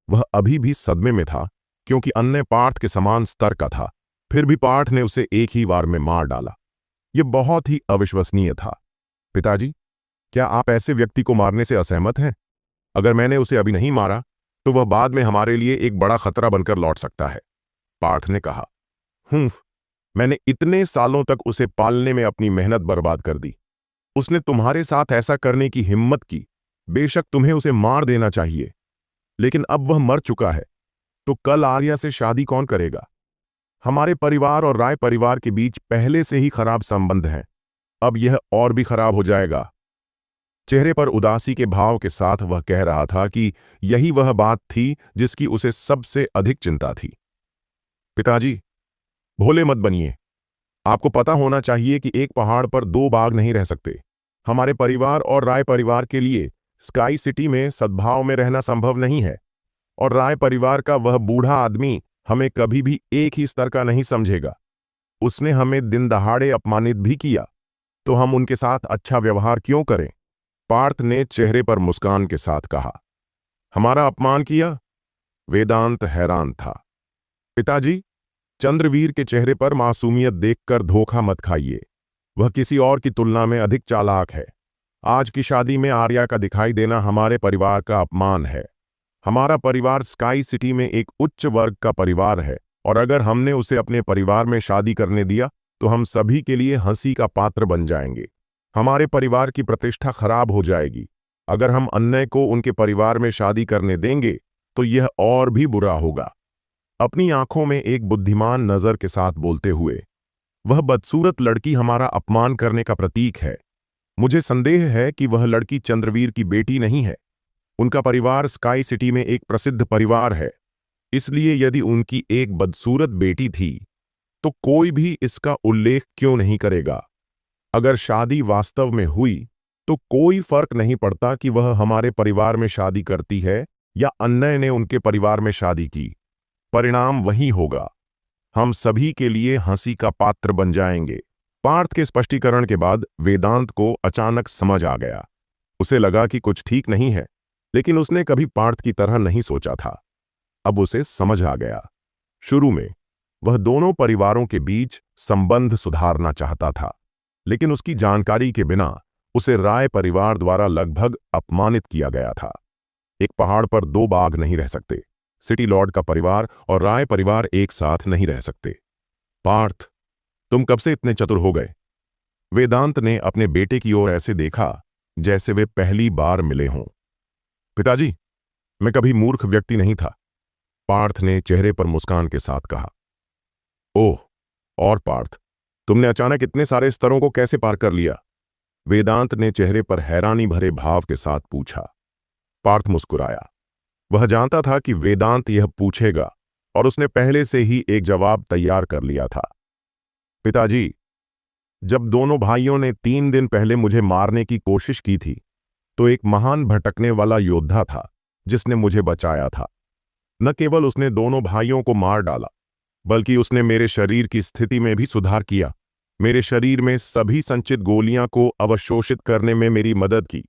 वह अभी भी सदमे में था, क्योंकि अन्नय पार्थ के समान स्तर का था। फिर भी पार्थ ने उसे एक ही वार में मार डाला। यह बहुत ही अविश्वसनीय था। पिताजी, क्या आप ऐसे व्यक्ति को मारने से असहमत हैं? अगर मैंने उसे अभी नहीं मारा तो वह बाद में हमारे लिए एक बड़ा खतरा बनकर लौट सकता है, पार्थ ने कहा। मैंने इतने सालों तक उसे पालने में अपनी मेहनत बर्बाद कर दी। उसने तुम्हारे साथ ऐसा करने की हिम्मत की। बेशक तुम्हें उसे मार देना चाहिए, लेकिन अब वह मर चुका है, तो कल आर्या से शादी कौन करेगा? हमारे परिवार और राय परिवार के बीच पहले से ही खराब संबंध हैं, अब यह और भी खराब हो जाएगा। चेहरे पर उदासी के भाव के साथ वह कह रहा था कि यही वह बात थी जिसकी उसे सबसे अधिक चिंता थी। पिताजी, भोले मत बनिए। आपको पता होना चाहिए कि एक पहाड़ पर 2 बाघ नहीं रह सकते। हमारे परिवार और राय परिवार के लिए स्काई सिटी में सद्भाव में रहना संभव नहीं है, और राय परिवार का वह बूढ़ा आदमी हमें कभी भी एक ही स्तर का नहीं समझेगा। उसने हमें दिन दहाड़े अपमानित भी किया, तो हम उनके साथ अच्छा व्यवहार क्यों करें? पार्थ ने चेहरे पर मुस्कान के साथ कहा। हमारा अपमान किया? वेदांत हैरान था। पिताजी, चंद्रवीर के चेहरे पर मासूमियत देखकर धोखा मत खाइए। वह किसी और की तुलना में अधिक चालाक है। आज की शादी में आर्या का दिखाई देना हमारे परिवार का अपमान है। हमारा परिवार स्काई सिटी में एक उच्च वर्ग का परिवार है, और अगर हमने उसे अपने परिवार में शादी करने दिया तो हम सभी के लिए हंसी का पात्र बन जाएंगे। हमारे परिवार की प्रतिष्ठा खराब हो जाएगी। अगर हम अन्नय को उनके परिवार में शादी करने देंगे तो यह और भी बुरा होगा। अपनी आंखों में एक बुद्धिमान नजर के साथ बोलते हुए, वह बदसूरत लड़की हमारा अपमान करने का प्रतीक है। मुझे संदेह है कि वह लड़की चंद्रवीर की बेटी नहीं है। उनका परिवार स्काई सिटी में एक प्रसिद्ध परिवार है, इसलिए यदि उनकी एक बदसूरत बेटी थी तो कोई भी इसका उल्लेख क्यों नहीं करेगा। अगर शादी वास्तव में हुई तो कोई फर्क नहीं पड़ता कि वह हमारे परिवार में शादी करती है या अन्नय ने उनके परिवार में शादी की। परिणाम वही होगा, हम सभी के लिए हंसी का पात्र बन जाएंगे। पार्थ के स्पष्टीकरण के बाद वेदांत को अचानक समझ आ गया। उसे लगा कि कुछ ठीक नहीं है, लेकिन उसने कभी पार्थ की तरह नहीं सोचा था। अब उसे समझ आ गया। शुरू में वह दोनों परिवारों के बीच संबंध सुधारना चाहता था, लेकिन उसकी जानकारी के बिना उसे राय परिवार द्वारा लगभग अपमानित किया गया था। एक पहाड़ पर दो बाघ नहीं रह सकते। सिटी लॉर्ड का परिवार और राय परिवार एक साथ नहीं रह सकते। पार्थ, तुम कब से इतने चतुर हो गए? वेदांत ने अपने बेटे की ओर ऐसे देखा जैसे वे पहली बार मिले हों। पिताजी, मैं कभी मूर्ख व्यक्ति नहीं था, पार्थ ने चेहरे पर मुस्कान के साथ कहा। ओह, और पार्थ, तुमने अचानक इतने सारे स्तरों को कैसे पार कर लिया? वेदांत ने चेहरे पर हैरानी भरे भाव के साथ पूछा। पार्थ मुस्कुराया। वह जानता था कि वेदांत यह पूछेगा और उसने पहले से ही एक जवाब तैयार कर लिया था। पिताजी, जब दोनों भाइयों ने 3 दिन पहले मुझे मारने की कोशिश की थी, तो एक महान भटकने वाला योद्धा था जिसने मुझे बचाया था। न केवल उसने दोनों भाइयों को मार डाला, बल्कि उसने मेरे शरीर की स्थिति में भी सुधार किया। मेरे शरीर में सभी संचित गोलियां को अवशोषित करने में मेरी मदद की।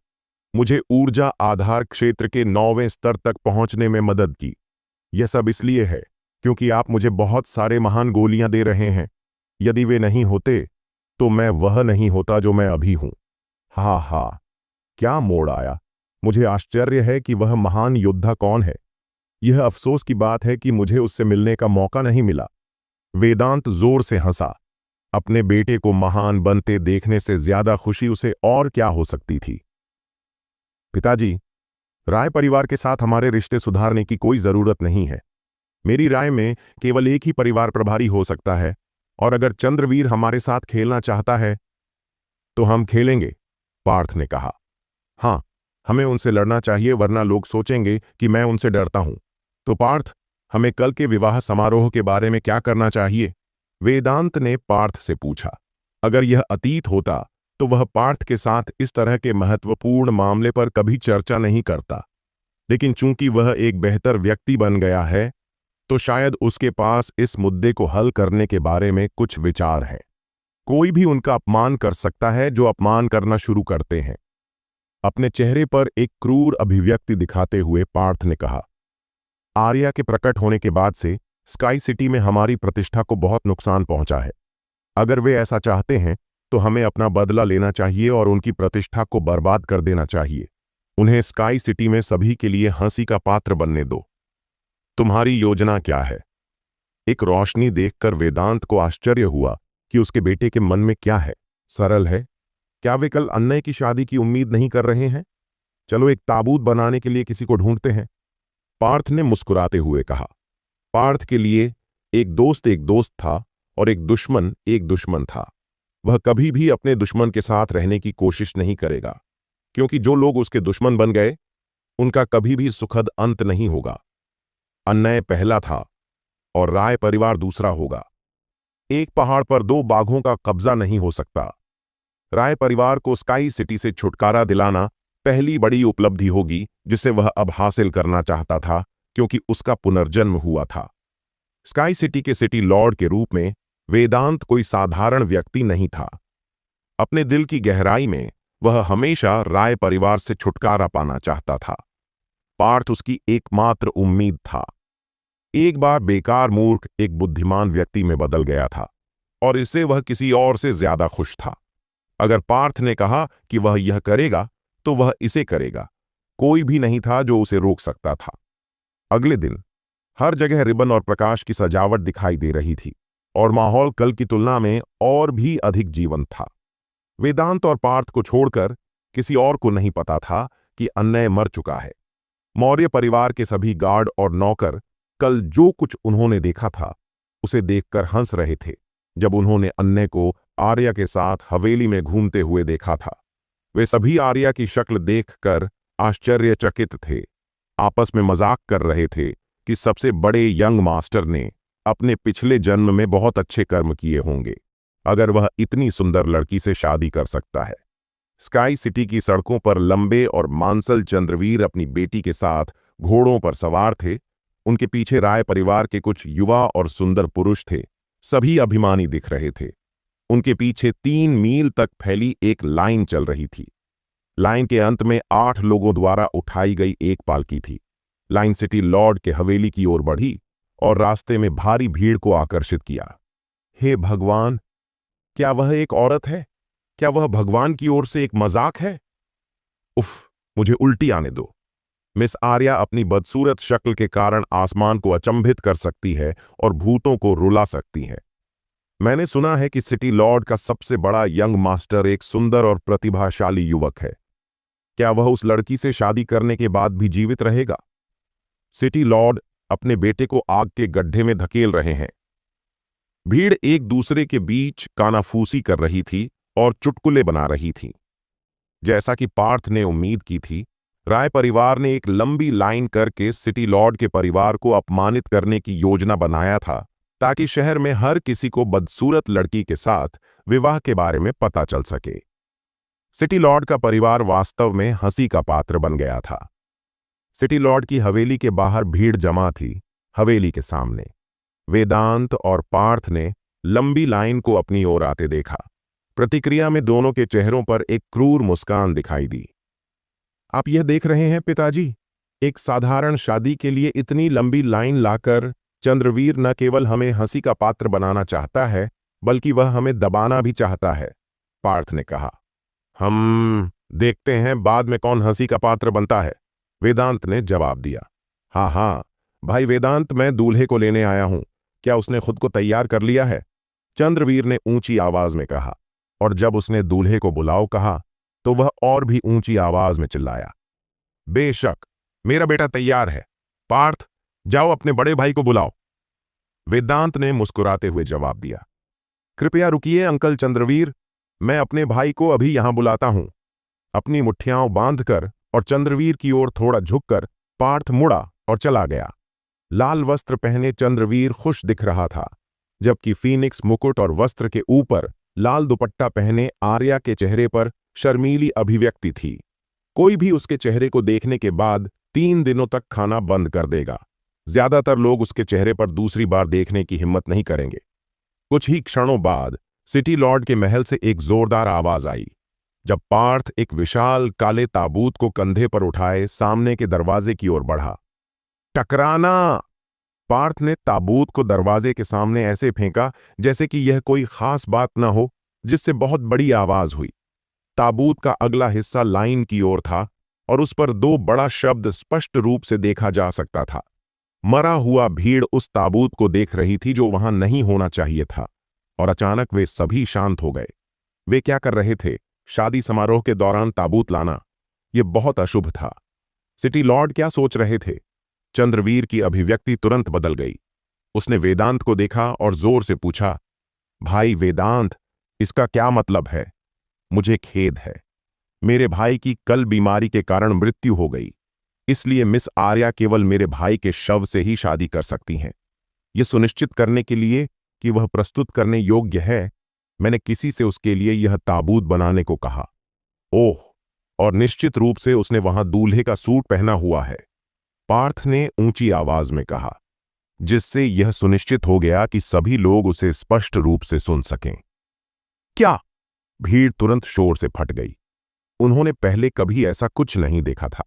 मुझे ऊर्जा आधार क्षेत्र के 9वें स्तर तक पहुंचने में मदद की। यह सब इसलिए है क्योंकि आप मुझे बहुत सारे महान गोलियां दे रहे हैं। यदि वे नहीं होते तो मैं वह नहीं होता जो मैं अभी हूं। हा हा, क्या मोड़ आया। मुझे आश्चर्य है कि वह महान योद्धा कौन है। यह अफसोस की बात है कि मुझे उससे मिलने का मौका नहीं मिला। वेदांत जोर से हंसा। अपने बेटे को महान बनते देखने से ज्यादा खुशी उसे और क्या हो सकती थी। पिताजी, राय परिवार के साथ हमारे रिश्ते सुधारने की कोई जरूरत नहीं है। मेरी राय में केवल एक ही परिवार प्रभारी हो सकता है, और अगर चंद्रवीर हमारे साथ खेलना चाहता है तो हम खेलेंगे, पार्थ ने कहा। हाँ, हमें उनसे लड़ना चाहिए, वरना लोग सोचेंगे कि मैं उनसे डरता हूं। तो पार्थ, हमें कल के विवाह समारोह के बारे में क्या करना चाहिए? वेदांत ने पार्थ से पूछा। अगर यह अतीत होता तो वह पार्थ के साथ इस तरह के महत्वपूर्ण मामले पर कभी चर्चा नहीं करता, लेकिन चूंकि वह एक बेहतर व्यक्ति बन गया है, तो शायद उसके पास इस मुद्दे को हल करने के बारे में कुछ विचार है। कोई भी उनका अपमान कर सकता है जो अपमान करना शुरू करते हैं। अपने चेहरे पर एक क्रूर अभिव्यक्ति दिखाते हुए पार्थ ने कहा, आर्या के प्रकट होने के बाद से स्काई सिटी में हमारी प्रतिष्ठा को बहुत नुकसान पहुंचा है। अगर वे ऐसा चाहते हैं तो हमें अपना बदला लेना चाहिए और उनकी प्रतिष्ठा को बर्बाद कर देना चाहिए। उन्हें स्काई सिटी में सभी के लिए हंसी का पात्र बनने दो। तुम्हारी योजना क्या है? एक रोशनी देखकर वेदांत को आश्चर्य हुआ कि उसके बेटे के मन में क्या है। सरल है। क्या वे कल अन्नय की शादी की उम्मीद नहीं कर रहे हैं? चलो एक ताबूत बनाने के लिए किसी को ढूंढते हैं, पार्थ ने मुस्कुराते हुए कहा। पार्थ के लिए एक दोस्त था और एक दुश्मन था। वह कभी भी अपने दुश्मन के साथ रहने की कोशिश नहीं करेगा, क्योंकि जो लोग उसके दुश्मन बन गए उनका कभी भी सुखद अंत नहीं होगा। अन्नय पहला था और राय परिवार दूसरा होगा। एक पहाड़ पर दो बाघों का कब्जा नहीं हो सकता। राय परिवार को स्काई सिटी से छुटकारा दिलाना पहली बड़ी उपलब्धि होगी जिसे वह अब हासिल करना चाहता था, क्योंकि उसका पुनर्जन्म हुआ था। स्काई सिटी के सिटी लॉर्ड के रूप में वेदांत कोई साधारण व्यक्ति नहीं था। अपने दिल की गहराई में वह हमेशा राय परिवार से छुटकारा पाना चाहता था। पार्थ उसकी एकमात्र उम्मीद था। एक बार बेकार मूर्ख एक बुद्धिमान व्यक्ति में बदल गया था, और इससे वह किसी और से ज्यादा खुश था। अगर पार्थ ने कहा कि वह यह करेगा तो वह इसे करेगा। कोई भी नहीं था जो उसे रोक सकता था। अगले दिन हर जगह रिबन और प्रकाश की सजावट दिखाई दे रही थी, और माहौल कल की तुलना में और भी अधिक जीवंत था। वेदांत और पार्थ को छोड़कर किसी और को नहीं पता था कि अन्नय मर चुका है। मौर्य परिवार के सभी गार्ड और नौकर कल जो कुछ उन्होंने देखा था उसे देखकर हंस रहे थे। जब उन्होंने अन्नय को आर्या के साथ हवेली में घूमते हुए देखा था, वे सभी आर्या की शक्ल देखकर आश्चर्यचकित थे। आपस में मजाक कर रहे थे कि सबसे बड़े यंग मास्टर ने अपने पिछले जन्म में बहुत अच्छे कर्म किए होंगे, अगर वह इतनी सुंदर लड़की से शादी कर सकता है। स्काई सिटी की सड़कों पर लंबे और मांसल चंद्रवीर अपनी बेटी के साथ घोड़ों पर सवार थे। उनके पीछे राय परिवार के कुछ युवा और सुंदर पुरुष थे। सभी अभिमानी दिख रहे थे। उनके पीछे 3 मील तक फैली एक लाइन चल रही थी। लाइन के अंत में 8 लोगों द्वारा उठाई गई एक पालकी थी। लाइन सिटी लॉर्ड के हवेली की ओर बढ़ी और रास्ते में भारी भीड़ को आकर्षित किया। हे भगवान, क्या वह एक औरत है? क्या वह भगवान की ओर से एक मजाक है? उफ, मुझे उल्टी आने दो। मिस आर्या अपनी बदसूरत शक्ल के कारण आसमान को अचंभित कर सकती है और भूतों को रुला सकती है। मैंने सुना है कि सिटी लॉर्ड का सबसे बड़ा यंग मास्टर एक सुंदर और प्रतिभाशाली युवक है। क्या वह उस लड़की से शादी करने के बाद भी जीवित रहेगा? सिटी लॉर्ड अपने बेटे को आग के गड्ढे में धकेल रहे हैं। भीड़ एक दूसरे के बीच कानाफूसी कर रही थी और चुटकुले बना रही थी। जैसा कि पार्थ ने उम्मीद की थी, राय परिवार ने एक लंबी लाइन करके सिटी लॉर्ड के परिवार को अपमानित करने की योजना बनाया था, ताकि शहर में हर किसी को बदसूरत लड़की के साथ विवाह के बारे में पता चल सके। सिटी लॉर्ड का परिवार वास्तव में हंसी का पात्र बन गया था। सिटी लॉर्ड की हवेली के बाहर भीड़ जमा थी। हवेली के सामने वेदांत और पार्थ ने लंबी लाइन को अपनी ओर आते देखा। प्रतिक्रिया में दोनों के चेहरों पर एक क्रूर मुस्कान दिखाई दी। आप यह देख रहे हैं पिताजी, एक साधारण शादी के लिए इतनी लंबी लाइन लाकर चंद्रवीर न केवल हमें हंसी का पात्र बनाना चाहता है, बल्कि वह हमें दबाना भी चाहता है, पार्थ ने कहा। हम देखते हैं बाद में कौन हंसी का पात्र बनता है, वेदांत ने जवाब दिया। हाँ हाँ भाई वेदांत, मैं दूल्हे को लेने आया हूं। क्या उसने खुद को तैयार कर लिया है? चंद्रवीर ने ऊंची आवाज में कहा। और जब उसने दूल्हे को बुलाओ कहा तो वह और भी ऊंची आवाज में चिल्लाया, बेशक मेरा बेटा तैयार है। पार्थ, जाओ अपने बड़े भाई को बुलाओ। वेदांत ने मुस्कुराते हुए जवाब दिया। कृपया रुकिए अंकल चंद्रवीर, मैं अपने भाई को अभी यहां बुलाता हूं। अपनी मुट्ठियां बांधकर और चंद्रवीर की ओर थोड़ा झुककर पार्थ मुड़ा और चला गया। लाल वस्त्र पहने चंद्रवीर खुश दिख रहा था, जबकि फीनिक्स मुकुट और वस्त्र के ऊपर लाल दुपट्टा पहने आर्या के चेहरे पर शर्मीली अभिव्यक्ति थी। कोई भी उसके चेहरे को देखने के बाद 3 दिनों तक खाना बंद कर देगा। ज्यादातर लोग उसके चेहरे पर दूसरी बार देखने की हिम्मत नहीं करेंगे। कुछ ही क्षणों बाद सिटी लॉर्ड के महल से एक जोरदार आवाज आई, जब पार्थ एक विशाल काले ताबूत को कंधे पर उठाए सामने के दरवाजे की ओर बढ़ा। टकराना! पार्थ ने ताबूत को दरवाजे के सामने ऐसे फेंका जैसे कि यह कोई खास बात न हो, जिससे बहुत बड़ी आवाज हुई। ताबूत का अगला हिस्सा लाइन की ओर था और उस पर 2 बड़ा शब्द स्पष्ट रूप से देखा जा सकता था। मरा हुआ भीड़ उस ताबूत को देख रही थी जो वहां नहीं होना चाहिए था, और अचानक वे सभी शांत हो गए। वे क्या कर रहे थे? शादी समारोह के दौरान ताबूत लाना, यह बहुत अशुभ था। सिटी लॉर्ड क्या सोच रहे थे? चंद्रवीर की अभिव्यक्ति तुरंत बदल गई। उसने वेदांत को देखा और जोर से पूछा, भाई वेदांत, इसका क्या मतलब है? मुझे खेद है, मेरे भाई की कल बीमारी के कारण मृत्यु हो गई, इसलिए मिस आर्या केवल मेरे भाई के शव से ही शादी कर सकती हैं। यह सुनिश्चित करने के लिए कि वह प्रस्तुत करने योग्य है, मैंने किसी से उसके लिए यह ताबूत बनाने को कहा। ओह, और निश्चित रूप से उसने वहां दूल्हे का सूट पहना हुआ है, पार्थ ने ऊंची आवाज में कहा, जिससे यह सुनिश्चित हो गया कि सभी लोग उसे स्पष्ट रूप से सुन सकें। क्या? भीड़ तुरंत शोर से फट गई। उन्होंने पहले कभी ऐसा कुछ नहीं देखा था।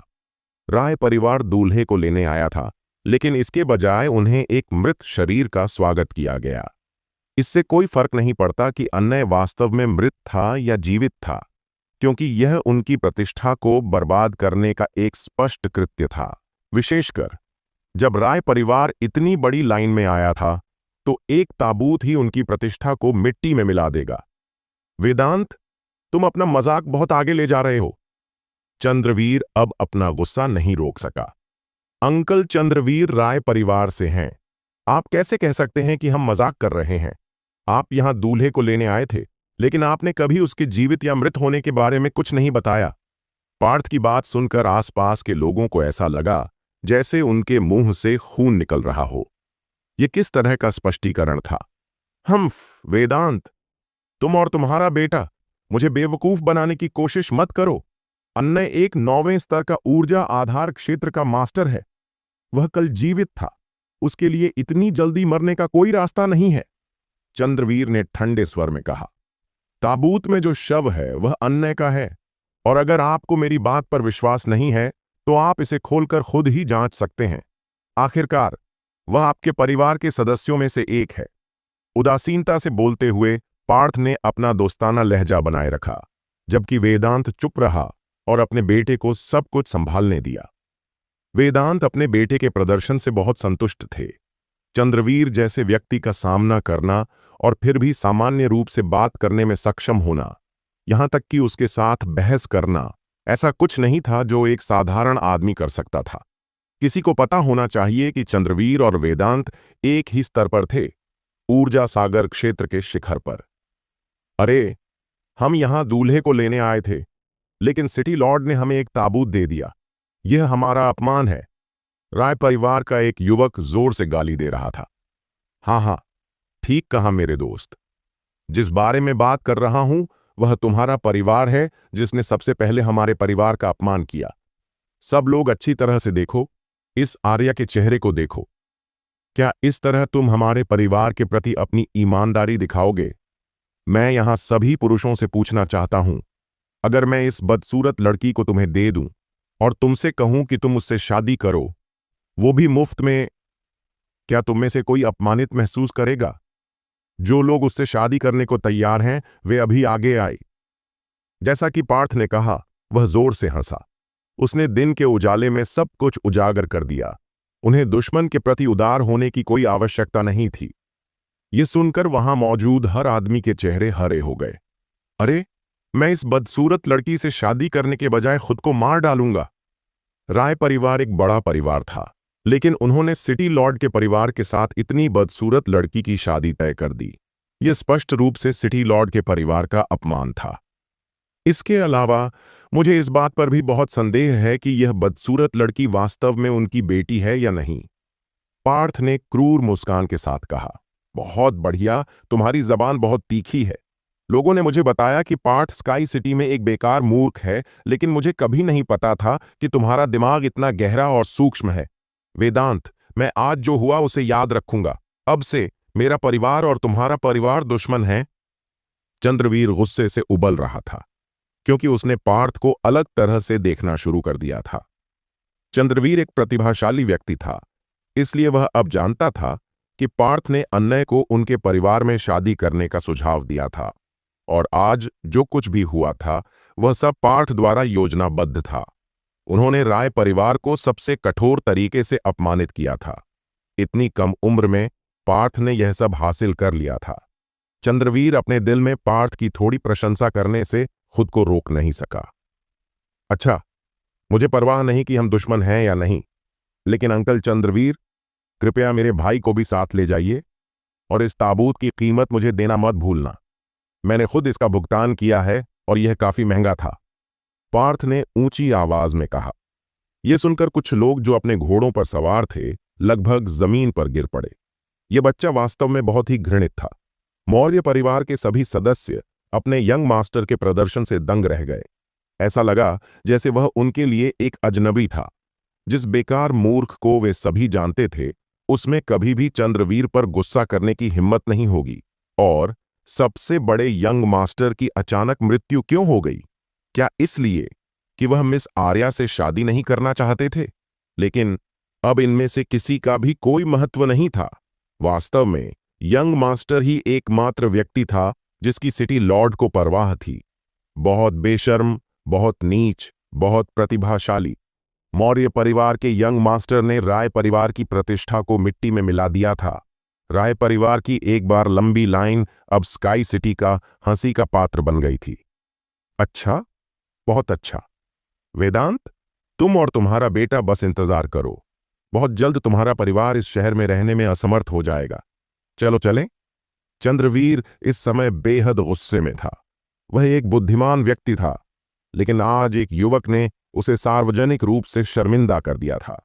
राय परिवार दूल्हे को लेने आया था, लेकिन इसके बजाय उन्हें एक मृत शरीर का स्वागत किया गया। इससे कोई फर्क नहीं पड़ता कि अन्य वास्तव में मृत था या जीवित था, क्योंकि यह उनकी प्रतिष्ठा को बर्बाद करने का एक स्पष्ट कृत्य था। विशेषकर जब राय परिवार इतनी बड़ी लाइन में आया था, तो एक ताबूत ही उनकी प्रतिष्ठा को मिट्टी में मिला देगा। वेदांत, तुम अपना मजाक बहुत आगे ले जा रहे हो। चंद्रवीर अब अपना गुस्सा नहीं रोक सका। अंकल चंद्रवीर राय परिवार से हैं। आप कैसे कह सकते हैं कि हम मजाक कर रहे हैं? आप यहां दूल्हे को लेने आए थे, लेकिन आपने कभी उसके जीवित या मृत होने के बारे में कुछ नहीं बताया। पार्थ की बात सुनकर आसपास के लोगों को ऐसा लगा जैसे उनके मुंह से खून निकल रहा हो। यह किस तरह का स्पष्टीकरण था? वेदांत, तुम और तुम्हारा बेटा मुझे बेवकूफ बनाने की कोशिश मत करो। अन्य एक 9वें स्तर का ऊर्जा आधार क्षेत्र का मास्टर है। वह कल जीवित था। उसके लिए इतनी जल्दी मरने का कोई रास्ता नहीं है, चंद्रवीर ने ठंडे स्वर में कहा। ताबूत में जो शव है वह अन्य का है, और अगर आपको मेरी बात पर विश्वास नहीं है तो आप इसे खोलकर खुद ही जांच सकते हैं। आखिरकार वह आपके परिवार के सदस्यों में से एक है। उदासीनता से बोलते हुए पार्थ ने अपना दोस्ताना लहजा बनाए रखा, जबकि वेदांत चुप रहा और अपने बेटे को सब कुछ संभालने दिया। वेदांत अपने बेटे के प्रदर्शन से बहुत संतुष्ट थे। चंद्रवीर जैसे व्यक्ति का सामना करना और फिर भी सामान्य रूप से बात करने में सक्षम होना, यहां तक कि उसके साथ बहस करना, ऐसा कुछ नहीं था जो एक साधारण आदमी कर सकता था। किसी को पता होना चाहिए कि चंद्रवीर और वेदांत एक ही स्तर पर थे, ऊर्जा सागर क्षेत्र के शिखर पर। अरे, हम यहां दूल्हे को लेने आए थे, लेकिन सिटी लॉर्ड ने हमें एक ताबूत दे दिया। यह हमारा अपमान है। राय परिवार का एक युवक जोर से गाली दे रहा था। हाँ हाँ, ठीक कहा मेरे दोस्त। जिस बारे में बात कर रहा हूं वह तुम्हारा परिवार है, जिसने सबसे पहले हमारे परिवार का अपमान किया। सब लोग अच्छी तरह से देखो, इस आर्या के चेहरे को देखो। क्या इस तरह तुम हमारे परिवार के प्रति अपनी ईमानदारी दिखाओगे? मैं यहां सभी पुरुषों से पूछना चाहता हूं, अगर मैं इस बदसूरत लड़की को तुम्हें दे दूं और तुमसे कहूं कि तुम उससे शादी करो, वो भी मुफ्त में, क्या तुम में से कोई अपमानित महसूस करेगा? जो लोग उससे शादी करने को तैयार हैं वे अभी आगे आए। जैसा कि पार्थ ने कहा, वह जोर से हंसा। उसने दिन के उजाले में सब कुछ उजागर कर दिया। उन्हें दुश्मन के प्रति उदार होने की कोई आवश्यकता नहीं थी। ये सुनकर वहां मौजूद हर आदमी के चेहरे हरे हो गए। अरे, मैं इस बदसूरत लड़की से शादी करने के बजाय खुद को मार डालूंगा। राय परिवार एक बड़ा परिवार था, लेकिन उन्होंने सिटी लॉर्ड के परिवार के साथ इतनी बदसूरत लड़की की शादी तय कर दी। यह स्पष्ट रूप से सिटी लॉर्ड के परिवार का अपमान था। इसके अलावा मुझे इस बात पर भी बहुत संदेह है कि यह बदसूरत लड़की वास्तव में उनकी बेटी है या नहीं। पार्थ ने क्रूर मुस्कान के साथ कहा। बहुत बढ़िया, तुम्हारी जबान बहुत तीखी है। लोगों ने मुझे बताया कि पार्थ स्काई सिटी में एक बेकार मूर्ख है, लेकिन मुझे कभी नहीं पता था कि तुम्हारा दिमाग इतना गहरा और सूक्ष्म है। वेदांत, मैं आज जो हुआ उसे याद रखूंगा। अब से मेरा परिवार और तुम्हारा परिवार दुश्मन है। चंद्रवीर गुस्से से उबल रहा था, क्योंकि उसने पार्थ को अलग तरह से देखना शुरू कर दिया था। चंद्रवीर एक प्रतिभाशाली व्यक्ति था, इसलिए वह अब जानता था कि पार्थ ने अन्य को उनके परिवार में शादी करने का सुझाव दिया था, और आज जो कुछ भी हुआ था वह सब पार्थ द्वारा योजनाबद्ध था। उन्होंने राय परिवार को सबसे कठोर तरीके से अपमानित किया था। इतनी कम उम्र में पार्थ ने यह सब हासिल कर लिया था। चंद्रवीर अपने दिल में पार्थ की थोड़ी प्रशंसा करने से खुद को रोक नहीं सका। अच्छा, मुझे परवाह नहीं कि हम दुश्मन हैं या नहीं, लेकिन अंकल चंद्रवीर, कृपया मेरे भाई को भी साथ ले जाइए, और इस ताबूत की कीमत मुझे देना मत भूलना। मैंने खुद इसका भुगतान किया है और यह काफी महंगा था। पार्थ ने ऊंची आवाज में कहा। यह सुनकर कुछ लोग जो अपने घोड़ों पर सवार थे लगभग जमीन पर गिर पड़े। यह बच्चा वास्तव में बहुत ही घृणित था। मौर्य परिवार के सभी सदस्य अपने यंग मास्टर के प्रदर्शन से दंग रह गए। ऐसा लगा जैसे वह उनके लिए एक अजनबी था। जिस बेकार मूर्ख को वे सभी जानते थे, उसमें कभी भी चंद्रवीर पर गुस्सा करने की हिम्मत नहीं होगी। और सबसे बड़े यंग मास्टर की अचानक मृत्यु क्यों हो गई? क्या इसलिए कि वह मिस आर्या से शादी नहीं करना चाहते थे? लेकिन अब इनमें से किसी का भी कोई महत्व नहीं था। वास्तव में यंग मास्टर ही एकमात्र व्यक्ति था जिसकी सिटी लॉर्ड को परवाह थी। बहुत बेशर्म, बहुत नीच, बहुत प्रतिभाशाली मौर्य परिवार के यंग मास्टर ने राय परिवार की प्रतिष्ठा को मिट्टी में मिला दिया था। राय परिवार की एक बार लंबी लाइन अब स्काई सिटी का हंसी का पात्र बन गई थी। अच्छा, बहुत अच्छा। वेदांत, तुम और तुम्हारा बेटा बस इंतजार करो। बहुत जल्द तुम्हारा परिवार इस शहर में रहने में असमर्थ हो जाएगा। चलो चलें। चंद्रवीर इस समय बेहद गुस्से में था। वह एक बुद्धिमान व्यक्ति था, लेकिन आज एक युवक ने उसे सार्वजनिक रूप से शर्मिंदा कर दिया था।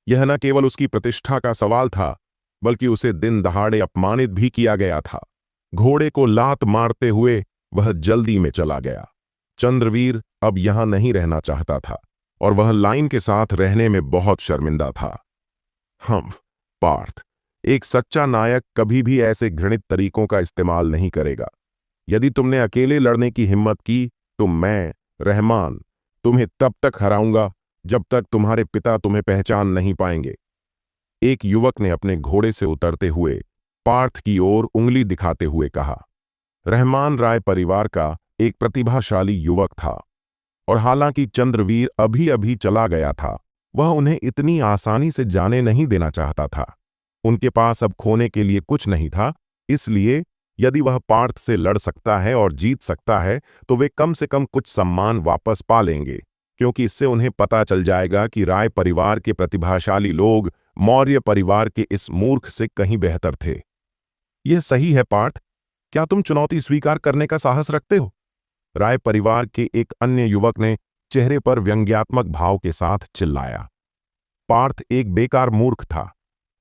यह न केवल उसकी प्रतिष्ठा का सवाल था, बल्कि उसे दिन दहाड़े अपमानित भी किया गया था। घोड़े को लात मारते हुए वह जल्दी में चला गया। चंद्रवीर अब यहां नहीं रहना चाहता था, और वह लाइन के साथ रहने में बहुत शर्मिंदा था। पार्थ, एक सच्चा नायक कभी भी ऐसे घृणित तरीकों का इस्तेमाल नहीं करेगा। यदि तुमने अकेले लड़ने की हिम्मत की तो मैं रहमान, तुम्हें तब तक हराऊंगा जब तक तुम्हारे पिता तुम्हें पहचान नहीं पाएंगे। एक युवक ने अपने घोड़े से उतरते हुए पार्थ की ओर उंगली दिखाते हुए कहा। रहमान राय परिवार का एक प्रतिभाशाली युवक था, और हालांकि चंद्रवीर अभी अभी चला गया था, वह उन्हें इतनी आसानी से जाने नहीं देना चाहता था। उनके पास अब खोने के लिए कुछ नहीं था, इसलिए यदि वह पार्थ से लड़ सकता है और जीत सकता है तो वे कम से कम कुछ सम्मान वापस पा लेंगे, क्योंकि इससे उन्हें पता चल जाएगा कि राय परिवार के प्रतिभाशाली लोग मौर्य परिवार के इस मूर्ख से कहीं बेहतर थे। यह सही है पार्थ, क्या तुम चुनौती स्वीकार करने का साहस रखते हो? राय परिवार के एक अन्य युवक ने चेहरे पर व्यंग्यात्मक भाव के साथ चिल्लाया। पार्थ एक बेकार मूर्ख था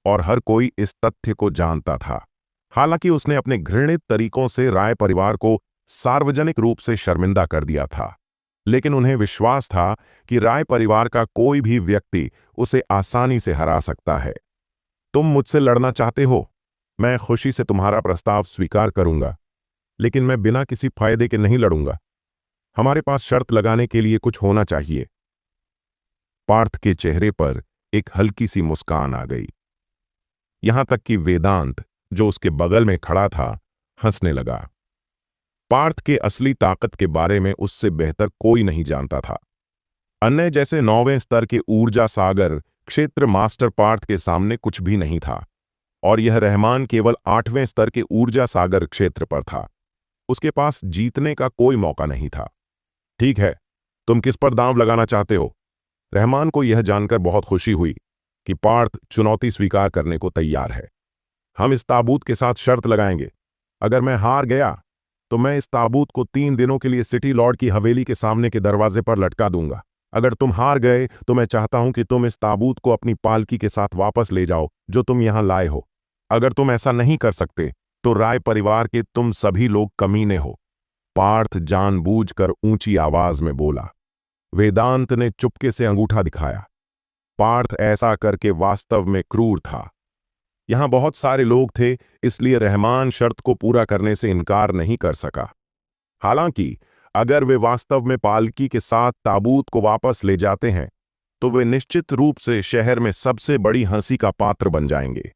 और हर कोई इस तथ्य को जानता था। हालांकि उसने अपने घृणित तरीकों से राय परिवार को सार्वजनिक रूप से शर्मिंदा कर दिया था, लेकिन उन्हें विश्वास था कि राय परिवार का कोई भी व्यक्ति उसे आसानी से हरा सकता है। तुम मुझसे लड़ना चाहते हो? मैं खुशी से तुम्हारा प्रस्ताव स्वीकार करूंगा, लेकिन मैं बिना किसी फायदे के नहीं लड़ूंगा। हमारे पास शर्त लगाने के लिए कुछ होना चाहिए। पार्थ के चेहरे पर एक हल्की सी मुस्कान आ गई। यहां तक कि वेदांत, जो उसके बगल में खड़ा था, हंसने लगा। पार्थ के असली ताकत के बारे में उससे बेहतर कोई नहीं जानता था। अन्य जैसे 9वें स्तर के ऊर्जा सागर क्षेत्र मास्टर पार्थ के सामने कुछ भी नहीं था, और यह रहमान केवल 8वें स्तर के ऊर्जा सागर क्षेत्र पर था। उसके पास जीतने का कोई मौका नहीं था। ठीक है, तुम किस पर दांव लगाना चाहते हो? रहमान को यह जानकर बहुत खुशी हुई कि पार्थ चुनौती स्वीकार करने को तैयार है। हम इस ताबूत के साथ शर्त लगाएंगे। अगर मैं हार गया तो मैं इस ताबूत को 3 दिनों के लिए सिटी लॉर्ड की हवेली के सामने के दरवाजे पर लटका दूंगा। अगर तुम हार गए तो मैं चाहता हूं कि तुम इस ताबूत को अपनी पालकी के साथ वापस ले जाओ जो तुम यहां लाए हो। अगर तुम ऐसा नहीं कर सकते तो राय परिवार के तुम सभी लोग कमीने हो। पार्थ जानबूझकर ऊंची आवाज में बोला। वेदांत ने चुपके से अंगूठा दिखाया। पार्थ ऐसा करके वास्तव में क्रूर था। यहां बहुत सारे लोग थे, इसलिए रहमान शर्त को पूरा करने से इनकार नहीं कर सका। हालांकि अगर वे वास्तव में पालकी के साथ ताबूत को वापस ले जाते हैं तो वे निश्चित रूप से शहर में सबसे बड़ी हंसी का पात्र बन जाएंगे।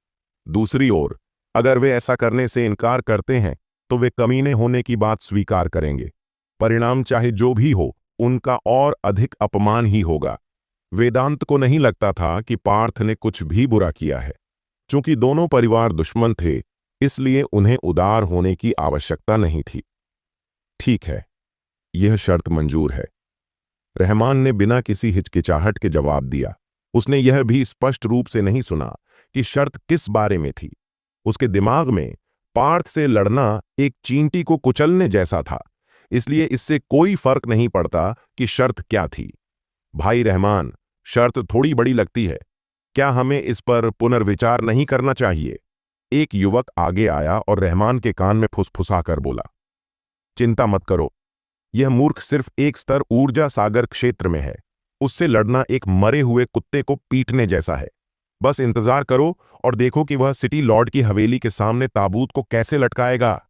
दूसरी ओर, अगर वे ऐसा करने से इनकार करते हैं तो वे कमीने होने की बात स्वीकार करेंगे। परिणाम चाहे जो भी हो, उनका और अधिक अपमान ही होगा। वेदांत को नहीं लगता था कि पार्थ ने कुछ भी बुरा किया है। चूंकि दोनों परिवार दुश्मन थे, इसलिए उन्हें उदार होने की आवश्यकता नहीं थी। ठीक है, यह शर्त मंजूर है, रहमान ने बिना किसी हिचकिचाहट के जवाब दिया। उसने यह भी स्पष्ट रूप से नहीं सुना कि शर्त किस बारे में थी। उसके दिमाग में पार्थ से लड़ना एक चींटी को कुचलने जैसा था, इसलिए इससे कोई फर्क नहीं पड़ता कि शर्त क्या थी। भाई रहमान, शर्त थोड़ी बड़ी लगती है, क्या हमें इस पर पुनर्विचार नहीं करना चाहिए? एक युवक आगे आया और रहमान के कान में फुसफुसाकर बोला। चिंता मत करो, यह मूर्ख सिर्फ एक स्तर ऊर्जा सागर क्षेत्र में है। उससे लड़ना एक मरे हुए कुत्ते को पीटने जैसा है। बस इंतजार करो और देखो कि वह सिटी लॉर्ड की हवेली के सामने ताबूत को कैसे लटकाएगा।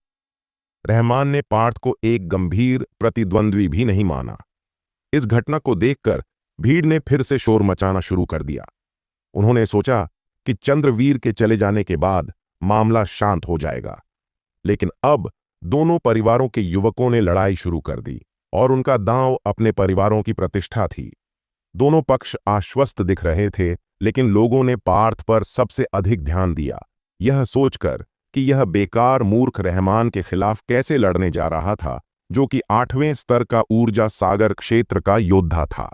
रहमान ने पार्थ को एक गंभीर प्रतिद्वंद्वी भी नहीं माना। इस घटना को देखकर भीड़ ने फिर से शोर मचाना शुरू कर दिया। उन्होंने सोचा कि चंद्रवीर के चले जाने के बाद मामला शांत हो जाएगा, लेकिन अब दोनों परिवारों के युवकों ने लड़ाई शुरू कर दी, और उनका दांव अपने परिवारों की प्रतिष्ठा थी। दोनों पक्ष आश्वस्त दिख रहे थे, लेकिन लोगों ने पार्थ पर सबसे अधिक ध्यान दिया, यह सोचकर कि यह बेकार मूर्ख रहमान के खिलाफ कैसे लड़ने जा रहा था, जो कि 8वें स्तर का ऊर्जा सागर क्षेत्र का योद्धा था।